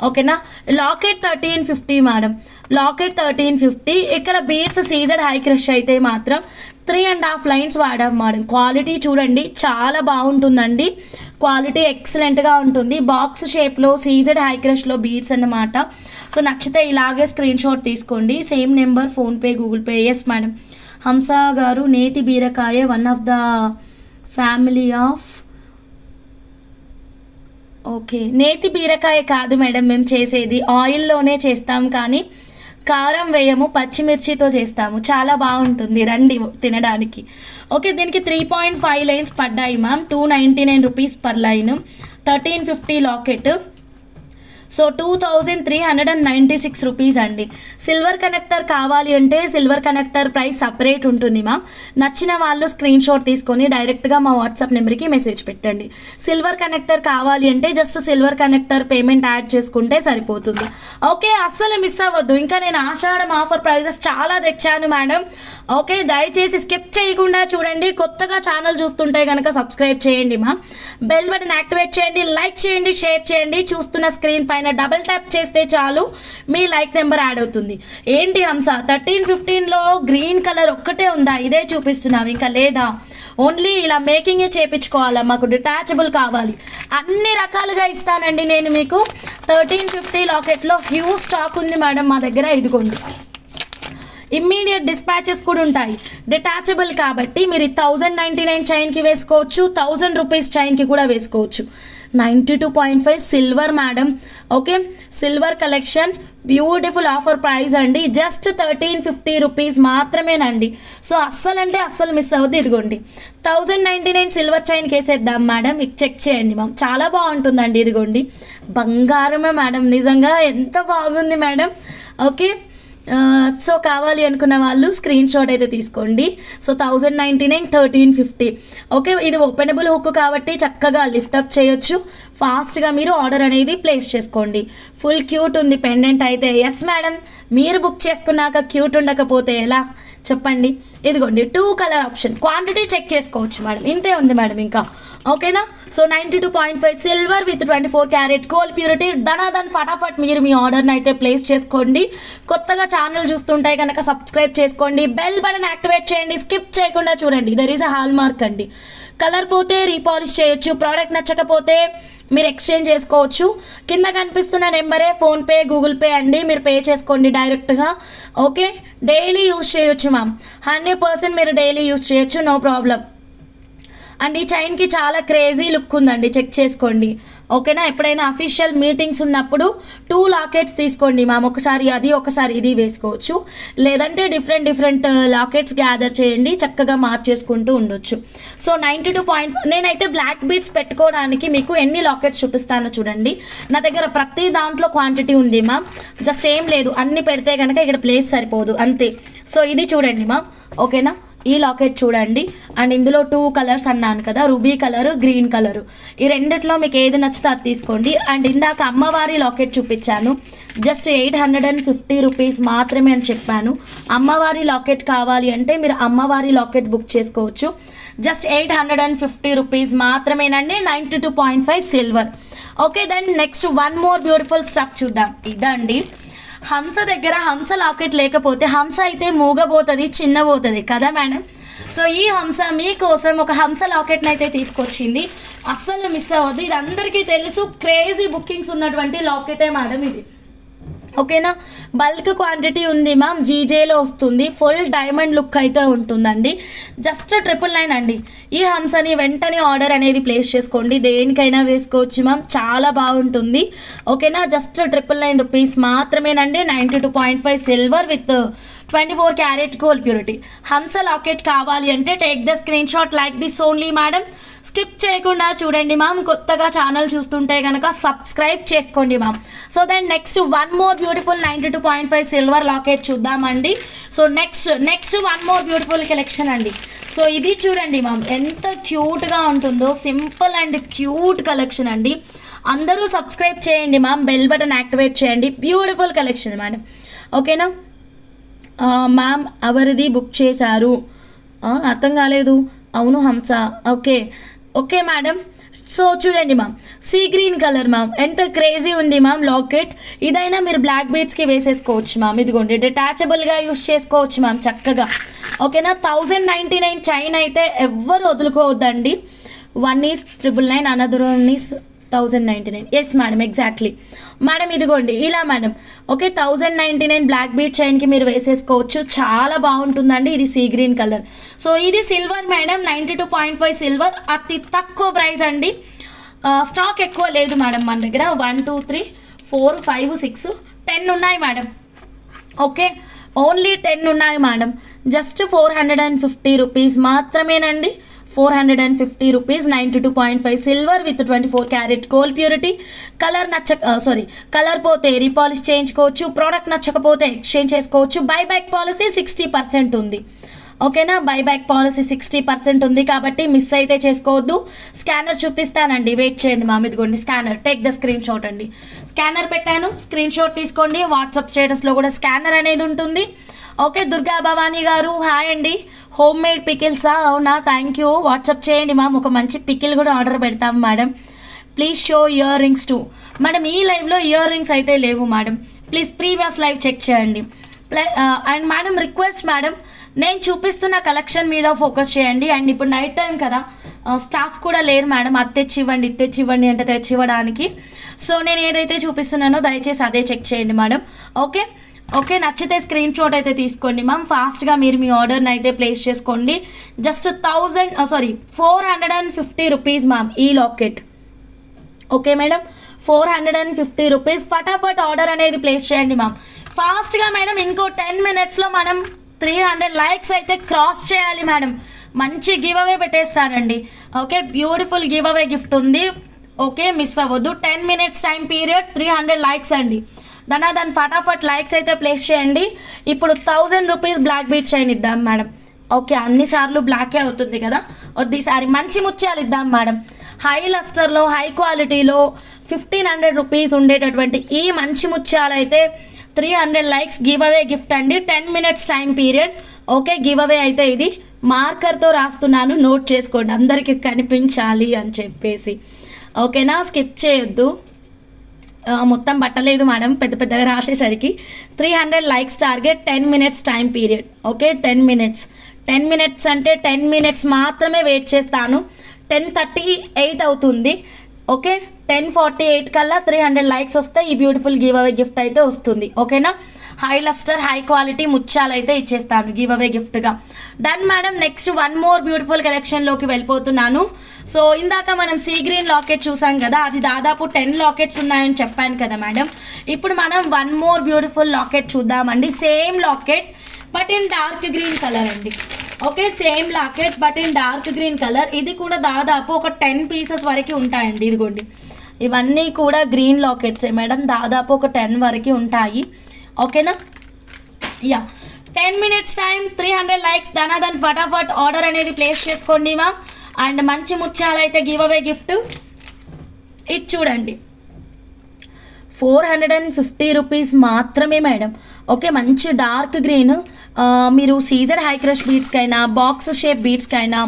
ఓకేనా, లాకెట్ 1350 మేడం, లాకెట్ 1350. ఇక్కడ బీడ్స్ సీజెడ్ హై క్రష్ అయితే మాత్రం 3.5 లైన్స్ వాడాం మేడం. క్వాలిటీ చూడండి చాలా బాగుంటుందండి, క్వాలిటీ ఎక్సలెంట్గా ఉంటుంది. బాక్స్ షేప్లో సీజెడ్ హై క్రష్లో బీడ్స్ అన్నమాట. సో నచ్చితే ఇలాగే స్క్రీన్ షాట్ తీసుకోండి. Same number PhonePe, Google Pay. Yes madam. Hamsa గారు, నేతి బీరకాయ one of the family of. Okay, నేతి బీరకాయ కాదు మేడం మేము చేసేది, ఆయిల్లోనే చేస్తాం కానీ కారం వేయము, పచ్చిమిర్చితో చేస్తాము. చాలా బాగుంటుంది, రండి తినడానికి. ఓకే, దీనికి 3.5 లైన్స్ పడ్డాయి ma'am. 299 rupees per line, 1350 locket. So 2396 rupees అండి. సిల్వర్ కనెక్టర్ కావాలి అంటే సిల్వర్ కనెక్టర్ ప్రైస్ సపరేట్ ఉంటుంది మ్యామ్. నచ్చిన వాళ్ళు స్క్రీన్ షాట్ తీసుకొని డైరెక్ట్గా మా వాట్సాప్ నెంబర్కి మెసేజ్ పెట్టండి. సిల్వర్ కనెక్టర్ కావాలి అంటే just silver connector payment add చేసుకుంటే సరిపోతుంది. ఓకే, అస్సలు మిస్ అవ్వద్దు. ఇంకా నేను ఆషాఢం ఆఫర్ ప్రైజెస్ చాలా తెచ్చాను మేడం. ఓకే, దయచేసి స్కిప్ చేయకుండా చూడండి. కొత్తగా ఛానల్ చూస్తుంటే కనుక సబ్స్క్రైబ్ చేయండి మ్యామ్. బెల్ బటన్ యాక్టివేట్ చేయండి, లైక్ చేయండి, షేర్ చేయండి. చూస్తున్న స్క్రీన్ పైన డబుల్ ట్యాప్ చేస్తే చాలు మీ లైక్ నెంబర్ యాడ్ అవుతుంది. ఏంటి హంస 1315లో గ్రీన్ కలర్ ఒక్కటే ఉందా? ఇదే చూపిస్తున్నావు ఇంకా లేదా? ఓన్లీ ఇలా మేకింగే చేయించుకోవాలా? మాకు డిటాచబుల్ కావాలి. అన్ని రకాలుగా ఇస్తానండి నేను మీకు. 1350 లాకెట్లో హ్యూజ్ స్టాక్ ఉంది మేడం మా దగ్గర. ఇదిగోండి, ఇమ్మీడియట్ డిస్పాచెస్ కూడా ఉంటాయి. డిటాచబుల్ కాబట్టి మీరు 1099 చైన్కి వేసుకోవచ్చు, 1000 రూపీస్ చైన్కి కూడా వేసుకోవచ్చు. 92.5 silver madam. Okay, silver collection, beautiful offer price అండి. జస్ట్ 1350 రూపీస్ మాత్రమేనండి. సో అస్సలంటే అస్సలు మిస్ అవ్వద్దు. ఇదిగోండి, 1099 సిల్వర్ చైన్కి వేసేద్దాం మేడం. మీకు చెక్ చేయండి మ్యామ్, చాలా బాగుంటుందండి. ఇదిగోండి, బంగారమే మేడం, నిజంగా ఎంత బాగుంది మేడం. ఓకే, సో కావాలి అనుకున్న వాళ్ళు స్క్రీన్ షాట్ అయితే తీసుకోండి. సో 1099 1350. ఓకే, ఇది ఓపెనబుల్ హుక్ కాబట్టి చక్కగా లిఫ్టప్ చేయొచ్చు. ఫాస్ట్గా మీరు ఆర్డర్ అనేది ప్లేస్ చేసుకోండి. ఫుల్ క్యూట్ ఉంది పెండెంట్ అయితే. ఎస్ మేడం, మీరు బుక్ చేసుకున్నాక క్యూట్ ఉండకపోతే ఎలా చెప్పండి? ఇదిగోండి, 2 కలర్ ఆప్షన్. క్వాంటిటీ చెక్ చేసుకోవచ్చు మేడం, ఇంతే ఉంది మేడం ఇంకా. ఓకేనా, so 92.5 silver with 24 carat gold purity. ధనాధన్ ఫటాఫట్ మీరు మీ ఆర్డర్ని అయితే ప్లేస్ చేసుకోండి. కొత్తగా ఛానల్ చూస్తుంటే కనుక సబ్స్క్రైబ్ చేసుకోండి, బెల్ బటన్ యాక్టివేట్ చేయండి, స్కిప్ చేయకుండా చూడండి. There is a hallmark అండి. కలర్ పోతే రీపాలిష్ చేయొచ్చు, ప్రోడక్ట్ నచ్చకపోతే మీరు ఎక్స్చేంజ్ చేసుకోవచ్చు. కింద కనిపిస్తున్న నెంబరే ఫోన్పే, గూగుల్ పే అండి. మీరు పే చేసుకోండి డైరెక్ట్గా. ఓకే, డైలీ యూజ్ చేయొచ్చు మ్యామ్, 100% మీరు డైలీ యూజ్ చేయొచ్చు, నో ప్రాబ్లం. అండ్ ఈ చైన్కి చాలా క్రేజీ లుక్ ఉందండి, చెక్ చేసుకోండి. ఓకేనా, ఎప్పుడైనా అఫీషియల్ మీటింగ్స్ ఉన్నప్పుడు 2 లాకెట్స్ తీసుకోండి మ్యామ్. ఒకసారి అది, ఒకసారి ఇది వేసుకోవచ్చు. లేదంటే డిఫరెంట్ లాకెట్స్ గ్యాదర్ చేయండి, చక్కగా మార్చేసుకుంటూ ఉండొచ్చు. సో 92. నేనైతే బ్లాక్ బీడ్స్ పెట్టుకోవడానికి మీకు ఎన్ని లాకెట్స్ చూపిస్తానో చూడండి. నా దగ్గర ప్రతి దాంట్లో క్వాంటిటీ ఉంది మ్యామ్. జస్ట్ ఏం లేదు, అన్ని పెడితే కనుక ఇక్కడ ప్లేస్ సరిపోదు అంతే. సో ఇది చూడండి మ్యామ్. ఓకేనా, ఈ లాకెట్ చూడండి. అండ్ ఇందులో 2 కలర్స్ అన్నాను కదా, రూబీ కలర్, గ్రీన్ కలర్. ఈ రెండిట్లో మీకు ఏది నచ్చితే అది తీసుకోండి. అండ్ ఇందాక అమ్మవారి లాకెట్ చూపించాను, జస్ట్ 850 రూపీస్ మాత్రమే అని చెప్పాను. అమ్మవారి లాకెట్ కావాలి అంటే మీరు అమ్మవారి లాకెట్ బుక్ చేసుకోవచ్చు. జస్ట్ 850 రూపీస్ మాత్రమేనండి. 92.5 silver. Okay, then next one more beautiful stuff చూద్దాం. ఇదండి, హంస దగ్గర హంస లాకెట్ లేకపోతే హంస అయితే మూగబోతుంది, చిన్నబోతుంది కదా మేడం. సో ఈ హంస మీకోసం ఒక హంస లాకెట్ని అయితే తీసుకొచ్చింది, అస్సలు మిస్ అవ్వద్దు. ఇది అందరికీ తెలుసు, క్రేజీ బుకింగ్స్ ఉన్నటువంటి లాకెటే మేడం ఇది. ఓకేనా, బల్క్ క్వాంటిటీ ఉంది మ్యామ్, జీజేలో వస్తుంది. ఫుల్ డైమండ్ లుక్ అయితే ఉంటుందండి. జస్ట్ 999 అండి. ఈ హంసని వెంటనే ఆర్డర్ అనేది ప్లేస్ చేసుకోండి, దేనికైనా వేసుకోవచ్చు మ్యామ్, చాలా బాగుంటుంది. ఓకేనా, జస్ట్ 999 రూపీస్ మాత్రమేనండి. 92.5 silver with 24 carat gold purity. హంస లాకెట్ కావాలి అంటే take the screen shot like this only madam. స్కిప్ చేయకుండా చూడండి మ్యామ్. కొత్తగా ఛానల్ చూస్తుంటే కనుక సబ్స్క్రైబ్ చేసుకోండి ma'am. So then next one more beautiful 92.5 silver locket చూద్దామండి. So next one more beautiful collection అండి. సో ఇది చూడండి మ్యామ్, ఎంత క్యూట్గా ఉంటుందో. సింపుల్ అండ్ క్యూట్ కలెక్షన్ అండి. అందరూ సబ్స్క్రైబ్ చేయండి మ్యామ్, బెల్ బటన్ యాక్టివేట్ చేయండి. Beautiful collection madam. ఓకేనా మ్యామ్? ఎవరిది బుక్ చేశారు? అర్థం కాలేదు. అవును హంస. Okay madam. సో చూడండి ma'am, see green colour ma'am, ఎంత క్రేజీ ఉంది మ్యామ్ లాకెట్. ఇదైనా మీరు బ్లాక్ బీడ్స్కి వేసేసుకోవచ్చు మ్యామ్. ఇదిగోండి డిటాచబుల్గా యూస్ చేసుకోవచ్చు మ్యామ్ చక్కగా. ఓకేనా? 1099 చైన్ అయితే ఎవ్వరు వదులుకోవద్దండి. 1 is 999, another 1 is 1099. Yes madam, exactly madam. ఇదిగోండి ఇలా మేడం. ఓకే, 1099 బ్లాక్ బీట్ చైన్కి మీరు వేసేసుకోవచ్చు. చాలా బాగుంటుందండి. ఇది సీ గ్రీన్ కలర్. సో ఇది సిల్వర్ మేడం, 92.5 సిల్వర్. అతి తక్కువ ప్రైస్ అండి. స్టాక్ ఎక్కువ లేదు మేడం మన దగ్గర. 1 2 3 4 5 6 10 ఉన్నాయి మేడం. ఓకే, ఓన్లీ 10 ఉన్నాయి మేడం. జస్ట్ 450 రూపీస్ మాత్రమేనండి. 450 rupees, 92.5 silver with 24 carat gold purity. Colour పోతే రీపాలిష్ చేయించుకోవచ్చు. ప్రోడక్ట్ నచ్చకపోతే ఎక్స్చేంజ్ చేసుకోవచ్చు. బైబ్యాక్ పాలసీ 60% ఉంది. ఓకేనా? బైబ్యాక్ పాలసీ 60% ఉంది కాబట్టి మిస్ అయితే చేసుకోవద్దు. స్కానర్ చూపిస్తానండి, వెయిట్ చేయండి మ్యామ్. ఇదిగోండి scanner, take the screen shot అండి. స్కానర్ పెట్టాను, స్క్రీన్ షాట్ తీసుకోండి. వాట్సాప్ స్టేటస్లో కూడా స్కానర్ అనేది ఉంటుంది. ఓకే, దుర్గా భవానీ గారు హాయ్ అండి. హోమ్ మేడ్ పికిల్సా? అవునా, థ్యాంక్ యూ. వాట్సాప్ చేయండి మ్యామ్, ఒక మంచి పికిల్ కూడా ఆర్డర్ పెడతాం madam. Please show ear rings too. Madam ఈ లైవ్లో ఇయర్ రింగ్స్ అయితే లేవు madam. Please previous live check చేయండి. అండ్ మేడం రిక్వెస్ట్ మేడం, నేను చూపిస్తున్న కలెక్షన్ మీద ఫోకస్ చేయండి. అండ్ ఇప్పుడు నైట్ టైం కదా, స్టాఫ్ కూడా లేరు మేడం. అది తెచ్చివ్వండి, ఇది తెచ్చివ్వండి అంటే తెచ్చివ్వడానికి. సో నేను ఏదైతే చూపిస్తున్నానో దయచేసి అదే చెక్ చేయండి మేడం. ఓకే, నచ్చితే స్క్రీన్ షాట్ అయితే తీసుకోండి మ్యామ్. ఫాస్ట్గా మీరు మీ ఆర్డర్ని అయితే ప్లేస్ చేసుకోండి. జస్ట్ 450 రూపీస్ మ్యామ్ ఈ లాకెట్. Okay madam, 450 rupees. ఫటాఫట్ ఆర్డర్ అనేది ప్లేస్ చేయండి మ్యామ్ ఫాస్ట్గా మేడం. ఇంకో 10 మినిట్స్లో మనం 300 లైక్స్ అయితే క్రాస్ చేయాలి మేడం. మంచి గివ్ అవే పెట్టేస్తానండి. Okay, beautiful give away gift ఉంది. ఓకే, మిస్ అవ్వద్దు. 10 మినిట్స్ టైం పీరియడ్, 300 లైక్స్ అండి. దాని ఫటాఫట్ లైక్స్ అయితే ప్లేస్ చేయండి. ఇప్పుడు 1000 రూపీస్ బ్లాక్ బీట్ చైన్ ఇద్దాం మేడం. ఓకే, అన్నిసార్లు బ్లాకే అవుతుంది కదా, ఈసారి మంచి ముత్యాలు ఇద్దాం మేడం. హై లస్టర్లో, హై క్వాలిటీలో 1500 రూపీస్ ఉండేటటువంటి ఈ మంచి ముత్యాలు అయితే 300 లైక్స్ గివ్ అవే గిఫ్ట్ అండి. 10 minutes time period. Okay, give away అయితే ఇది మార్కర్తో రాస్తున్నాను, నోట్ చేసుకోండి, అందరికీ కనిపించాలి అని చెప్పేసి. ఓకేనా? స్కిప్ చేయొద్దు. మొత్తం పట్టలేదు మేడం పెద్ద పెద్దగా రాసేసరికి. 300 likes target, 10 minutes time period. Okay, 10 minutes అంటే 10 మినిట్స్ మాత్రమే వెయిట్ చేస్తాను. 10:38 అవుతుంది. ఓకే, 10:48 కల్లా 300 లైక్స్ వస్తే ఈ బ్యూటిఫుల్ గివ్ అవే గిఫ్ట్ అయితే వస్తుంది. ఓకేనా? హై లస్టర్, హై క్వాలిటీ ముత్యాలు అయితే ఇచ్చేస్తాను గివ్ అవే గిఫ్ట్గా. Done madam. Next one more beautiful కలెక్షన్లోకి వెళ్ళిపోతున్నాను. సో ఇందాక మనం సీ గ్రీన్ లాకెట్ చూసాం కదా, అది దాదాపు 10 లాకెట్స్ ఉన్నాయని చెప్పాను కదా మేడం. ఇప్పుడు మనం వన్ మోర్ బ్యూటిఫుల్ లాకెట్ చూద్దామండి. Same locket but in dark green colour అండి. Okay, same locket but in dark green colour. ఇది కూడా దాదాపు ఒక 10 పీసెస్ వరకు ఉంటాయండి. ఇదిగోండి, ఇవన్నీ కూడా గ్రీన్ లాకెట్సే మేడం. దాదాపు ఒక 10 వరకు ఉంటాయి. ఓకేనా? Yeah, 10 minutes time, 300 likes. దాని ఫటాఫట్ ఆర్డర్ అనేది ప్లేస్ చేసుకోండి మ్యామ్. అండ్ మంచి ముత్యాలు అయితే గివ్ అవే గిఫ్ట్. ఇది చూడండి, 450 రూపీస్ మాత్రమే మేడం. ఓకే, మంచి డార్క్ గ్రీన్. మీరు సీజర్ హై క్రష్ బీడ్స్కైనా, బాక్స్ షేప్ బీడ్స్కైనా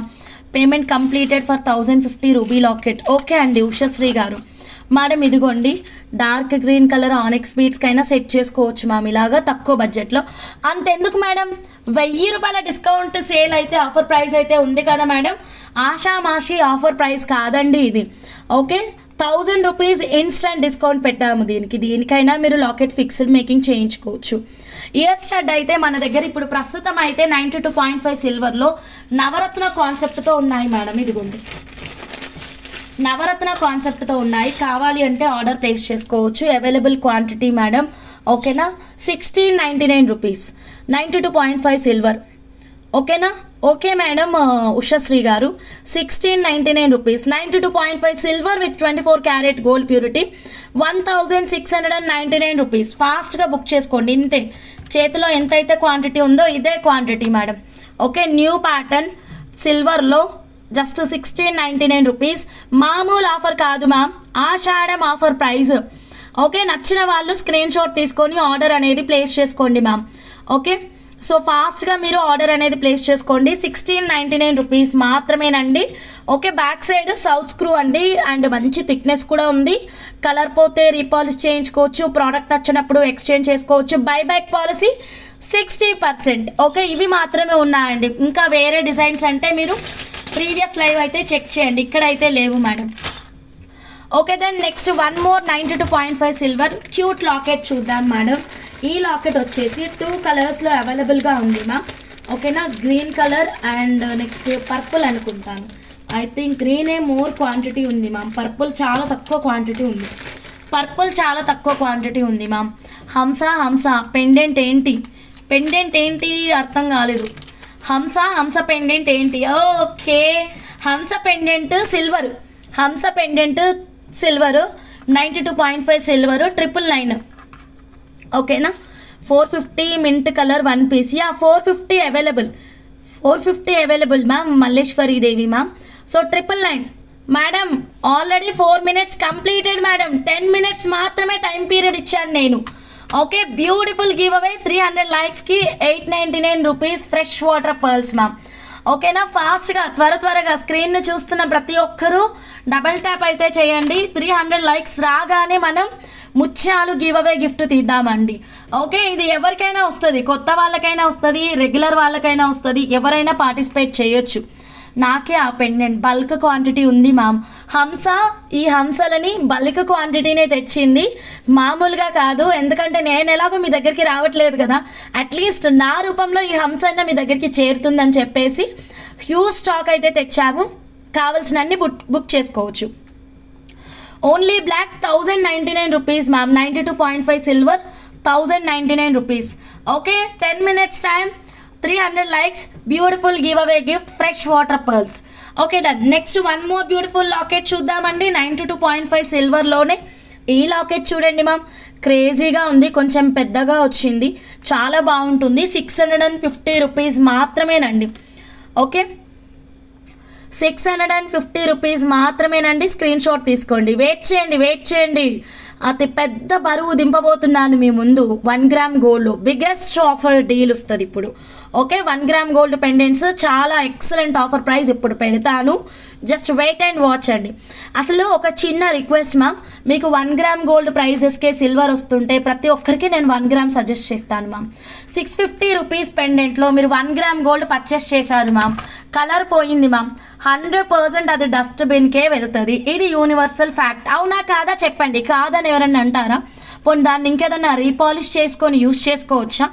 payment completed for 1050 rupee locket. Okay అండి, ఉషశ్రీ గారు. మేడం ఇదిగోండి, డార్క్ గ్రీన్ కలర్ ఆనెక్స్ బీడ్స్కైనా సెట్ చేసుకోవచ్చు మ్యామ్ ఇలాగా తక్కువ బడ్జెట్లో. అంతెందుకు మేడం, 1000 రూపాయల డిస్కౌంట్ సేల్ అయితే ఆఫర్ ప్రైస్ అయితే ఉంది కదా మేడం. ఆషామాషి ఆఫర్ ప్రైస్ కాదండి ఇది. ఓకే, 1000 రూపీస్ ఇన్స్టెంట్ డిస్కౌంట్ పెట్టాము దీనికైనా మీరు లాకెట్ ఫిక్స్డ్ మేకింగ్ చేయించుకోవచ్చు. ఇయర్ స్టడ్ అయితే మన దగ్గర ఇప్పుడు ప్రస్తుతం అయితే 92.5 సిల్వర్లో నవరత్న కాన్సెప్ట్తో ఉన్నాయి మేడం. ఇదిగోండి, నవరత్న కాన్సెప్ట్తో ఉన్నాయి. కావాలి అంటే ఆర్డర్ ప్లేస్ చేసుకోవచ్చు. Available quantity madam. ఓకేనా? 1699 రూపీస్, 92.5 సిల్వర్. ఓకేనా? ఓకే మేడం, ఉషశ్రీ గారు 1699 rupees. 92.5 silver with 24 carat gold purity 1699 rupees. ఫాస్ట్గా బుక్ చేసుకోండి. ఇంతే, చేతిలో ఎంతైతే క్వాంటిటీ ఉందో ఇదే quantity madam. Okay, new pattern సిల్వర్లో జస్ట్ 1699 రూపీస్. మామూలు ఆఫర్ కాదు ma'am, Ashadham offer price. Okay, నచ్చిన వాళ్ళు స్క్రీన్ షాట్ తీసుకొని ఆర్డర్ అనేది ప్లేస్ చేసుకోండి మ్యామ్. ఓకే, సో ఫాస్ట్గా మీరు ఆర్డర్ అనేది ప్లేస్ చేసుకోండి. 1699 రూపీస్ మాత్రమేనండి. Okay, back side south screw అండి, అండ్ మంచి థిక్నెస్ కూడా ఉంది. కలర్ పోతే రీపాలిష్ చేయించుకోవచ్చు, ప్రోడక్ట్ నచ్చినప్పుడు ఎక్స్చేంజ్ చేసుకోవచ్చు. Buy back policy 60%. ఓకే, ఇవి మాత్రమే ఉన్నాయండి. ఇంకా వేరే డిజైన్స్ అంటే మీరు ప్రీవియస్ లైవ్ అయితే చెక్ చేయండి, ఇక్కడైతే లేవు madam. Okay, then next one more 92.5 silver cute locket చూద్దాం మేడం. ఈ లాకెట్ వచ్చేసి 2 కలర్స్లో అవైలబుల్గా ఉంది మ్యామ్. ఓకేనా, green colour and next purple అనుకుంటాను. ఐ థింక్ గ్రీనే మోర్ క్వాంటిటీ ఉంది మ్యామ్, పర్పుల్ చాలా తక్కువ క్వాంటిటీ ఉంది మ్యామ్. హంస పెండెంట్ ఏంటి అర్థం కాలేదు. హంస పెండెంట్ ఏంటి? ఓకే, హంస పెండెంట్ సిల్వర్ 92.5 సిల్వర్ 999. ఓకేనా, 450 mint colour 1 piece. Yeah, 450 available ma'am. Malleswari Devi ma'am. So 999 madam. Already 4 minutes completed madam. 10 minutes మాత్రమే టైం పీరియడ్ ఇచ్చాను నేను. ఓకే, బ్యూటిఫుల్ గివ్ అవే 300 లైక్స్కి 899 rupees fresh water pearls ma'am. ఓకేనా, ఫాస్ట్గా త్వరగా స్క్రీన్ను చూస్తున్న ప్రతి ఒక్కరూ డబల్ ట్యాప్ అయితే చేయండి. 300 లైక్స్ రాగానే మనం ముత్యాలు గివ్ అవే గిఫ్ట్ తీద్దామండి. ఓకే, ఇది ఎవరికైనా వస్తుంది, కొత్త వాళ్ళకైనా వస్తుంది, రెగ్యులర్ వాళ్ళకైనా వస్తుంది, ఎవరైనా పార్టిసిపేట్ చేయొచ్చు. నాకే ఆ పెండెంట్ బల్క్ క్వాంటిటీ ఉంది మ్యామ్. ఈ హంసలని బల్క్ క్వాంటిటీనే తెచ్చింది, మామూలుగా కాదు. ఎందుకంటే నేను ఎలాగో మీ దగ్గరికి రావట్లేదు కదా, అట్లీస్ట్ నా రూపంలో ఈ హంస అయినా మీ దగ్గరికి చేరుతుందని చెప్పేసి హ్యూజ్ స్టాక్ అయితే తెచ్చాము. కావాల్సినన్ని బుక్ చేసుకోవచ్చు. Only black 1099 rupees ma'am. 92.5 silver 1099 rupees. Okay, 10 minutes time, 300 likes, beautiful give away gift fresh water pearls. Okay, done. Next one more beautiful locket చూద్దామండి. 92.5 సిల్వర్లోనే ఈ లాకెట్ చూడండి మ్యామ్, క్రేజీగా ఉంది, కొంచెం పెద్దగా వచ్చింది, చాలా బాగుంటుంది. 650 రూపీస్ మాత్రమేనండి. ఓకే, 650 రూపీస్ మాత్రమేనండి. స్క్రీన్ షాట్ తీసుకోండి. వెయిట్ చేయండి. అతి పెద్ద బరువు దింపబోతున్నాను మీ ముందు. 1 gram gold biggest offer deal వస్తుంది ఇప్పుడు. ఓకే, 1 గ్రామ్ గోల్డ్ పెండెంట్స్ చాలా ఎక్సలెంట్ ఆఫర్ ప్రైస్ ఇప్పుడు పెడతాను. జస్ట్ వెయిట్ అండ్ వాచ్ అండి. అసలు ఒక చిన్న రిక్వెస్ట్ మ్యామ్, మీకు 1 గ్రామ్ గోల్డ్ ప్రైజెస్కే సిల్వర్ వస్తుంటే ప్రతి ఒక్కరికి నేను 1 గ్రామ్ సజెస్ట్ చేస్తాను మ్యామ్. 650 రూపీస్ పెండెంట్లో మీరు 1 గ్రామ్ గోల్డ్ పర్చేస్ చేశారు మ్యామ్, కలర్ పోయింది మ్యామ్, 100% అది డస్ట్బిన్కే వెళ్తుంది. ఇది యూనివర్సల్ ఫ్యాక్ట్. అవునా కాదా చెప్పండి. కాదని ఎవరన్నా అంటారా? పోనీ దాన్ని ఇంకేదన్నా రీపాలిష్ చేసుకొని యూజ్ చేసుకోవచ్చా?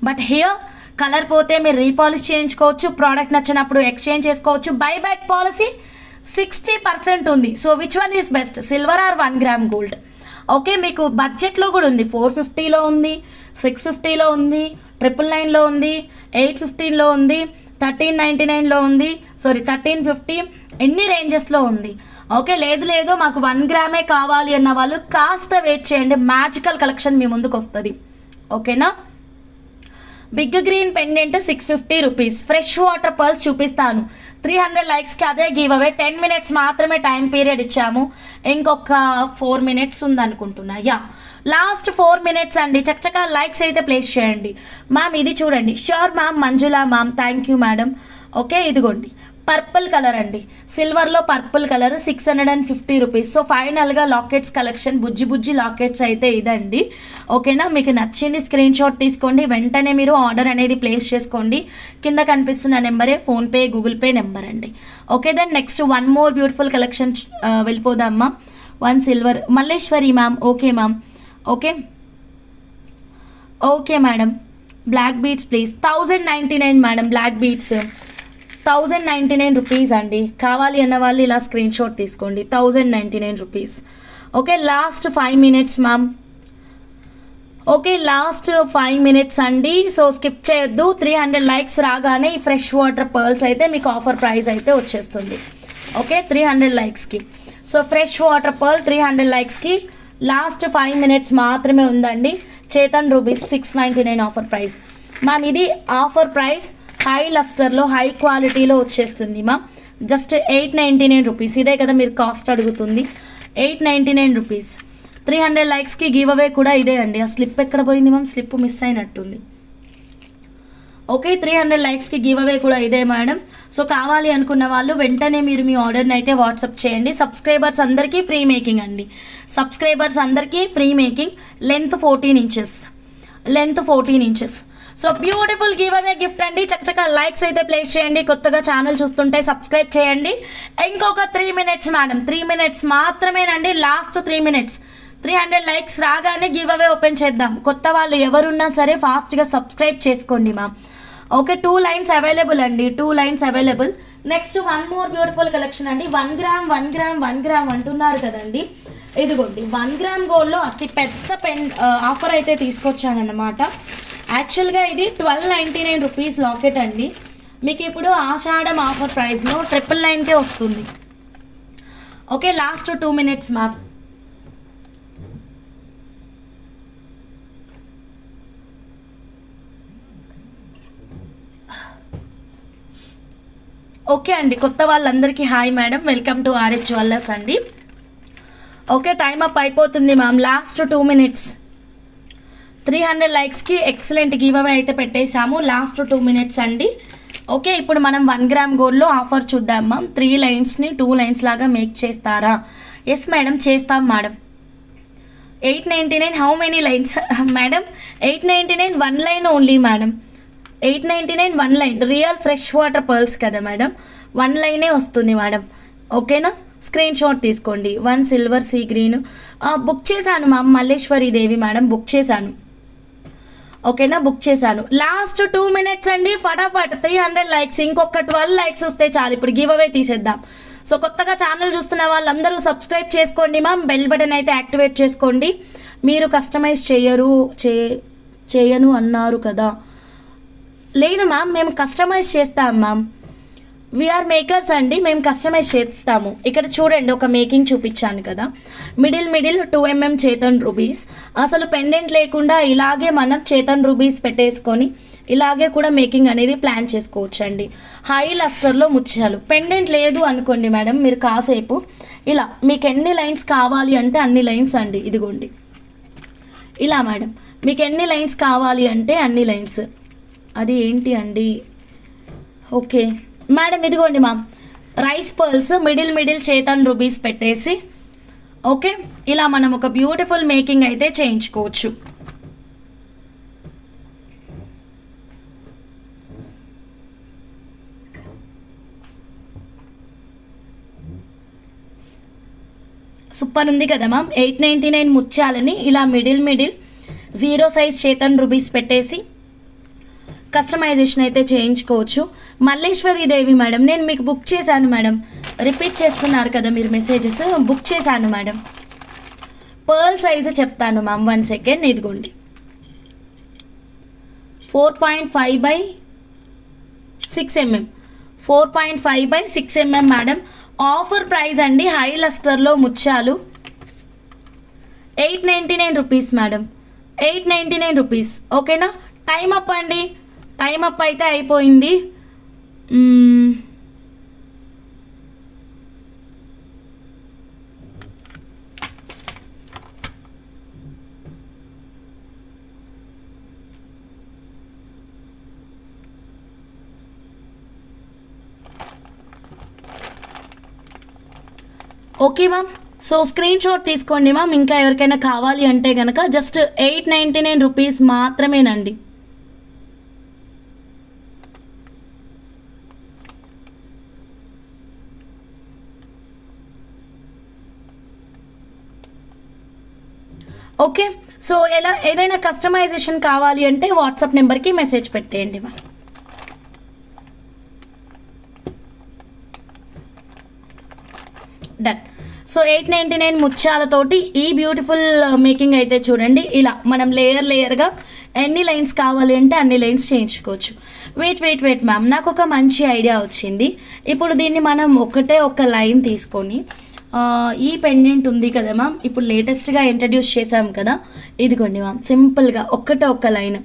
బట్ హియర్ కలర్ పోతే మీరు రీపాలిష్ చేయించుకోవచ్చు, ప్రోడక్ట్ నచ్చినప్పుడు ఎక్స్చేంజ్ చేసుకోవచ్చు. బై బ్యాక్ పాలసీ 60% ఉంది. So which one is best, silver or 1 gram gold? Okay, మీకు బడ్జెట్లో కూడా ఉంది. 450లో ఉంది, 650లో ఉంది, 999లో ఉంది, 815లో ఉంది, 1399లో ఉంది, 1350, ఎన్ని రేంజెస్లో ఉంది. ఓకే, లేదు మాకు 1 గ్రామే కావాలి అన్న వాళ్ళు కాస్త వెయిట్ చేయండి, మ్యాజికల్ కలెక్షన్ మీ ముందుకు వస్తుంది. ఓకేనా, big green pendant 650 rupees, fresh water pearls చూపిస్తాను. 300 లైక్స్కి అదే గివ్ అవే. 10 minutes మాత్రమే టైం పీరియడ్ ఇచ్చాము, ఇంకొక 4 minutes ఉందనుకుంటున్నా. యా, లాస్ట్ 4 minutes అండి. చక్కగా లైక్స్ అయితే ప్లేస్ చేయండి. మ్యామ్ ఇది చూడండి. Sure ma'am, Manjula ma'am, thank you madam. Okay, ఇదిగోండి పర్పుల్ కలర్ అండి, సిల్వర్లో పర్పుల్ కలర్ 650 రూపీస్. సో ఫైనల్గా లాకెట్స్ కలెక్షన్ బుజ్జి లాకెట్స్ అయితే ఇదండి. ఓకేనా, మీకు నచ్చింది స్క్రీన్ షాట్ తీసుకోండి, వెంటనే మీరు ఆర్డర్ అనేది ప్లేస్ చేసుకోండి. కింద కనిపిస్తున్న నెంబరే ఫోన్పే గూగుల్ పే నెంబర్ అండి. Okay, then next one more beautiful collection వెళ్ళిపోదామ్మా. 1 silver Malleswari ma'am. Okay ma'am. Okay madam, black beads please. 1099 madam, black beads 1099 rupees అండి. కావాలి అన్న వాళ్ళు ఇలా స్క్రీన్ షాట్ తీసుకోండి. 1099 rupees. Okay, last 5 minutes ma'am. Okay, last 5 minutes అండి. సో స్కిప్ చేయొద్దు. 300 likes రాగానే ఈ ఫ్రెష్ వాటర్ పర్ల్స్ అయితే మీకు ఆఫర్ ప్రైస్ అయితే వచ్చేస్తుంది. ఓకే, 300 likesకి. సో ఫ్రెష్ వాటర్ పర్ల్ 300 likesకి లాస్ట్ 5 minutes మాత్రమే ఉందండి. Chetan rubies 699 offer price. Ma'am ఇది ఆఫర్ ప్రైస్ హై లస్టర్లో హై క్వాలిటీలో వచ్చేస్తుంది మ్యామ్. Just 899 rupees. ఇదే కదా మీరు కాస్ట్ అడుగుతుంది, 899 రూపీస్. 300 likesకి గివ్ అవే కూడా ఇదే అండి. ఆ స్లిప్ ఎక్కడ పోయింది మ్యామ్? స్లిప్ మిస్ అయినట్టుంది. ఓకే, 300 likesకి గివ్ అవే కూడా ఇదే మేడం. సో కావాలి అనుకున్న వాళ్ళు వెంటనే మీరు మీ ఆర్డర్ని అయితే వాట్సాప్ చేయండి. సబ్స్క్రైబర్స్ అందరికీ ఫ్రీ మేకింగ్ అండి. సబ్స్క్రైబర్స్ అందరికీ free making. Length 14 inches. So beautiful give away gift అండి. చక్కగా లైక్స్ అయితే ప్లేస్ చేయండి. కొత్తగా ఛానల్ చూస్తుంటే సబ్స్క్రైబ్ చేయండి. ఇంకొక 3 minutes మేడం, 3 minutes మాత్రమేనండి. Last 3 minutes. 300 likes రాగానే గివ్ అవే ఓపెన్ చేద్దాం. కొత్త వాళ్ళు ఎవరున్నా సరే ఫాస్ట్గా సబ్స్క్రైబ్ చేసుకోండి మ్యామ్. ఓకే, 2 lines అవైలబుల్ అండి, 2 lines available. Next 1 more beautiful collection అండి. 1 gram అంటున్నారు కదండి. ఇదిగోండి 1 gram గోల్డ్లో అతి పెద్ద ఆఫర్ అయితే తీసుకొచ్చానన్నమాట. యాక్చువల్గా ఇది 1299 రూపీస్ లాకెట్ అండి. మీకు ఇప్పుడు ఆషాఢం ఆఫర్ ప్రైస్లో 999కే వస్తుంది. Okay, last 2 minutes ma'am. Okay అండి, కొత్త వాళ్ళందరికీ hi madam, welcome to RH jewellers అండి. ఓకే, టైమ్ అప్ అయిపోతుంది మ్యామ్. Last 2 minutes. 300 likesకి ఎక్సలెంట్ గివ్ అవే అయితే పెట్టేశాము. లాస్ట్ 2 minutes అండి. ఓకే, ఇప్పుడు మనం 1 gram గోల్డ్లో ఆఫర్ చూద్దాం మ్యామ్. 3 linesని 2 lines లాగా మేక్ చేస్తారా? ఎస్ మేడం, చేస్తాం madam. 899 how many lines madam? 899 1 line only madam. 899 1 line. Real fresh water pearls కదా మేడం, 1 line వస్తుంది మేడం. ఓకేనా, స్క్రీన్ షాట్ తీసుకోండి. 1 సిల్వర్ సీ గ్రీన్ బుక్ చేశాను ma'am. Malleswari Devi madam book చేశాను. ఓకేనా, బుక్ చేశాను. లాస్ట్ 2 minutes అండి. ఫటాఫట్ 300 likes. ఇంకొక 12 likes వస్తే చాలు. ఇప్పుడు గివ్ అవే తీసేద్దాం. సో కొత్తగా ఛానల్ చూస్తున్న వాళ్ళందరూ సబ్స్క్రైబ్ చేసుకోండి మ్యామ్. బెల్ బటన్ అయితే యాక్టివేట్ చేసుకోండి. మీరు కస్టమైజ్ చేయను అన్నారు కదా. లేదు మ్యామ్, మేము కస్టమైజ్ చేస్తాం మ్యామ్. వీఆర్ మేకర్స్ అండి, మేము కస్టమైజ్ చేస్తాము. ఇక్కడ చూడండి, ఒక మేకింగ్ చూపించాను కదా. Middle 2 mm Chetan rubies. అసలు పెండెంట్ లేకుండా ఇలాగే మనం చేతన్ రూబీస్ పెట్టేసుకొని ఇలాగే కూడా మేకింగ్ అనేది ప్లాన్ చేసుకోవచ్చు అండి. హై లస్టర్లో ముత్యాలు. పెండెంట్ లేదు అనుకోండి మేడం, మీరు కాసేపు ఇలా మీకు ఎన్ని లైన్స్ కావాలి అంటే అన్ని లైన్స్ అండి. ఇదిగోండి ఇలా మేడం, మీకు ఎన్ని లైన్స్ కావాలి అంటే అన్ని లైన్స్. అది ఏంటి అండి? ఓకే మేడం, ఇదిగోండి ma'am, rice pearls middle Chetan rubies పెట్టేసి ఓకే ఇలా మనం ఒక బ్యూటిఫుల్ మేకింగ్ అయితే చేయించుకోవచ్చు. సూపర్ ఉంది కదా మ్యామ్. 899 ముత్యాలని ఇలా మిడిల్ 0 size చేతన్ రూబీస్ పెట్టేసి కస్టమైజేషన్ అయితే చేయించుకోవచ్చు. మల్లేశ్వరి దేవి మేడం, నేను మీకు బుక్ చేశాను మేడం. రిపీట్ చేస్తున్నారు కదా మీరు మెసేజెస్. బుక్ చేశాను మేడం. పర్ల్ సైజు చెప్తాను మ్యామ్, 1 second. ఇదిగోండి 4.5/6 mm. 4.5/6 mm madam. Offer price అండి. హై లస్టర్లో ముత్యాలు 899 రూపీస్ మేడం. 899 రూపీస్. ఓకేనా, టైం అప్ అండి. టైం అప్ అయితే అయిపోయింది. Okay ma'am, so screen shot తీసుకోండి మ్యామ్. ఇంకా ఎవరికైనా కావాలి అంటే కనుక జస్ట్ 899 రూపీస్ మాత్రమేనండి. ఓకే, సో ఏదైనా కస్టమైజేషన్ కావాలి అంటే వాట్సాప్ నెంబర్కి మెసేజ్ పెట్టేయండి మ్యామ్. డన్. సో 899 ముత్యాలతోటి ఈ బ్యూటిఫుల్ మేకింగ్ అయితే చూడండి. ఇలా మనం లేయర్గా ఎన్ని లైన్స్ కావాలి అంటే అన్ని లైన్స్ చేయించుకోవచ్చు. వెయిట్ మ్యామ్, నాకు ఒక మంచి ఐడియా వచ్చింది. ఇప్పుడు దీన్ని మనం ఒక లైన్ తీసుకొని ఈ పెండెంట్ ఉంది కదా మ్యామ్, ఇప్పుడు లేటెస్ట్గా ఇంట్రడ్యూస్ చేసాం కదా, ఇదిగోండి మ్యామ్, సింపుల్గా ఒక లైన్.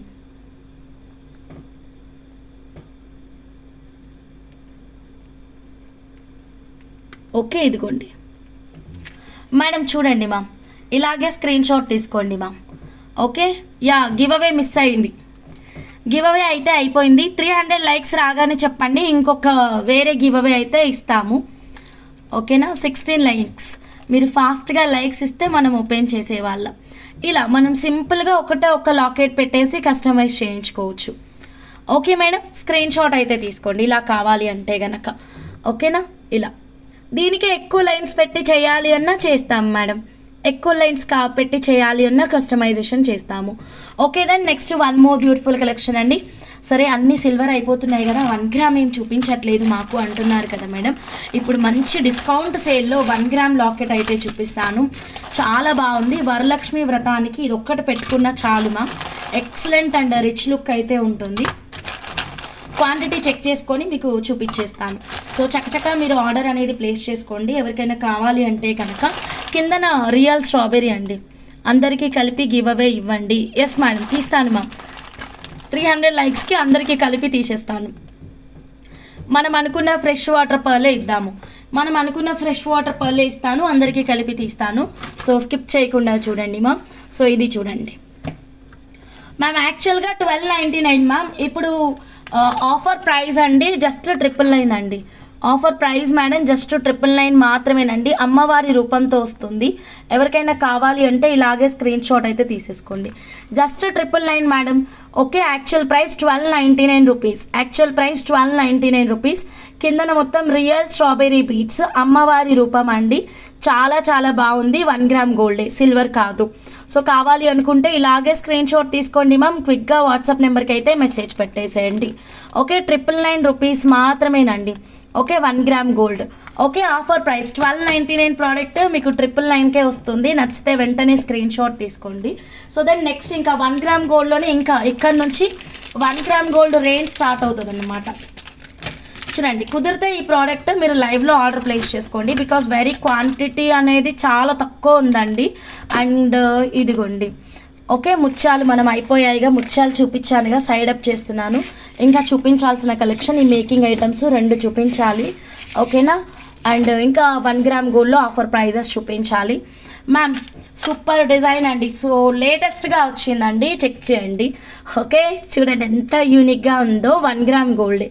ఓకే, ఇదిగోండి మేడం, చూడండి మ్యామ్, ఇలాగే స్క్రీన్ షాట్ తీసుకోండి ma'am. Okay, give away miss అయింది. గివ్ అవే అయితే అయిపోయింది. 300 లైక్స్ రాగానే చెప్పండి, ఇంకొక వేరే గివ్ అవే అయితే ఇస్తాము. ఓకేనా, 16 లైక్స్ మీరు ఫాస్ట్గా లైక్స్ ఇస్తే మనం ఓపెన్ చేసేవాళ్ళం. ఇలా మనం సింపుల్గా ఒక లాకెట్ పెట్టేసి కస్టమైజ్ చేయించుకోవచ్చు. ఓకే మేడం, స్క్రీన్ షాట్ అయితే తీసుకోండి ఇలా కావాలి అంటే గనక. ఓకేనా, ఇలా దీనికి ఎక్కువ లైన్స్ పెట్టి చేయాలి అన్నా చేస్తాం మేడం, ఎక్కువ లైన్స్ పెట్టి చేయాలి అన్న కస్టమైజేషన్ చేస్తాము. Okay then next one more beautiful collection అండి. సరే, అన్ని సిల్వర్ అయిపోతున్నాయి కదా, 1 గ్రామ్ ఏం చూపించట్లేదు మాకు అంటున్నారు కదా మేడం. ఇప్పుడు మంచి డిస్కౌంట్ సేల్లో 1 గ్రామ్ లాకెట్ అయితే చూపిస్తాను. చాలా బాగుంది. వరలక్ష్మి వ్రతానికి ఇది ఒక్కటి పెట్టుకున్న చాలుమా, ఎక్సలెంట్ అండ్ రిచ్ లుక్ అయితే ఉంటుంది. క్వాంటిటీ చెక్ చేసుకొని మీకు చూపించేస్తాను. సో చక్కచక్క మీరు ఆర్డర్ అనేది ప్లేస్ చేసుకోండి. ఎవరికైనా కావాలి అంటే కనుక కిందన రియల్ స్ట్రాబెర్రీ అండి, అందరికీ కలిపి గివ్ అవే ఇవ్వండి. ఎస్ మేడం, తీస్తాను మ్యామ్, 300 లైక్స్కి అందరికీ కలిపి తీసేస్తాను. మనం అనుకున్న ఫ్రెష్ వాటర్ పర్లే ఇద్దాము, మనం అనుకున్న ఫ్రెష్ వాటర్ పర్లే ఇస్తాను, అందరికీ కలిపి తీస్తాను. సో స్కిప్ చేయకుండా చూడండి మ్యామ్. సో ఇది చూడండి మ్యామ్, యాక్చువల్గా 1299 మ్యామ్. ఇప్పుడు ఆఫర్ ప్రైస్ అండి జస్ట్ 999 అండి. ఆఫర్ ప్రైస్ మేడం జస్ట్ 999 మాత్రమేనండి. అమ్మవారి రూపంతో వస్తుంది. ఎవరికైనా కావాలి అంటే ఇలాగే స్క్రీన్ షాట్ అయితే తీసేసుకోండి. Just 999 madam. Okay, actual price 1299 rupees. Actual price 1299 rupees. కిందన మొత్తం రియల్ స్ట్రాబెర్రీ బీట్స్, అమ్మవారి రూపం అండి. చాలా చాలా బాగుంది. 1 గ్రామ్ గోల్డే, సిల్వర్ కాదు. సో కావాలి అనుకుంటే ఇలాగే స్క్రీన్ షాట్ తీసుకోండి మ్యామ్. క్విక్గా వాట్సాప్ నెంబర్కి అయితే మెసేజ్ పెట్టేసేయండి. ఓకే, 999 రూపీస్ మాత్రమేనండి. Okay, 1 gram gold. Okay, offer price 1299 product మీకు 999కే వస్తుంది. నచ్చితే వెంటనే స్క్రీన్ షాట్ తీసుకోండి. సో దెన్ నెక్స్ట్ ఇంకా 1 గ్రామ్ గోల్డ్లోనే ఇంకా ఇక్కడ నుంచి 1 గ్రామ్ గోల్డ్ రేంజ్ స్టార్ట్ అవుతుంది అన్నమాట. చూడండి, కుదిరితే ఈ ప్రోడక్ట్ మీరు లైవ్లో ఆర్డర్ ప్లేస్ చేసుకోండి. బికాస్ వెరీ క్వాంటిటీ అనేది చాలా తక్కువ ఉందండి. అండ్ ఇదిగోండి, ఓకే, ముత్యాలు మనం అయిపోయాయిగా, ముత్యాలు చూపించానుగా, సైడ్ అప్ చేస్తున్నాను. ఇంకా చూపించాల్సిన కలెక్షన్ ఈ మేకింగ్ ఐటమ్స్ 2 చూపించాలి. ఓకేనా, అండ్ ఇంకా 1 గ్రామ్ గోల్డ్లో ఆఫర్ ప్రైజెస్ చూపించాలి మ్యామ్. సూపర్ డిజైన్ అండి. సో లేటెస్ట్గా వచ్చిందండి, చెక్ చేయండి. ఓకే, చూడండి ఎంత యూనిక్గా ఉందో. 1 గ్రామ్ గోల్డే.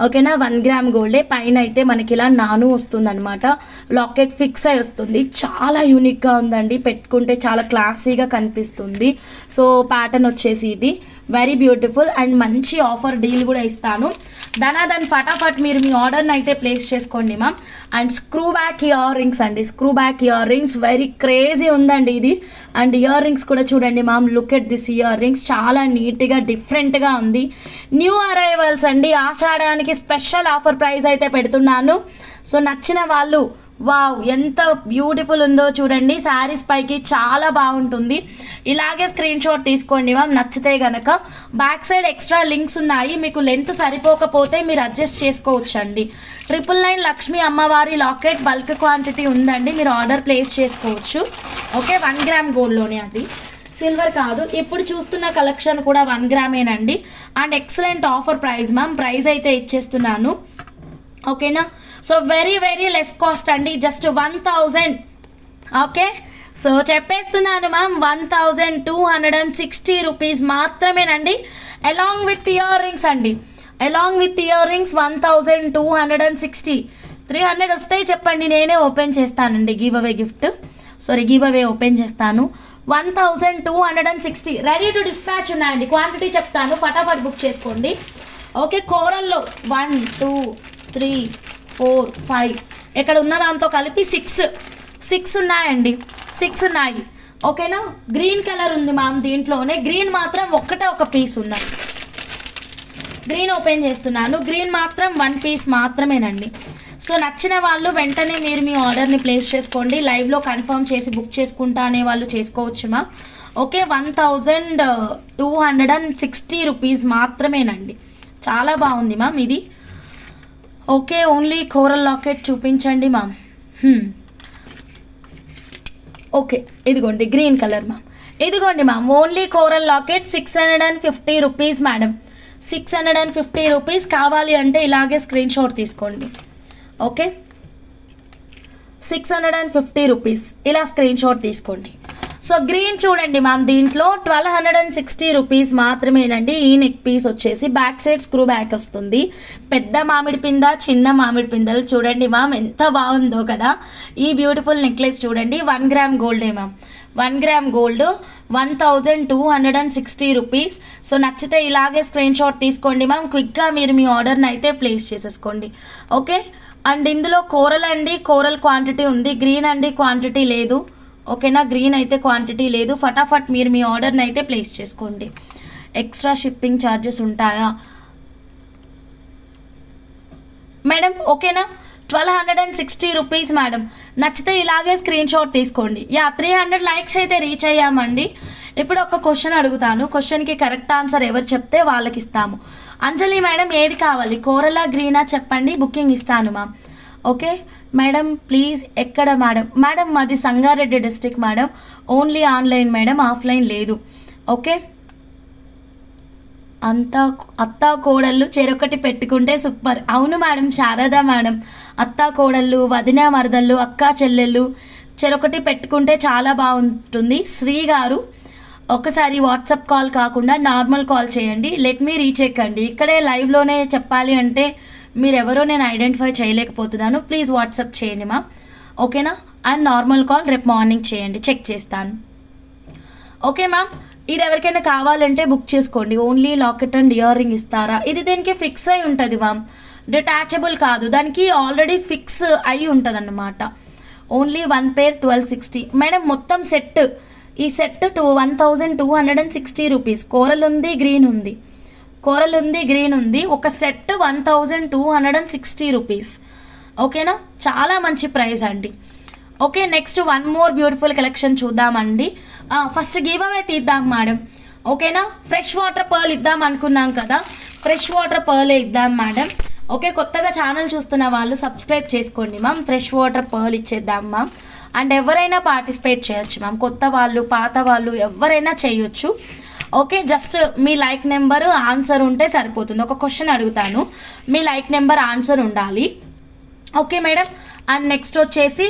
ఓకేనా, 1 గ్రామ్ గోల్డే. పైన అయితే మనకి ఇలా నాను వస్తుంది అనమాట, లాకెట్ ఫిక్స్ అయి వస్తుంది. చాలా యూనిక్గా ఉందండి, పెట్టుకుంటే చాలా క్లాసీగా కనిపిస్తుంది. సో ప్యాటర్న్ వచ్చేసి ఇది వెరీ బ్యూటిఫుల్ అండ్ మంచి ఆఫర్ డీల్ కూడా ఇస్తాను. దాని ఫటాఫట్ మీరు మీ ఆర్డర్ని అయితే ప్లేస్ చేసుకోండి ma'am. And screw back ear rings అండి, screw back ear rings very crazy ఉందండి ఇది. అండ్ ఇయర్ రింగ్స్ కూడా చూడండి ma'am, look at this ear rings, చాలా నీట్గా డిఫరెంట్గా ఉంది. న్యూ అరైవల్స్ అండి, ఆషాఢానికి స్పెషల్ ఆఫర్ ప్రైస్ అయితే పెడుతున్నాను. సో నచ్చిన వాళ్ళు వావ్ ఎంత బ్యూటిఫుల్ ఉందో చూడండి. శారీస్ పైకి చాలా బాగుంటుంది. ఇలాగే స్క్రీన్ షాట్ తీసుకోండి మ్యామ్ నచ్చితే గనక. బ్యాక్ సైడ్ ఎక్స్ట్రా లింక్స్ ఉన్నాయి, మీకు లెంత్ సరిపోకపోతే మీరు అడ్జస్ట్ చేసుకోవచ్చు అండి. 999 లక్ష్మీ అమ్మవారి లాకెట్ బల్క్ క్వాంటిటీ ఉందండి, మీరు ఆర్డర్ ప్లేస్ చేసుకోవచ్చు. ఓకే, 1 గ్రామ్ గోల్డ్లోనే, అది సిల్వర్ కాదు. ఇప్పుడు చూస్తున్న కలెక్షన్ కూడా 1 గ్రామేనండి. And excellent offer price ma'am, price అయితే ఇచ్చేస్తున్నాను. ఓకేనా, so very very less cost అండి, జస్ట్ 1000. ఓకే, సో చెప్పేస్తున్నాను మ్యామ్, 1260 రూపీస్ మాత్రమేనండి. అలాంగ్ విత్ ఇయర్ రింగ్స్ అండి, అలాంగ్ విత్ ఇయర్ రింగ్స్ 1260. 300 వస్తే చెప్పండి, నేనే ఓపెన్ చేస్తానండి give away gift. Give away open చేస్తాను. 1260 రెడీ టు డిస్పాచ్ ఉన్నాయండి. క్వాంటిటీ చెప్తాను, ఫటాఫట్ బుక్ చేసుకోండి. ఓకే, కోరల్లో 1 2 3 4 5 ఇక్కడ ఉన్న దాంతో కలిపి 6 ఉన్నాయండి, 6 ఉన్నాయి. ఓకేనా, గ్రీన్ కలర్ ఉంది మ్యామ్ దీంట్లోనే. గ్రీన్ మాత్రం ఒక పీస్ ఉన్నది. గ్రీన్ ఓపెన్ చేస్తున్నాను, గ్రీన్ మాత్రం 1 పీస్ మాత్రమేనండి. సో నచ్చిన వాళ్ళు వెంటనే మీరు మీ ఆర్డర్ని ప్లేస్ చేసుకోండి. లైవ్లో కన్ఫర్మ్ చేసి బుక్ చేసుకుంటా అనే వాళ్ళు చేసుకోవచ్చు మ్యామ్. ఓకే, 1260 రూపీస్ మాత్రమేనండి. చాలా బాగుంది మ్యామ్ ఇది. ఓకే, ఓన్లీ కోరల్ లాకెట్ చూపించండి మ్యామ్. ఓకే, ఇదిగోండి గ్రీన్ కలర్ మ్యామ్. ఇదిగోండి ma'am, only coral locket 650 rupees madam. 650 rupees. కావాలి అంటే ఇలాగే స్క్రీన్ షాట్ తీసుకోండి. ఓకే, 650 రూపీస్ ఇలా స్క్రీన్ షాట్ తీసుకోండి. సో గ్రీన్ చూడండి మ్యామ్, దీంట్లో 1260 రూపీస్ మాత్రమేనండి. ఈ నెక్ పీస్ వచ్చేసి బ్యాక్ సైడ్ స్క్రూ బ్యాక్ వస్తుంది. పెద్ద మామిడి పింద, చిన్న మామిడి పిందలు చూడండి మ్యామ్, ఎంత బాగుందో కదా. ఈ బ్యూటిఫుల్ నెక్లెస్ చూడండి, 1 గ్రామ్ గోల్డే ma'am. 1 gram gold 1260 rupees. So నచ్చితే ఇలాగే స్క్రీన్ షాట్ తీసుకోండి మ్యామ్. క్విక్గా మీరు మీ ఆర్డర్ని అయితే ప్లేస్ చేసేసుకోండి. ఓకే, అండ్ ఇందులో కోరల్ అండి, కోరల్ క్వాంటిటీ ఉంది. గ్రీన్ అండి క్వాంటిటీ లేదు. ఓకేనా, గ్రీన్ అయితే క్వాంటిటీ లేదు. ఫటాఫట్ మీరు మీ ఆర్డర్ని అయితే ప్లేస్ చేసుకోండి. ఎక్స్ట్రా షిప్పింగ్ ఛార్జెస్ ఉంటాయా మేడం? ఓకేనా, 1260 రూపీస్ మేడం. నచ్చితే ఇలాగే స్క్రీన్ షాట్ తీసుకోండి. 300 లైక్స్ అయితే రీచ్ అయ్యామండి. ఇప్పుడు ఒక క్వశ్చన్ అడుగుతాను. క్వశ్చన్కి కరెక్ట్ ఆన్సర్ ఎవరు చెప్తే వాళ్ళకి ఇస్తాము. అంజలి మేడం, ఏది కావాలి, కోరలా గ్రీనా చెప్పండి, బుకింగ్ ఇస్తాను మ్యామ్. ఓకే మేడం, ప్లీజ్ ఎక్కడ మేడం? మేడం మాది Sangareddy district madam. Only online madam, offline లేదు. ఓకే, అత్తా కోడళ్ళు చెరొకటి పెట్టుకుంటే సూపర్. అవును మేడం, శారదా మేడం, అత్తా కోడళ్ళు, వదిన మరదళ్ళు, అక్క చెల్లెళ్ళు చెరొకటి పెట్టుకుంటే చాలా బాగుంటుంది. శ్రీ గారు, ఒకసారి వాట్సాప్ కాల్ కాకుండా నార్మల్ కాల్ చేయండి. లెట్ మీ రీచెక్ అండి. ఇక్కడే లైవ్లోనే చెప్పాలి అంటే మీరెవరో నేను ఐడెంటిఫై చేయలేకపోతున్నాను. ప్లీజ్ వాట్సాప్ చేయండి మ్యామ్. ఓకేనా, అండ్ నార్మల్ కాల్ రేపు మార్నింగ్ చేయండి, చెక్ చేస్తాను. ఓకే మ్యామ్, ఇది ఎవరికైనా కావాలంటే బుక్ చేసుకోండి. Only locket and ear ring ఇస్తారా? ఇది దీనికి ఫిక్స్ అయి ఉంటుంది మ్యామ్, డిటాచబుల్ కాదు. దానికి ఆల్రెడీ ఫిక్స్ అయి ఉంటుంది అన్నమాట. ఓన్లీ 1 పేర్ 1260 మేడం. మొత్తం సెట్, ఈ సెట్ 1260 రూపీస్. కోరల్ ఉంది, గ్రీన్ ఉంది. కోరల్ ఉంది, గ్రీన్ ఉంది. ఒక సెట్ 1260 రూపీస్. ఓకేనా, చాలా మంచి ప్రైస్ అండి. Okay, next 1 more beautiful collection చూద్దామండి. ఫస్ట్ గివ్ అవే తీద్దాం మేడం. ఓకేనా, ఫ్రెష్ వాటర్ పర్ల్ ఇద్దాం అనుకున్నాం కదా, ఫ్రెష్ వాటర్ పర్లే ఇద్దాం మేడం. ఓకే, కొత్తగా ఛానల్ చూస్తున్న వాళ్ళు సబ్స్క్రైబ్ చేసుకోండి మ్యామ్. ఫ్రెష్ వాటర్ పర్ల్ ఇచ్చేద్దాం మ్యామ్. అండ్ ఎవరైనా పార్టిసిపేట్ చేయొచ్చు మ్యామ్, కొత్త వాళ్ళు పాత వాళ్ళు ఎవరైనా చేయొచ్చు. ఓకే, జస్ట్ మీ లైక్ నెంబర్ ఆన్సర్ ఉంటే సరిపోతుంది. ఒక క్వశ్చన్ అడుగుతాను, మీ లైక్ నెంబర్ ఆన్సర్ ఉండాలి. Okay madam. అండ్ నెక్స్ట్ వచ్చేసి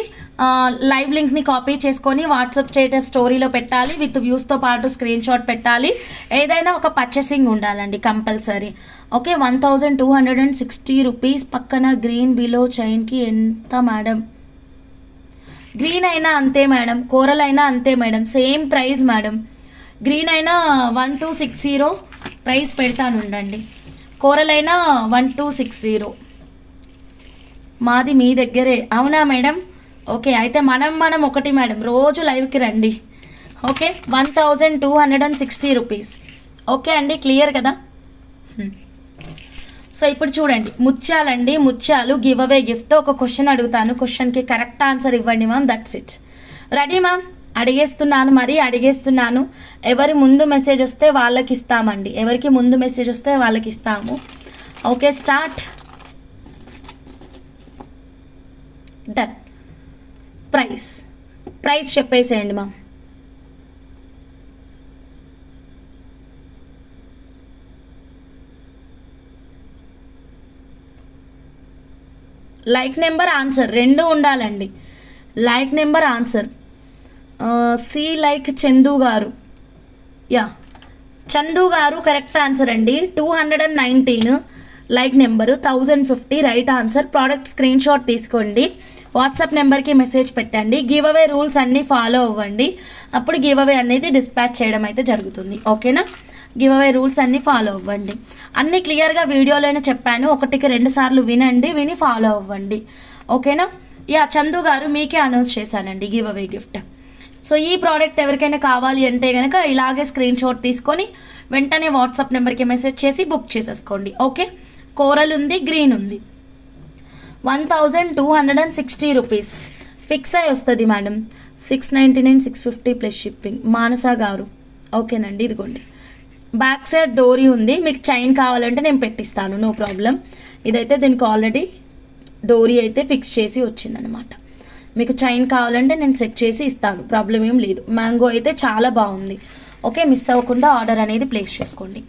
లైవ్ లింక్ని కాపీ చేసుకొని వాట్సాప్ స్టేటస్ స్టోరీలో పెట్టాలి. విత్ వ్యూస్తో పాటు స్క్రీన్ షాట్ పెట్టాలి. ఏదైనా ఒక పర్చేసింగ్ ఉండాలండి కంపల్సరీ. Okay, 1260 rupees. పక్కన గ్రీన్ బిలో చైన్కి ఎంత మేడం? గ్రీన్ అయినా అంతే మేడం, కోరల్ అయినా అంతే madam, same price madam. Green అయినా 1260 ప్రైస్ పెడతాను ఉండండి. కోరల్ అయినా 1260. మాది మీ దగ్గరే, అవునా మేడం? ఓకే, అయితే మనం ఒకటి మేడం, రోజు లైవ్కి రండి. Okay, 1260 rupees. ఓకే అండి, క్లియర్ కదా? సో ఇప్పుడు చూడండి, ముత్యాలండి, ముత్యాలు గివ్ అవే గిఫ్ట్. ఒక క్వశ్చన్ అడుగుతాను, క్వశ్చన్కి కరెక్ట్ ఆన్సర్ ఇవ్వండి ma'am. That's it. Ready ma'am? అడిగేస్తున్నాను. ఎవరి ముందు మెసేజ్ వస్తే వాళ్ళకి ఇస్తామండి. ఎవరికి ముందు మెసేజ్ వస్తే వాళ్ళకి ఇస్తాము. Okay, start. డన్. ప్రైస్ చెప్పేసేయండి మ్యామ్. లైక్ నెంబర్ ఆన్సర్ రెండు ఉండాలండి. Like number answer. C like Chandu గారు. చందు గారు కరెక్ట్ ఆన్సర్ అండి. 219 like number, 1050 right answer. Product screen shot తీసుకోండి, వాట్సాప్ నెంబర్కి మెసేజ్ పెట్టండి. గివ్ అవే రూల్స్ అన్నీ ఫాలో అవ్వండి, అప్పుడు గివ్ అవే అనేది డిస్పాచ్ చేయడం అయితే జరుగుతుంది. ఓకేనా, గివ్ అవే రూల్స్ అన్నీ ఫాలో అవ్వండి. అన్నీ క్లియర్గా వీడియోలోనే చెప్పాను, 1కి 2 సార్లు వినండి, విని ఫాలో అవ్వండి. ఓకేనా. చందు గారు మీకే అనౌన్స్ చేశానండి గివ్ అవే గిఫ్ట్. సో ఈ ప్రోడక్ట్ ఎవరికైనా కావాలి అంటే కనుక ఇలాగే స్క్రీన్ షాట్ తీసుకొని వెంటనే వాట్సాప్ నెంబర్కి మెసేజ్ చేసి బుక్ చేసేసుకోండి. ఓకే, కోరల్ ఉంది, గ్రీన్ ఉంది. 1260 రూపీస్ ఫిక్స్ అయి వస్తుంది మేడం. 699 650 plus shipping. మానస గారు ఓకేనండి. ఇదిగోండి బ్యాక్ సైడ్ డోరీ ఉంది, మీకు చైన్ కావాలంటే నేను పెట్టిస్తాను, నో ప్రాబ్లం. ఇదైతే దీనికి ఆల్రెడీ డోరీ అయితే ఫిక్స్ చేసి వచ్చిందనమాట. మీకు చైన్ కావాలంటే నేను సెట్ చేసి ఇస్తాను, ప్రాబ్లం ఏం లేదు. మ్యాంగో అయితే చాలా బాగుంది. ఓకే, మిస్ అవ్వకుండా ఆర్డర్ అనేది ప్లేస్ చేసుకోండి.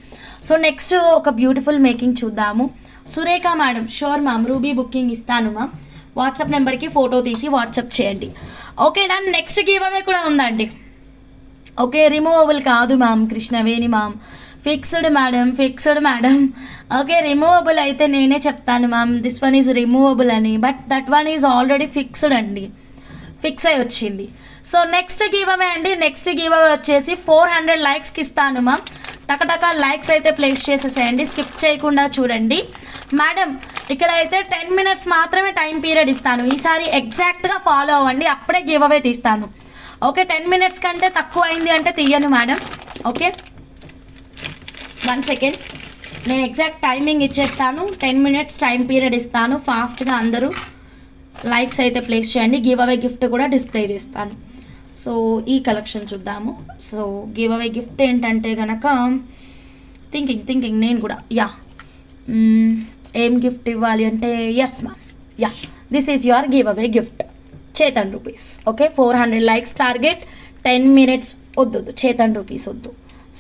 సో నెక్స్ట్ ఒక బ్యూటిఫుల్ మేకింగ్ చూద్దాము. Surekha madam, sure ma'am, ruby booking ఇస్తాను మ్యామ్. వాట్సాప్ నెంబర్కి ఫోటో తీసి వాట్సాప్ చేయండి. Okay ma'am. Next give away కూడా ఉందండి. ఓకే, రిమూవబుల్ కాదు ma'am. Krishnaveni ma'am, fixed madam, fixed madam. Okay, removable అయితే నేనే చెప్తాను ma'am, this one is removable అని, but that one is already fixed అండి, ఫిక్స్ అయి వచ్చింది. సో నెక్స్ట్ గివ్ అవే అండి. నెక్స్ట్ గివ్ అవే వచ్చేసి 400 లైక్స్కి ఇస్తాను మ్యామ్. టకటక లైక్స్ అయితే ప్లేస్ చేసేసేయండి, స్కిప్ చేయకుండా చూడండి. మేడం ఇక్కడ అయితే 10 మినిట్స్ మాత్రమే టైం పీరియడ్ ఇస్తాను, ఈసారి ఎగ్జాక్ట్గా ఫాలో అవ్వండి, అప్పుడే గివ్ అవే తీస్తాను. ఓకే, 10 మినిట్స్ కంటే తక్కువ అయింది అంటే తీయను మేడం. ఓకే, 1 సెకండ్, నేను ఎగ్జాక్ట్ టైమింగ్ ఇచ్చేస్తాను. 10 మినిట్స్ టైం పీరియడ్ ఇస్తాను. ఫాస్ట్గా అందరూ లైక్స్ అయితే ప్లేస్ చేయండి. గివ్ అవే గిఫ్ట్ కూడా డిస్ప్లే చేస్తాను. సో ఈ కలెక్షన్ చూద్దాము. సో గివ్ అవే గిఫ్ట్ ఏంటంటే కనుక థింకింగ్ నేను కూడా ఏం గిఫ్ట్ ఇవ్వాలి అంటే, yes ma'am, this is your give away gift, చేతన్ rupees. Okay, 400 likes target, 10 minutes. వద్దు, చేతన్ రూపీస్ వద్దు,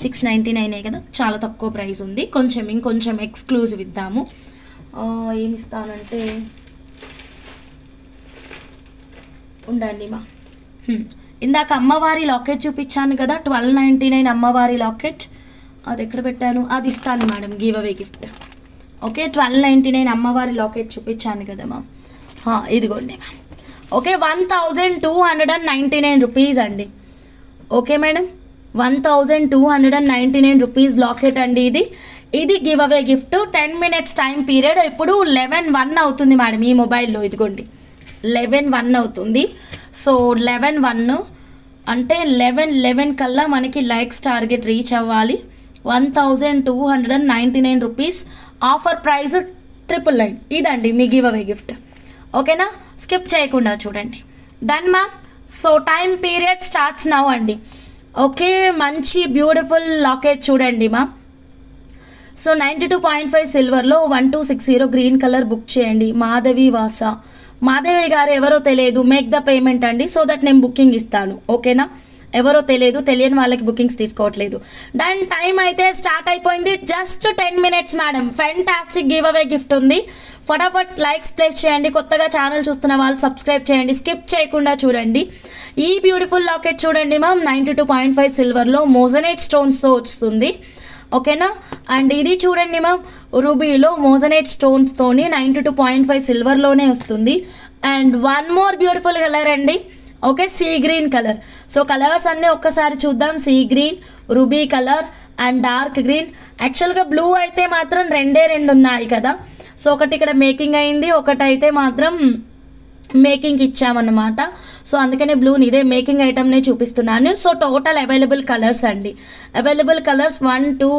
699 కదా, చాలా తక్కువ ప్రైస్ ఉంది. ఇంకొంచెం ఎక్స్క్లూజివ్ ఇద్దాము. ఏమి ఇస్తానంటే ఉండండి మా, ఇందాక అమ్మవారి లాకెట్ చూపించాను కదా, 1299 అమ్మవారి లాకెట్, అది ఎక్కడ పెట్టాను, అది ఇస్తాను madam give away gift. Okay, 1299 అమ్మవారి లాకెట్ చూపించాను కదా మ్యామ్, ఇదిగోండి మ్యామ్. ఓకే, 1299 రూపీస్ అండి. ఓకే మేడం, 1299 రూపీస్ లాకెట్ అండి. ఇది give away gift. 10 minutes time period. ఇప్పుడు 11:01 అవుతుంది మేడం ఈ మొబైల్లో. ఇదిగోండి 11:01 అవుతుంది. సో 11:01 అంటే 11:11 కల్లా మనకి లైక్స్ టార్గెట్ రీచ్ అవ్వాలి. 1299 రూపీస్, ఆఫర్ ప్రైస్ 999. ఇదండి మీ గివ్ అవే గిఫ్ట్. ఓకేనా, స్కిప్ చేయకుండా చూడండి. Done ma'am. So time period starts now అండి. ఓకే, మంచి బ్యూటిఫుల్ లాకెట్ చూడండి ma'am. So 92.5 సిల్వర్లో 1260 green colour book చేయండి. మాధవి వాస, మాధవి గారు ఎవరో తెలియదు, మేక్ ద పేమెంట్ అండి, సో దట్ నేను బుకింగ్ ఇస్తాను. ఓకేనా, ఎవరో తెలియదు, తెలియని వాళ్ళకి బుకింగ్స్ తీసుకోవట్లేదు. దాని టైం అయితే స్టార్ట్ అయిపోయింది. Just 10 minutes madam. Fantastic give away gift ఉంది. ఫటాఫట్ లైక్స్ ప్లేస్ చేయండి. కొత్తగా ఛానల్ చూస్తున్న వాళ్ళు సబ్స్క్రైబ్ చేయండి, స్కిప్ చేయకుండా చూడండి. ఈ బ్యూటిఫుల్ లాకెట్ చూడండి మ్యామ్, 92.5 సిల్వర్లో మోజనైట్ స్టోన్స్తో వస్తుంది. ఓకేనా, అండ్ ఇది చూడండి మ్యామ్, రూబీలో మోజనైట్ స్టోన్స్తోని 92.5 సిల్వర్లోనే వస్తుంది. And one more beautiful colour అండి. Okay, sea green colour. So colours అన్నీ ఒక్కసారి చూద్దాం. Sea green, ruby colour and dark green. యాక్చువల్గా బ్లూ అయితే మాత్రం రెండే ఉన్నాయి కదా, సో ఒకటి ఇక్కడ మేకింగ్ అయింది, ఒకటైతే మాత్రం మేకింగ్కి ఇచ్చామన్నమాట. సో అందుకనే బ్లూని ఇదే మేకింగ్ ఐటమ్నే చూపిస్తున్నాను. సో టోటల్ అవైలబుల్ కలర్స్ అండి. Available colours 1 2